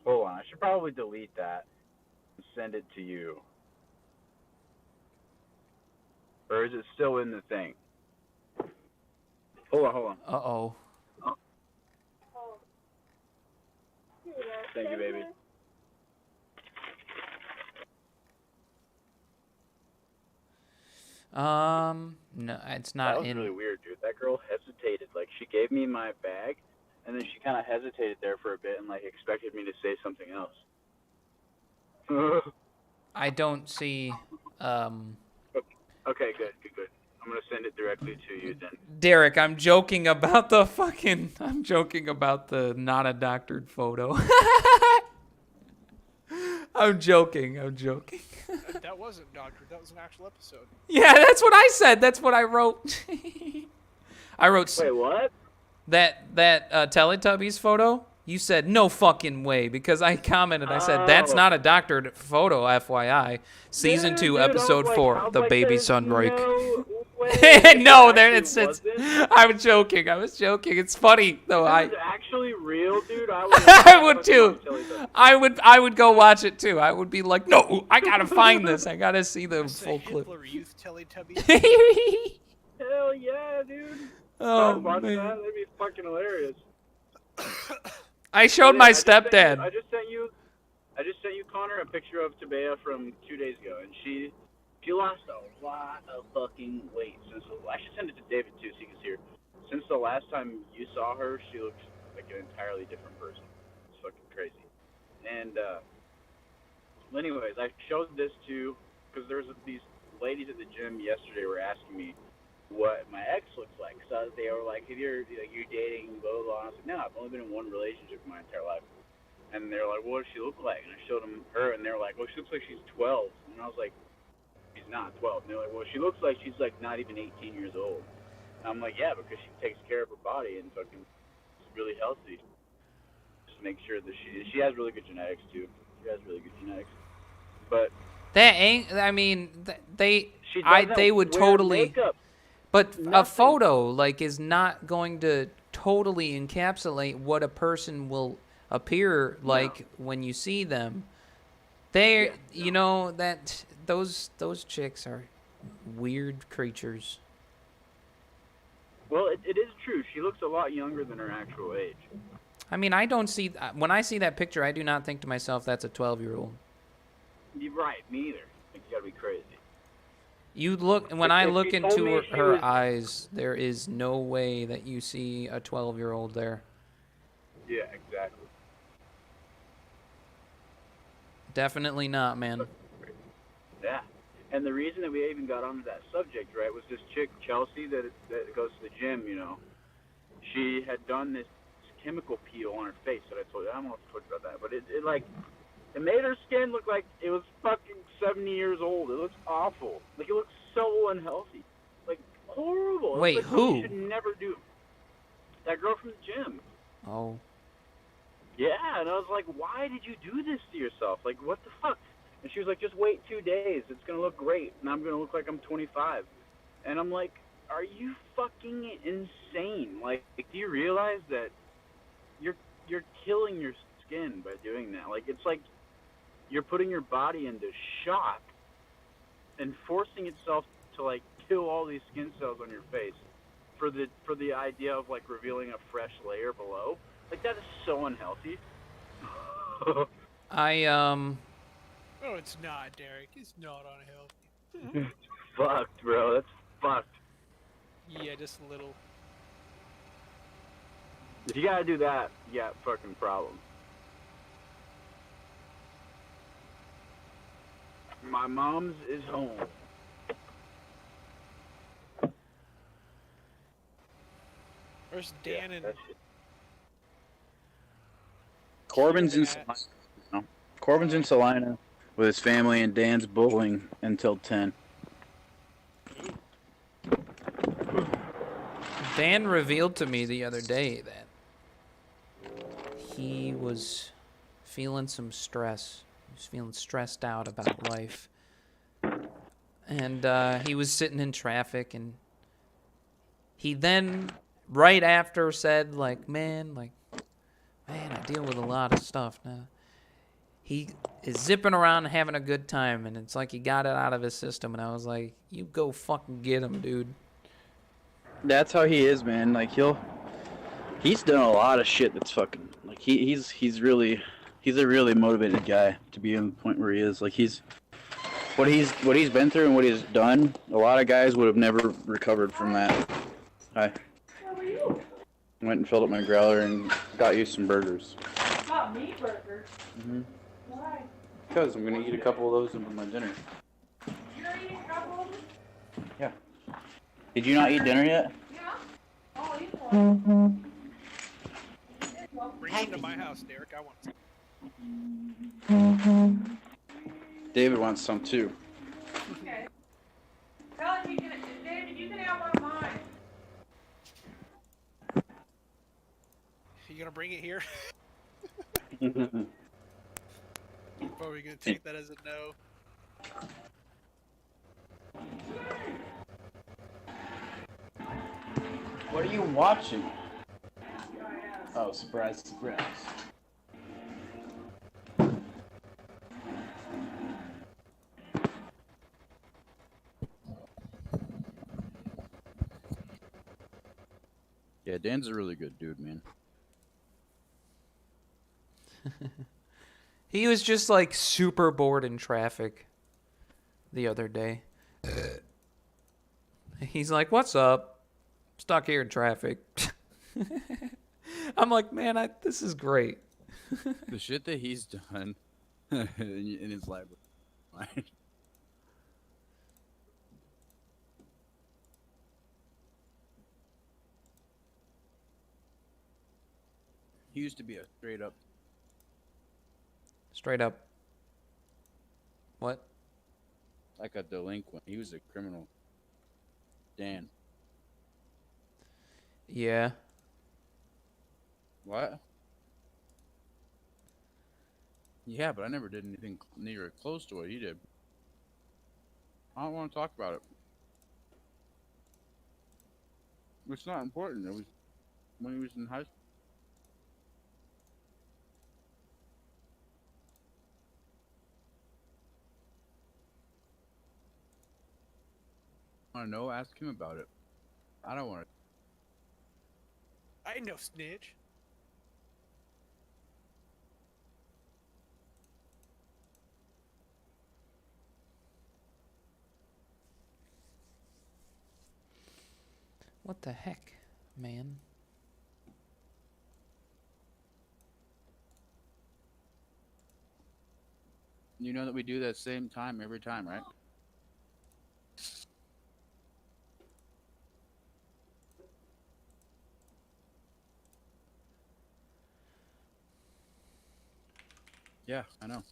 S19: Hold on, I should probably delete that and send it to you. Or is it still in the thing? Hold on.
S1: Uh-oh.
S19: Thank you, baby.
S1: No, it's not
S19: That was
S1: in.
S19: really weird, dude. That girl hesitated. Like, she gave me my bag, and then she kind of hesitated there for a bit and, like, expected me to say something else.
S1: I don't see,
S19: Okay, good. I'm gonna send it directly to you then.
S1: Derek, I'm joking about the not a doctored photo. I'm joking.
S18: That wasn't doctored. That was an actual episode.
S1: Yeah, that's what I said. That's what I wrote. I wrote.
S19: Wait, what?
S1: That Teletubbies photo. You said no fucking way because I commented. I said that's
S19: Oh.
S1: not a doctored photo, FYI. Season 2,
S19: Dude, I was
S1: episode
S19: like-
S1: 4,
S19: I was
S1: the
S19: like,
S1: baby
S19: there's
S1: sunbreak.
S19: No, way.
S1: No, there
S19: It
S1: it's.
S19: wasn't.
S1: I was joking. I was joking. It's funny though.
S19: If it was actually real, dude, I would.
S1: I would too. I would go watch it too. I would be like, no, I gotta find this. I gotta see the full clip.
S18: Hitler Youth Teletubbies.
S19: Hell yeah, dude.
S1: Oh,
S19: I'd watch
S1: man.
S19: that. That'd be fucking hilarious.
S1: I showed my stepdad.
S19: I just sent you, Connor, a picture of Tabea from 2 days ago, and she lost a lot of fucking weight since. I should send it to David too, so you can see her. Since the last time you saw her, she looks like an entirely different person. It's fucking crazy. And anyways, I showed this to because there's these ladies at the gym yesterday were asking me what my ex looks like. So they were like, "If you're dating, blah blah blah." And I was like, "No, I've only been in one relationship my entire life." And they're like, "What does she look like?" And I showed them her, and they were like, "Well, she looks like she's 12." And I was like, "She's not 12." And they're like, "Well, she looks like she's like not even 18 years old." And I'm like, "Yeah, because she takes care of her body and fucking is really healthy. Just make sure that she has really good genetics too. She has really good genetics." But
S1: That ain't. I mean, they would
S19: wear
S1: totally.
S19: makeup.
S1: But a
S19: Nothing.
S1: photo like is not going to totally encapsulate what a person will appear like when you see them. They, you know, that those chicks are weird creatures.
S19: Well, it is true. She looks a lot younger than her actual age.
S1: I mean, I don't see when I see that picture, I do not think to myself that's a 12-year-old.
S19: You're right. Me either. Like, you gotta be crazy.
S1: You look when I
S19: If
S1: look
S19: she told
S1: into
S19: me
S1: her,
S19: she
S1: her
S19: was-
S1: eyes, there is no way that you see a 12-year-old there.
S19: Yeah, exactly.
S1: Definitely not, man.
S19: Yeah. And the reason that we even got onto that subject, right, was this chick, Chelsea, that goes to the gym, you know. She had done this chemical peel on her face that I told you. I don't know if I told you about that, but it made her skin look like it was fucking 70 years old. It looks awful. Like, it looks so unhealthy. Like, horrible.
S1: Wait,
S19: it's like something
S1: who?
S19: You should never do. That girl from the gym.
S1: Oh.
S19: Yeah, and I was like, why did you do this to yourself? Like, what the fuck? And she was like, just wait 2 days. It's going to look great, and I'm going to look like I'm 25. And I'm like, are you fucking insane? Like, do you realize that you're killing your skin by doing that? Like, it's like you're putting your body into shock and forcing itself to, like, kill all these skin cells on your face for the idea of, like, revealing a fresh layer below. Like, that is so unhealthy.
S18: No, it's not, Derek. It's not unhealthy.
S19: Fucked, bro. That's fucked.
S18: Yeah, just a little.
S19: If you gotta do that, you got fucking problems. My mom's is home.
S18: Where's Dan and...
S20: Corbin's in Salina. No. Corbin's in Salina with his family, and Dan's bowling until 10.
S1: Dan revealed to me the other day that he was feeling some stress. He was feeling stressed out about life. And he was sitting in traffic, and he then, right after, said, like, man, I deal with a lot of stuff now. He is zipping around and having a good time, and it's like he got it out of his system, and I was like, you go fucking get him, dude.
S20: That's how he is, man. Like, he's done a lot of shit that's fucking, like, he's a really motivated guy to be in the point where he is. Like, what he's been through and what he's done, a lot of guys would have never recovered from that. Hi. Went and filled up my growler and got you some burgers.
S2: Got me burgers?
S20: Mm-hmm.
S2: Why?
S20: Because I'm going to eat a couple of those for my dinner.
S2: You're eating a couple of them?
S20: Yeah. Did you not eat dinner yet?
S2: Yeah. I'll eat one.
S18: Bring him to my house, Derek. I want some.
S20: David wants some too.
S2: Okay. Tell him you can, David, you can have one of mine.
S18: You gonna bring it here?
S20: Mm-hmm.
S18: Or are we gonna take that as a no?
S20: What are you watching? Oh, surprise, surprise. Yeah, Dan's a really good dude, man.
S1: He was just like super bored in traffic the other day. He's like, "What's up? Stuck here in traffic." I'm like, "Man, this is great."
S20: The shit that he's done in his library. He used to be a
S1: straight up. What?
S20: Like a delinquent. He was a criminal. Dan.
S1: Yeah.
S20: What? Yeah, but I never did anything near close to what he did. I don't want to talk about it. It's not important. It was when he was in high school. I don't know. Ask him about it. I don't want to.
S18: I ain't no snitch.
S1: What the heck, man?
S20: You know that we do that same time every time, right? Yeah, I know.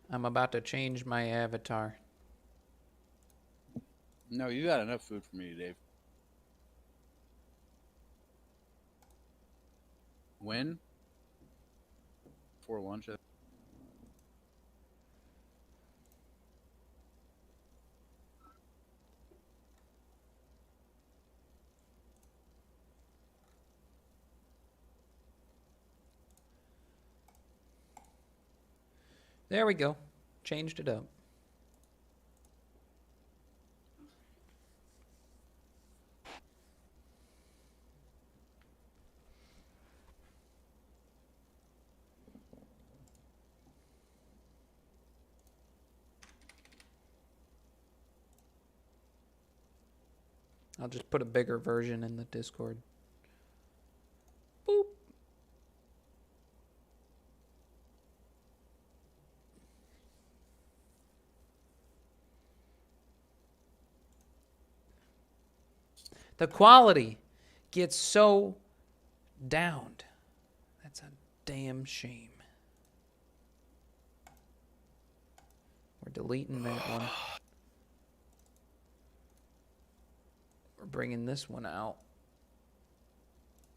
S1: I'm about to change my avatar.
S20: No, you got enough food for me, Dave. When? Before lunch?
S1: There we go. Changed it up. I'll just put a bigger version in the Discord. Boop. The quality gets so downed. That's a damn shame. We're deleting that one. We're bringing this one out.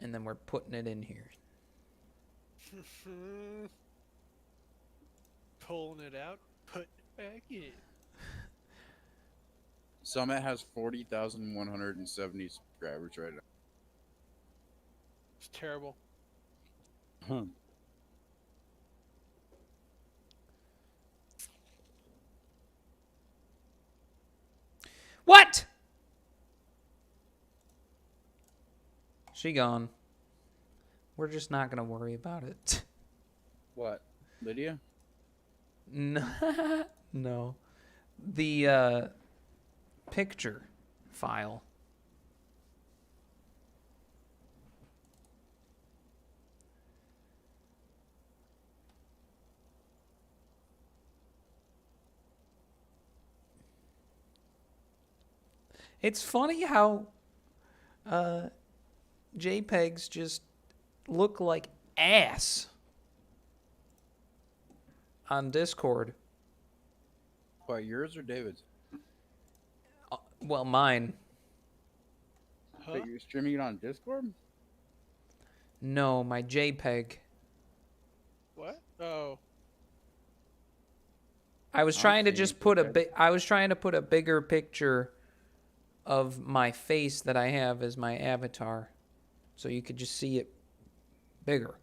S1: And then we're putting it in here.
S18: Pulling it out, put it back in.
S20: Summit has 40,170 subscribers right now.
S18: It's terrible.
S20: Huh.
S1: What? She gone. We're just not gonna worry about it.
S20: What? Lydia?
S1: No. No. The picture file. It's funny how JPEGs just look like ass on Discord.
S17: What, yours or David's?
S1: Well, mine.
S17: But you're streaming it on Discord?
S1: No, my JPEG.
S10: What? Oh.
S1: I was trying to just put I was trying to put a bigger picture of my face that I have as my avatar, so you could just see it bigger.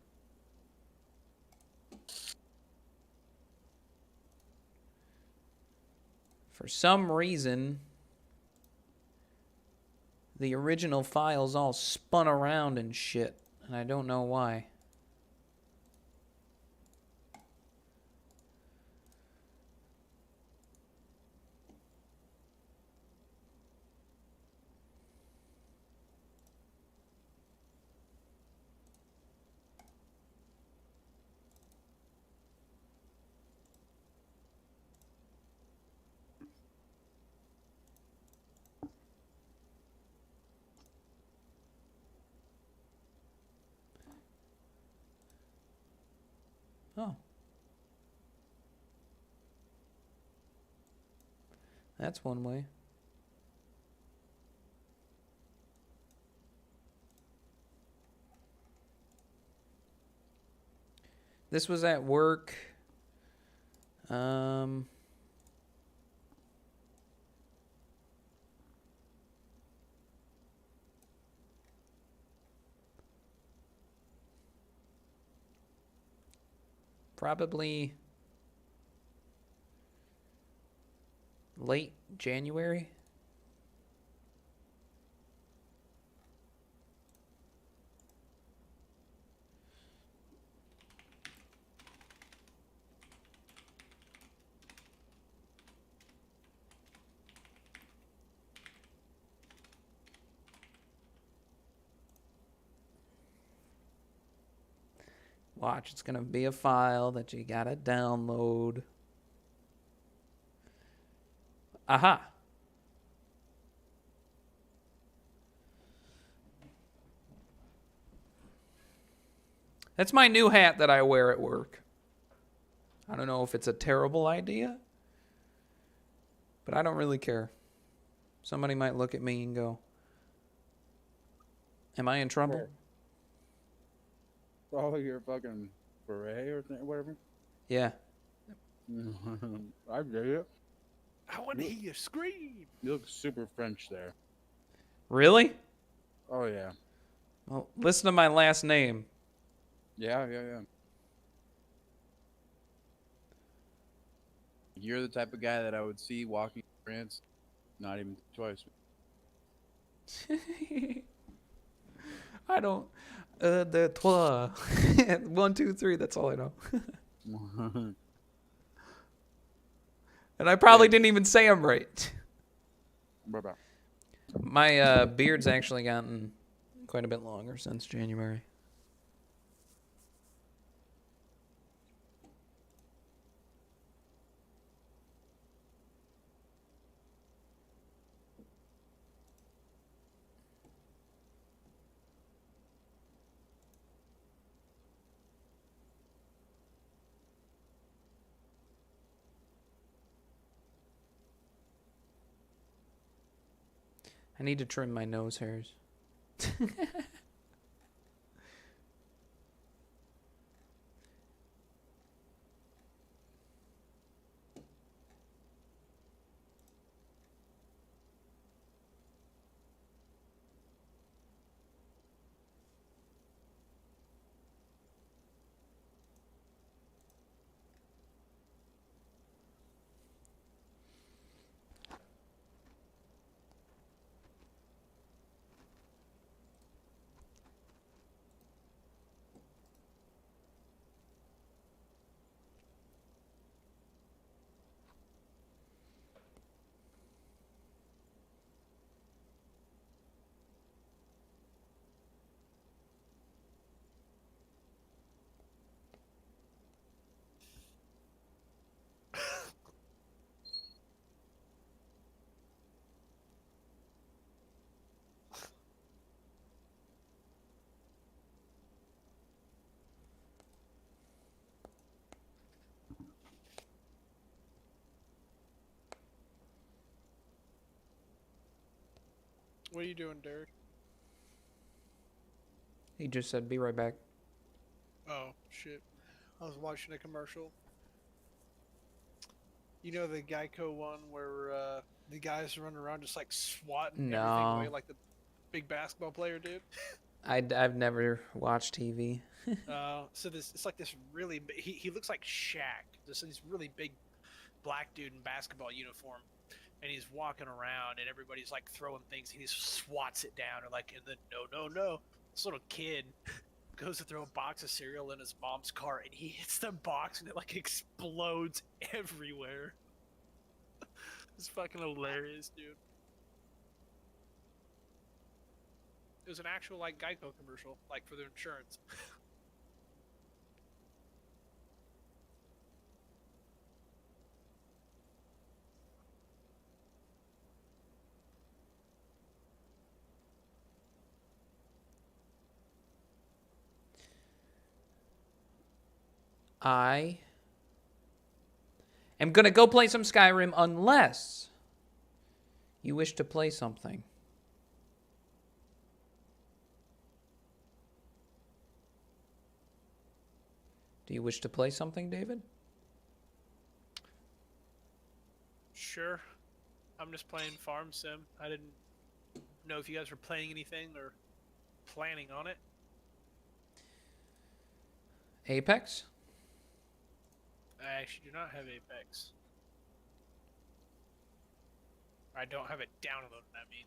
S1: For some reason, the original files all spun around and shit, and I don't know why. Oh. That's one way. This was at work. Probably late January. Watch, it's gonna be a file that you gotta download. Aha. That's my new hat that I wear at work. I don't know if it's a terrible idea, but I don't really care. Somebody might look at me and go, am I in trouble?
S17: Oh, you're fucking beret or whatever?
S1: Yeah.
S17: I get it.
S10: I want to hear you scream.
S17: You look super French there.
S1: Really?
S17: Oh, yeah.
S1: Well, listen to my last name.
S17: Yeah. You're the type of guy that I would see walking in France, not even twice.
S1: I don't. The trois. 1, 2, 3. That's all I know. And I probably didn't even say them right. My beard's actually gotten quite a bit longer since January. I need to trim my nose hairs.
S10: What are you doing, Derek?
S1: He just said, "Be right back."
S10: Oh, shit. I was watching a commercial. You know the Geico one where the guys running around just like swatting everything away
S1: No.
S10: like the big basketball player did?
S1: I've never watched TV.
S10: So it's like this really he looks like Shaq. This really big black dude in basketball uniform, and he's walking around and everybody's like throwing things. And he swats it down and then no. This little kid goes to throw a box of cereal in his mom's car and he hits the box and it like explodes everywhere. It's fucking hilarious, dude. It was an actual like Geico commercial, like for their insurance.
S1: I am gonna go play some Skyrim unless you wish to play something. Do you wish to play something, David?
S10: Sure. I'm just playing Farm Sim. I didn't know if you guys were playing anything or planning on it.
S1: Apex?
S10: I actually do not have Apex. I don't have it downloaded, I mean.